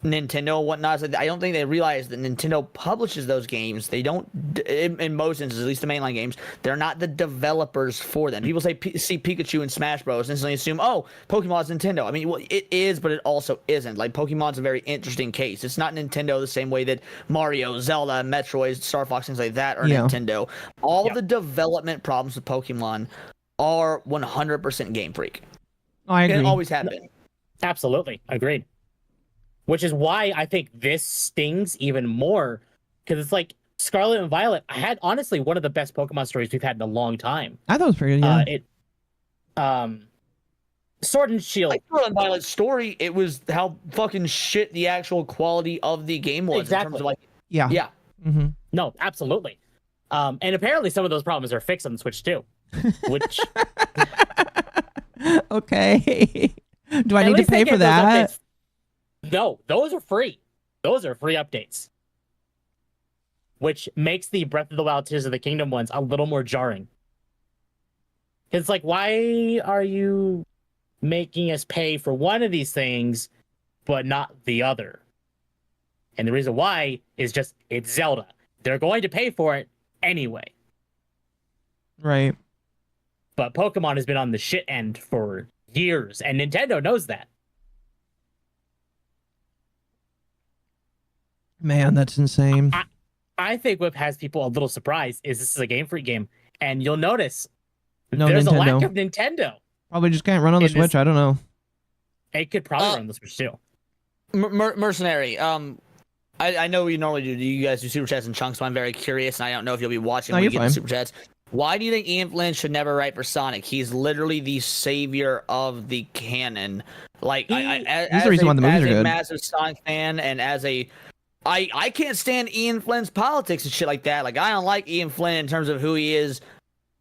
Nintendo and whatnot. I don't think they realize that Nintendo publishes those games. They don't, in most instances, at least the mainline games, they're not the developers for them. People see Pikachu and Smash Bros. And instantly assume, oh, Pokemon's Nintendo. I mean, well, it is, but it also isn't. Like, Pokemon's a very interesting case. It's not Nintendo the same way that Mario, Zelda, Metroid, Star Fox, things like that are Nintendo. All the development problems with Pokemon are 100% Game Freak. I agree. And always have been. Absolutely. Agreed. Which is why I think this stings even more, because it's like Scarlet and Violet had honestly one of the best Pokemon stories we've had in a long time. I thought it was pretty good. Yeah. Sword and Shield. Like Scarlet and Violet's story, it was how fucking shit the actual quality of the game was. Exactly. In terms of like, Yeah. yeah. Mm-hmm. No, absolutely. And apparently some of those problems are fixed on the Switch too. Which Okay. Do I at need to least they pay for gave those that? updates. No, those are free. Those are free updates. Which makes the Breath of the Wild Tears of the Kingdom ones a little more jarring. It's like, why are you making us pay for one of these things, but not the other? And the reason why is just, it's Zelda. They're going to pay for it anyway. Right. But Pokemon has been on the shit end for years, and Nintendo knows that. Man, that's insane. I think what has people a little surprised is this is a Game Freak game, and you'll notice No there's a Nintendo. lack of Nintendo. Probably just can't run on the in this- Switch. I don't know. It could probably run the Switch too. Mercenary. I know we normally do. You guys do super chats in chunks, so I'm very curious, and I don't know if you'll be watching No, when you're you get fine. the super chats. Why do you think Ian Flynn should never write for Sonic? He's literally the savior of the canon. Like, He's the reason why the movies are as a good. massive Sonic fan, and as a I can't stand Ian Flynn's politics and shit like that. Like, I don't like Ian Flynn in terms of who he is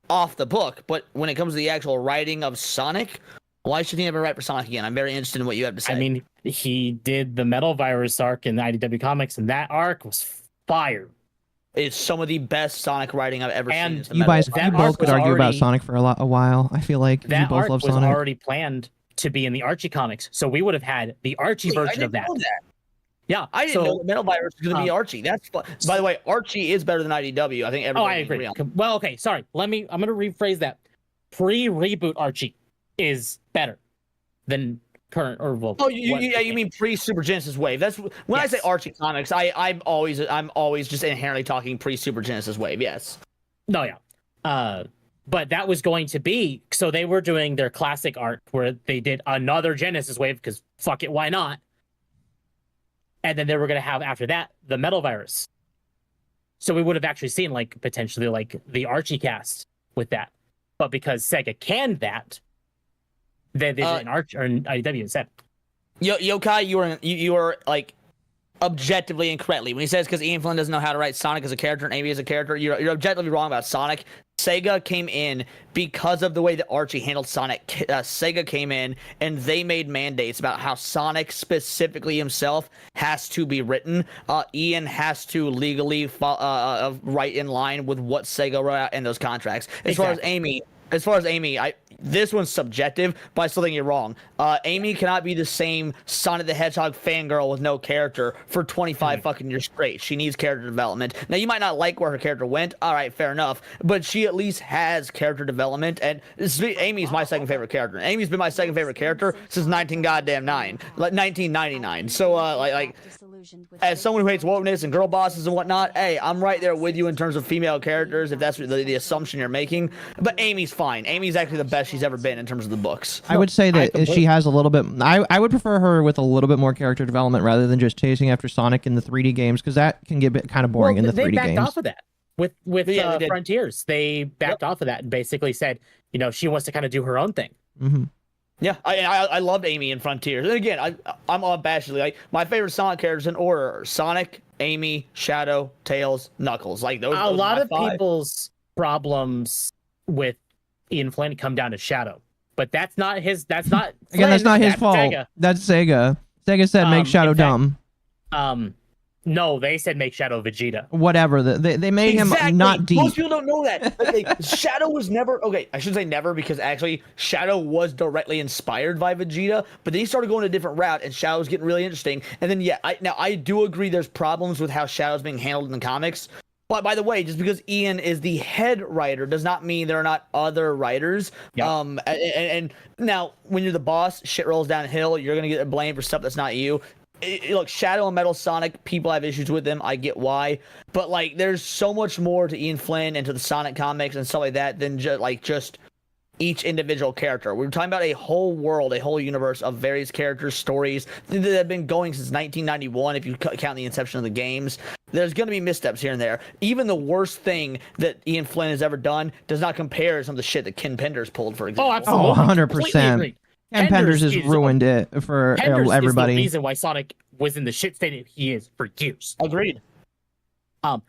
off the book, but when it comes to the actual writing of Sonic, why should he never write for Sonic again? I'm very interested in what you have to say. I mean, he did the Metal Virus arc in the IDW comics, and that arc was fire. It's some of the best Sonic writing I've ever And seen. You That both arc could was argue about already- Sonic for a while. I feel like you That both arc love was Sonic. already planned to be in the Archie comics, so we would have had the Archie version of that. Yeah, I didn't know that Metal Virus was going to be Archie. That's by the way, Archie is better than IDW. I think Oh, everybody I can agree. on. Well, okay, sorry. I'm going to rephrase that. Pre-reboot Archie is better than current or well. Oh, you mean pre-Super Genesis Wave? That's when I say Yes. Archie comics. I'm always just inherently talking pre-Super Genesis Wave. Yes. No, yeah. But that was going to be, so they were doing their classic arc where they did another Genesis Wave because fuck it, why not? And then they were going to have after that the Metal Virus. So we would have actually seen like potentially like the Archie cast with that, but because Sega canned that, they did it in Archie or in IDW instead. Yokai, you are like objectively incorrectly when he says because Ian Flynn doesn't know how to write Sonic as a character and Amy as a character. You're objectively wrong about Sonic. Sega came in because of the way that Archie handled Sonic. Sega came in and they made mandates about how Sonic specifically himself has to be written. Ian has to legally write in line with what Sega wrote out in those contracts. As far as Amy, this one's subjective, but I still think you're wrong. Amy cannot be the same Sonic the Hedgehog fangirl with no character for 25 fucking years straight. She needs character development. Now, you might not like where her character went. All right, fair enough. But she at least has character development. And Amy's my second favorite character. Amy's been my second favorite character since 1999. So, as someone who hates wokeness and girl bosses and whatnot, hey, I'm right there with you in terms of female characters, if that's the assumption you're making. But Amy's fine. Amy's actually the best she's ever been in terms of the books. I would say that she has a little bit. I would prefer her with a little bit more character development rather than just chasing after Sonic in the 3D games because that can get kind of boring in the 3D They backed games. off of that with Frontiers. They backed off of that and basically said, you know, she wants to kind of do her own thing. Mm-hmm. Yeah, I loved Amy in Frontiers. And again, I'm unabashedly like my favorite Sonic characters in order are Sonic, Amy, Shadow, Tails, Knuckles. Like those. A lot of five. people's problems with Ian Flynn come down to Shadow, but that's not his. That's not Again, that's not his fault. Sega. That's Sega. Sega said make Shadow in fact, dumb. No, they said make Shadow Vegeta. Whatever. They made him not deep. Most people don't know that. Shadow was never okay. I shouldn't say never because actually Shadow was directly inspired by Vegeta, but then he started going a different route, and Shadow was getting really interesting. And then I do agree there's problems with how Shadow's being handled in the comics. But by the way, just because Ian is the head writer does not mean there are not other writers. Yeah. And now when you're the boss, shit rolls downhill. You're gonna get blamed for stuff that's not you. Look, Shadow and Metal Sonic, people have issues with them. I get why, but like, there's so much more to Ian Flynn and to the Sonic comics and stuff like that than just each individual character. We're talking about a whole world, a whole universe of various characters, stories that have been going since 1991, if you count the inception of the games. There's going to be missteps here and there. Even the worst thing that Ian Flynn has ever done does not compare to some of the shit that Ken Penders pulled, for example. Oh, absolutely. 100%. Ken Penders has ruined it for everybody. Is the reason why Sonic was in the shit state he is for years. Agreed.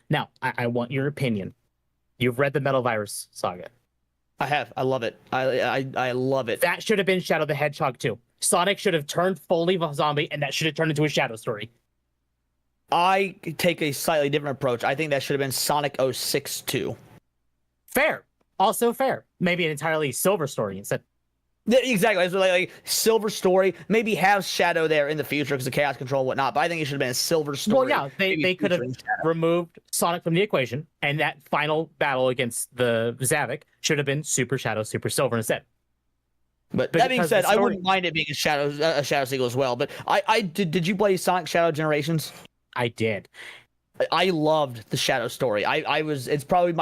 Now, I want your opinion. You've read the Metal Virus saga. I have. I love it. I love it. That should have been Shadow the Hedgehog too. Sonic should have turned fully zombie, and that should have turned into a Shadow story. I take a slightly different approach. I think that should have been Sonic 06 2. Fair. Also fair. Maybe an entirely Silver story instead. Yeah, exactly. It's like Silver story. Maybe have Shadow there in the future because of Chaos Control and whatnot. But I think it should have been a Silver story. Well, yeah, they could have removed Sonic from the equation, and that final battle against the Zavik should have been Super Shadow, Super Silver instead. But that being said, I wouldn't mind it being a Shadow sequel as well. But I did you play Sonic Shadow Generations? I did. I loved the Shadow story. It's probably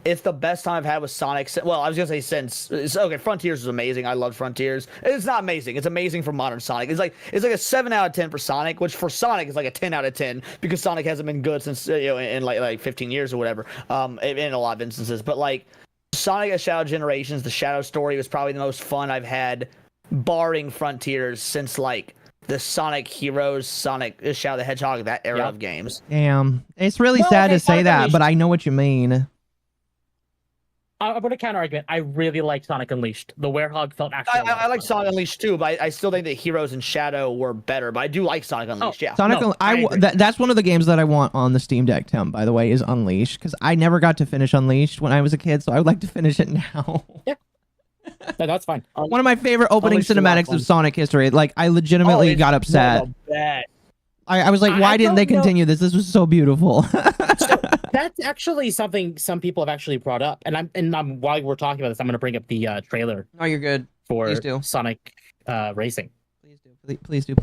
it's the best time I've had with Sonic. Well, I was gonna say Frontiers was amazing. I loved Frontiers. It's not amazing. It's amazing for modern Sonic. It's like a 7 out of 10 for Sonic, which for Sonic is like a 10 out of 10 because Sonic hasn't been good since in like 15 years or whatever. In a lot of instances, but like Sonic at Shadow Generations, the Shadow story was probably the most fun I've had, barring Frontiers, since like the Sonic Heroes, Sonic Shadow the Hedgehog, that era of games. Damn. It's really sad to say that, but I know what you mean. I'm going to counter argument. I really like Sonic Unleashed. The Werehog felt actually. I like Sonic Unleashed too, but I still think that Heroes and Shadow were better. But I do like Sonic Unleashed. Yeah. That's one of the games that I want on the Steam Deck, Tim, by the way, is Unleashed, because I never got to finish Unleashed when I was a kid, so I would like to finish it now. Yeah. No, that's fine. One of my favorite opening cinematics of Sonic history. Like, I legitimately got upset. I was like, why didn't they continue this? This was so beautiful. So that's actually something some people have actually brought up, and I'm while we're talking about this, I'm going to bring up the trailer. Oh, you're good. For Sonic Racing. Please do.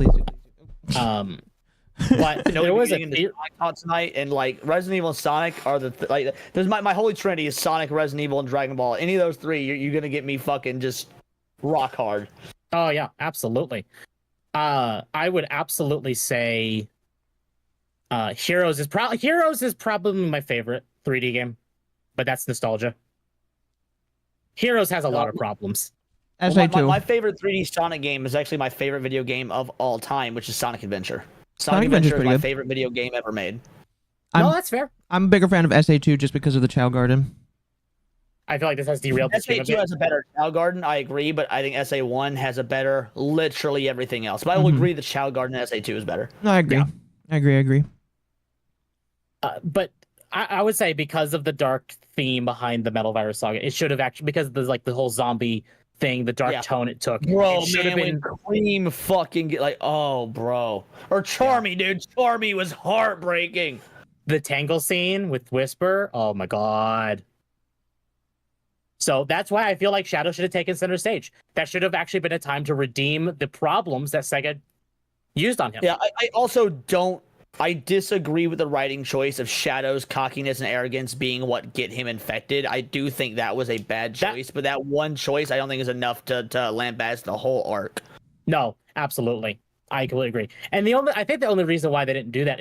But there was a tonight, and like Resident Evil and Sonic are there's my holy trinity is Sonic, Resident Evil, and Dragon Ball. Any of those three, you're gonna get me fucking just rock hard. Oh yeah, absolutely. I would absolutely say Heroes is probably my favorite 3D game, but that's nostalgia. Heroes has a lot of problems. My favorite 3D Sonic game is actually my favorite video game of all time, which is Sonic Adventure. Sonic Adventure is my favorite video game ever made. No, that's fair. I'm a bigger fan of SA2 just because of the Chow Garden. I feel like this has derailed this game a bit. SA2 has a better Chow Garden, I agree, but I think SA1 has a better literally everything else. But I will agree the Chow Garden and SA2 is better. No, I agree. Yeah. I agree. But I would say because of the dark theme behind the Metal Virus saga, it should have actually, because there's like the whole zombie thing, the dark tone it took. Bro, man, when Cream fucking get like, oh, bro. Or Charmy, dude. Charmy was heartbreaking. The Tangle scene with Whisper, oh my god. So that's why I feel like Shadow should have taken center stage. That should have actually been a time to redeem the problems that Sega used on him. Yeah, I disagree with the writing choice of Shadow's cockiness and arrogance being what get him infected. I do think that was a bad choice, but that one choice I don't think is enough to lambast the whole arc. No, absolutely. I completely agree. And I think the only reason why they didn't do that